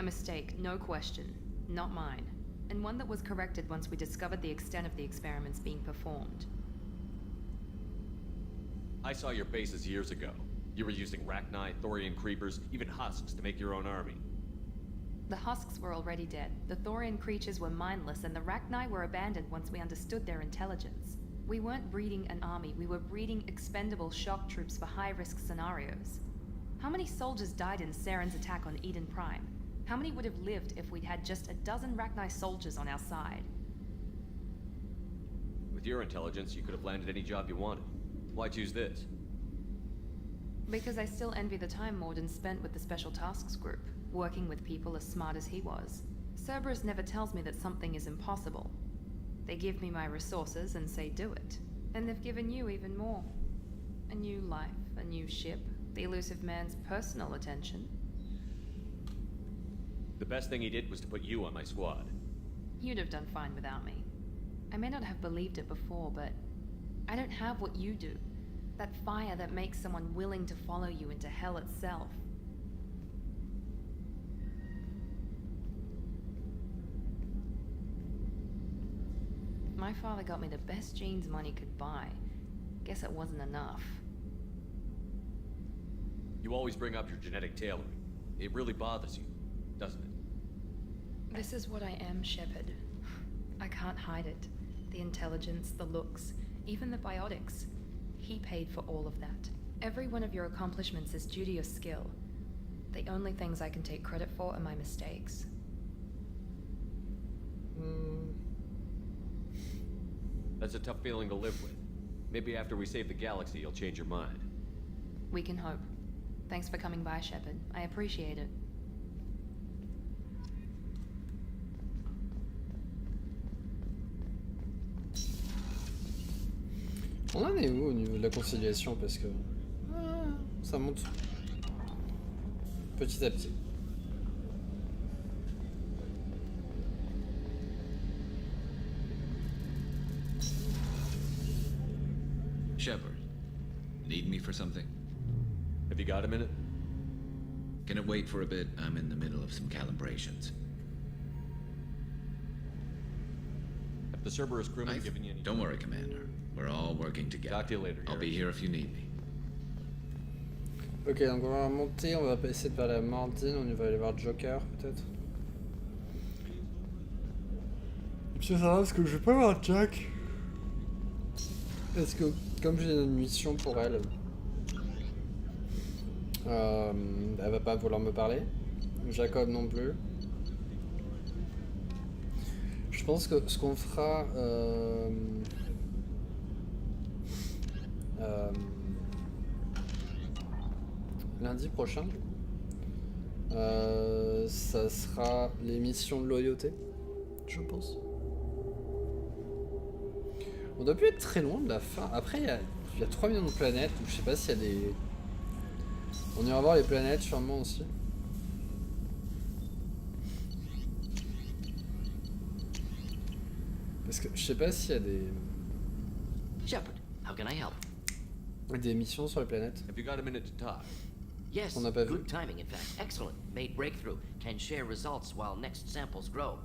A mistake, no question. Not mine. And one that was corrected once we discovered the extent of the experiments being performed. I saw your bases years ago. You were using Rachni, Thorian creepers, even husks to make your own army. The husks were already dead. The Thorian creatures were mindless, and the Rachni were abandoned once we understood their intelligence. We weren't breeding an army, we were breeding expendable shock troops for high-risk scenarios. How many soldiers died in Saren's attack on Eden Prime? How many would have lived if we'd had just a dozen Rachni soldiers on our side? With your intelligence, you could have landed any job you wanted. Why choose this? Because I still envy the time Morden spent with the Special Tasks Group, working with people as smart as he was. Cerberus never tells me that something is impossible. They give me my resources and say do it. And they've given you even more. A new life, a new ship, the elusive man's personal attention. The best thing he did was to put you on my squad. You'd have done fine without me. I may not have believed it before, but I don't have what you do. That fire that makes someone willing to follow you into hell itself. My father got me the best genes money could buy. Guess it wasn't enough. You always bring up your genetic tailoring. It really bothers you, doesn't it? This is what I am, Shepard. I can't hide it. The intelligence, the looks, even the biotics. He paid for all of that. Every one of your accomplishments is due to your skill. The only things I can take credit for are my mistakes. That's a tough feeling to live with. Maybe after we save the galaxy, you'll change your mind. We can hope. Thanks for coming by, Shepard. I appreciate it. On en est où au niveau de la conciliation parce que ça monte petit à petit. Shepard, need me for something? Have you got a minute? Can it wait for a bit? I'm in the middle of some calibrations. Have the Cerberus crewmen given you any... Don't worry, Commander. We're all working together. Talk to you later, I'll be here if you need me. Ok, donc on va monter, on va pas essayer de parler à Mordine, on va aller voir Joker peut-être. Je sais pas parce que je vais pas voir Jack. Parce que comme j'ai une mission pour elle, elle va pas vouloir me parler. Jacob non plus. Je pense que ce qu'on fera... lundi prochain, ça sera les missions de loyauté, je pense. On doit plus être très loin de la fin. Après, il y a 3 millions de planètes, donc je sais pas s'il y a des... On ira voir les planètes sûrement aussi. Parce que je sais pas s'il y a des... Shepard, how can I help? Des missions sur les planètes. Have you got a minute to talk? Yes, On n'a pas vu. good timing in fact. Excellent. Made breakthrough. Can share results while next samples grow.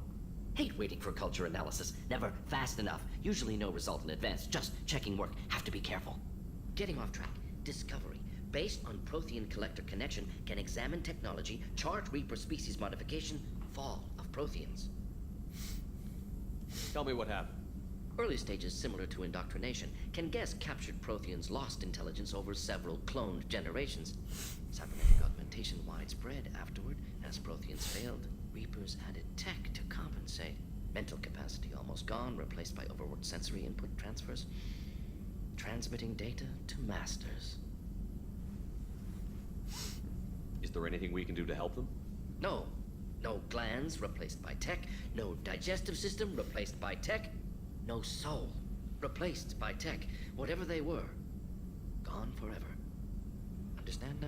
Hate waiting for culture analysis. Never fast enough. Usually no result in advance. Just checking work. Have to be careful. Getting off track. Discovery. Based on Prothean collector connection, can examine technology, chart Reaper species modification, fall of Protheans. Tell me what happened. Early stages similar to indoctrination. Can guess captured Protheans lost intelligence over several cloned generations. Cybernetic augmentation widespread afterward. As Protheans failed, Reapers added tech to compensate. Mental capacity almost gone, replaced by overworked sensory input transfers. Transmitting data to masters. Is there anything we can do to help them? No. No glands replaced by tech. No digestive system replaced by tech. No soul replaced by tech. Whatever they were, gone forever. Understand now?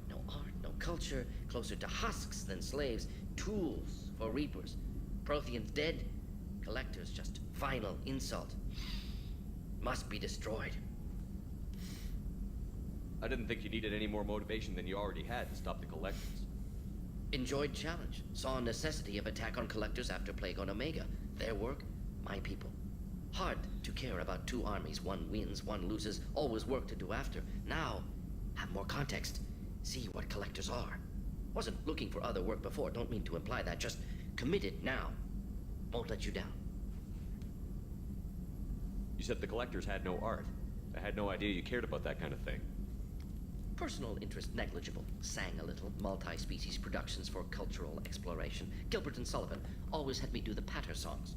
No art, no culture, closer to husks than slaves. Tools for Reapers. Protheans dead. Collectors just final insult. Must be destroyed. I didn't think you needed any more motivation than you already had to stop the Collectors. Enjoyed challenge. Saw necessity of attack on Collectors after Plague on Omega. Their work, my people. Hard to care about two armies. One wins, one loses. Always work to do after. Now, have more context. See what Collectors are. Wasn't looking for other work before. Don't mean to imply that. Just committed now. Won't let you down. You said the Collectors had no art. I had no idea you cared about that kind of thing. Personal interest negligible. Sang a little. Multi-species productions for cultural exploration. Gilbert and Sullivan always had me do the patter songs.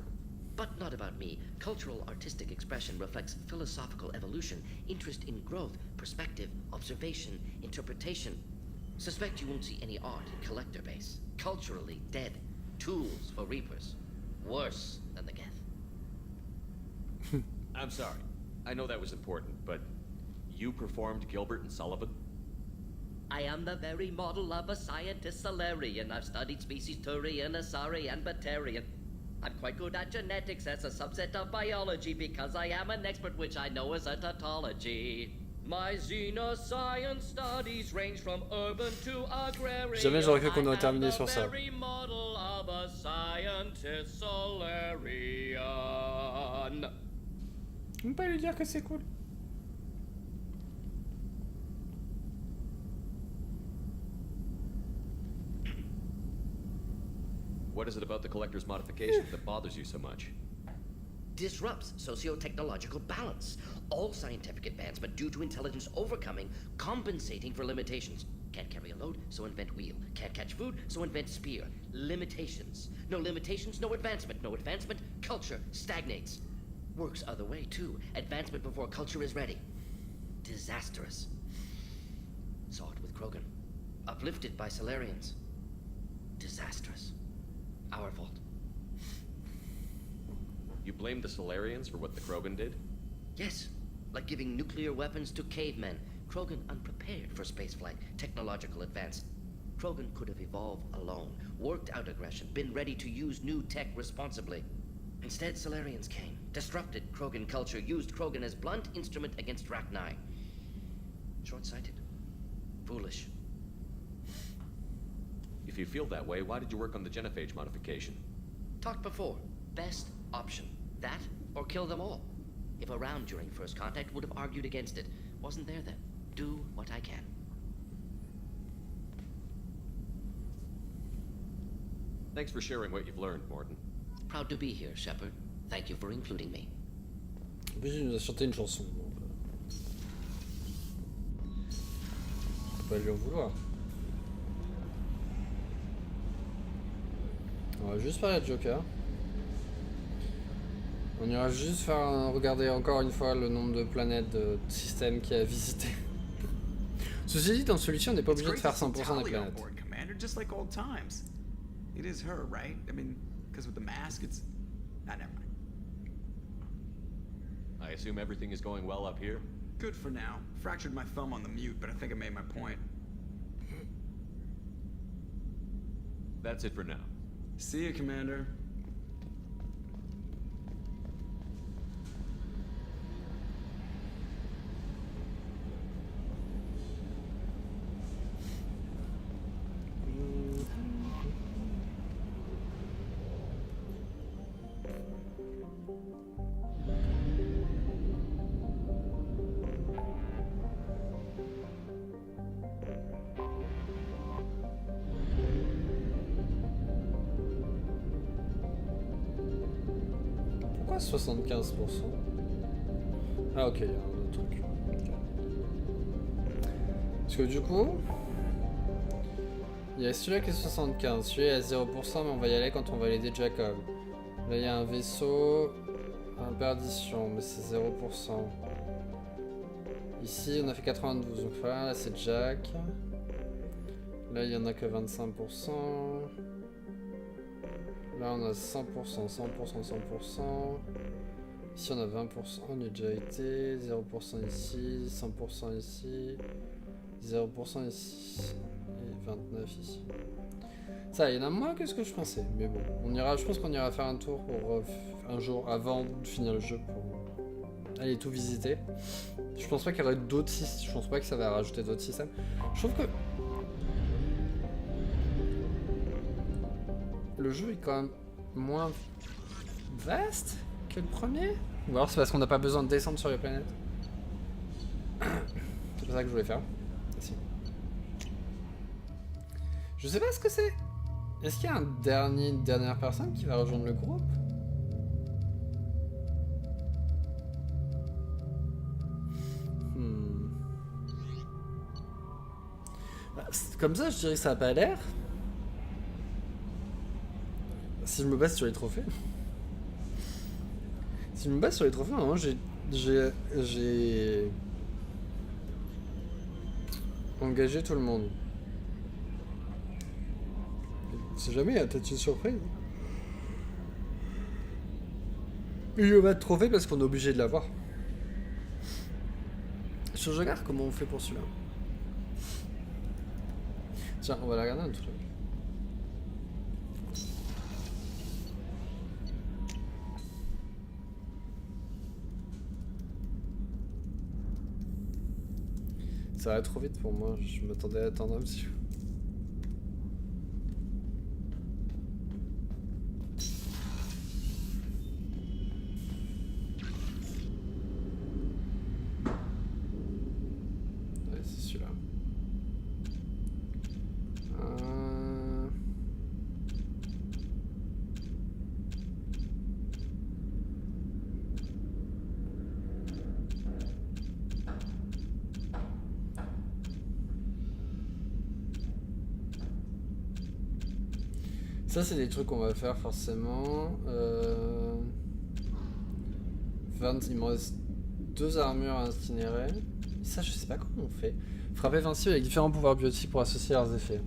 But not about me. Cultural artistic expression reflects philosophical evolution, interest in growth, perspective, observation, interpretation. Suspect you won't see any art in collector base. Culturally dead. Tools for Reapers. Worse than the Geth. I'm sorry. I know that was important, but you performed Gilbert and Sullivan? I am the very model of a scientist Solarian. I've studied species Turian, Asari, and Batarian. I'm quite good at genetics as a subset of biology because I am an expert, which I know is a tautology. My xenoscience studies range from urban to agrarian. Jamais j'aurais cru qu'on aurait terminé sur ça. Very model of a scientist Solarian. On peut pas lui dire que c'est cool. What is it about the Collector's modification that bothers you so much? Disrupts socio-technological balance. All scientific advancement due to intelligence overcoming, compensating for limitations. Can't carry a load, so invent wheel. Can't catch food, so invent spear. Limitations. No limitations, no advancement. No advancement, culture stagnates. Works other way, too. Advancement before culture is ready. Disastrous. Krogan. Uplifted by Solarians. Disastrous. Our fault. You blame the Solarians for what the Krogan did? Yes, like giving nuclear weapons to cavemen. Krogan unprepared for spaceflight, technological advance. Krogan could have evolved alone, worked out aggression, been ready to use new tech responsibly. Instead, Solarians came, disrupted Krogan culture, used Krogan as blunt instrument against Rachni. Short-sighted. Foolish. If you feel that way, why did you work on the genophage modification? Talked before. Best option. That, or kill them all. If around during first contact, would have argued against it. Wasn't there then. Do what I can. Thanks for sharing what you've learned, Morton. Proud to be here, Shepard. Thank you for including me. En plus, il nous a chanté une chanson. Donc, faut pas lui en vouloir. On va juste parler de Joker. On ira juste faire regarder encore une fois le nombre de planètes de systèmes qu'il y a à visiter. Ceci dit, dans celui-ci, on n'est pas obligé de faire 100% des planètes. Commander, just like old times. It is her, right? I mean, because with the mask, it's... Nah, never mind. I assume everything is going well up here? Good for now. Fractured my thumb on the mute, but I think I made my point. That's it for now. See you, Commander. Pourquoi 75%? Ah ok, il y a un autre truc. Okay. Parce que du coup, il y a celui-là qui est 75, celui-là est à 0%, mais on va y aller quand on va l'aider Jacob. Là il y a un vaisseau, un perdition, mais c'est 0%. Ici on a fait 92, donc voilà, là c'est Jack. Là il y en a que 25%. Là on a 100%, 100%, 100%. Ici on a 20%, on y a déjà été. 0% ici, 100% ici. 0% ici. Et 29 ici. Ça, il y en a moins que ce que je pensais. Mais bon, on ira, je pense qu'on ira faire un tour pour un jour avant de finir le jeu pour aller tout visiter. Je pense pas qu'il y aurait d'autres systèmes. Je pense pas que ça va rajouter d'autres systèmes. Je trouve que le jeu est quand même moins vaste que le premier. Ou alors c'est parce qu'on n'a pas besoin de descendre sur les planètes. C'est pas ça que je voulais faire. Si. Je sais pas ce que c'est. Est-ce qu'il y a une dernière personne qui va rejoindre le groupe? Comme ça, je dirais que ça n'a pas l'air. Si je me base sur les trophées. Si je me base sur les trophées, normalement j'ai engagé tout le monde. Si jamais il y a peut-être une surprise. Il y aura de trophées parce qu'on est obligé de l'avoir. Je regarde comment on fait pour celui-là. Tiens, on va la regarder un truc. Ça va trop vite pour moi, je m'attendais à attendre un petit peu. Ouais, c'est celui-là. Ça, c'est des trucs qu'on va faire forcément. 20, il me reste 2 armures à incinérer. Ça, je sais pas comment on fait. Frapper invincible avec différents pouvoirs biotiques pour associer leurs effets.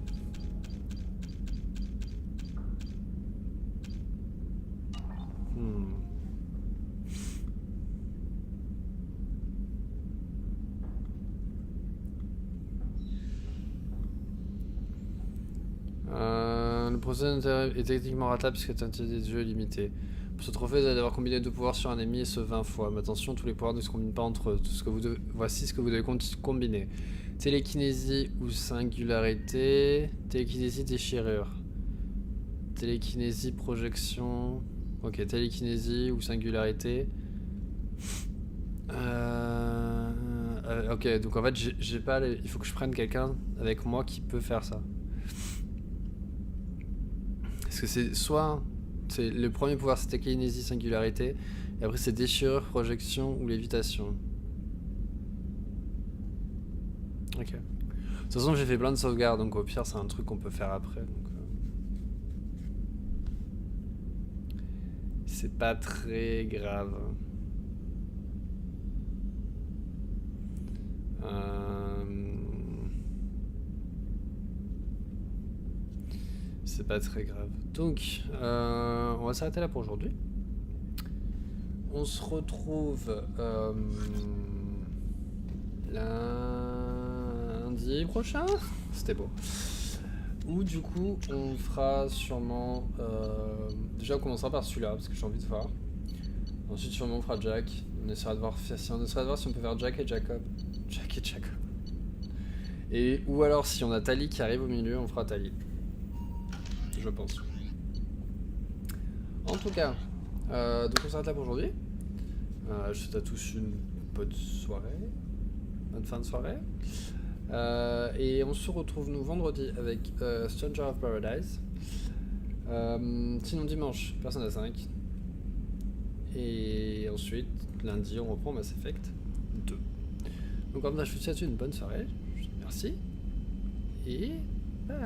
Le processus est techniquement ratable puisque la quantité des jeux est limitée. Pour ce trophée, vous allez devoir combiner 2 pouvoirs sur un ennemi et ce 20 fois. Mais attention, tous les pouvoirs ne se combinent pas entre eux. Voici ce que vous devez combiner. Télékinésie ou singularité. Télékinésie déchirure. Télékinésie projection. Ok, télékinésie ou singularité. Ok, donc en fait, j'ai pas. Il faut que je prenne quelqu'un avec moi qui peut faire ça. Parce que c'est soit. Le premier pouvoir c'est télékinésie singularité. Et après c'est déchirure, projection ou lévitation. Ok. De toute façon j'ai fait plein de sauvegardes, donc au pire c'est un truc qu'on peut faire après. Donc, c'est pas très grave. C'est pas très grave. Donc, on va s'arrêter là pour aujourd'hui. On se retrouve lundi prochain. C'était beau. Ou du coup, on fera sûrement... déjà, on commencera par celui-là, parce que j'ai envie de voir. Ensuite, sûrement, on fera Jack. On essaiera de voir si on peut faire Jack et Jacob. Jack et Jacob. Et, ou alors, si on a Tali qui arrive au milieu, on fera Tali. Je pense. En tout cas, donc on s'arrête là pour aujourd'hui. Je souhaite à tous une bonne soirée, bonne fin de soirée. Et on se retrouve nous vendredi avec Stranger of Paradise. Sinon dimanche, Persona 5. Et ensuite, lundi, on reprend Mass Effect 2. Donc comme ça, je vous souhaite une bonne soirée. Merci. Et bye.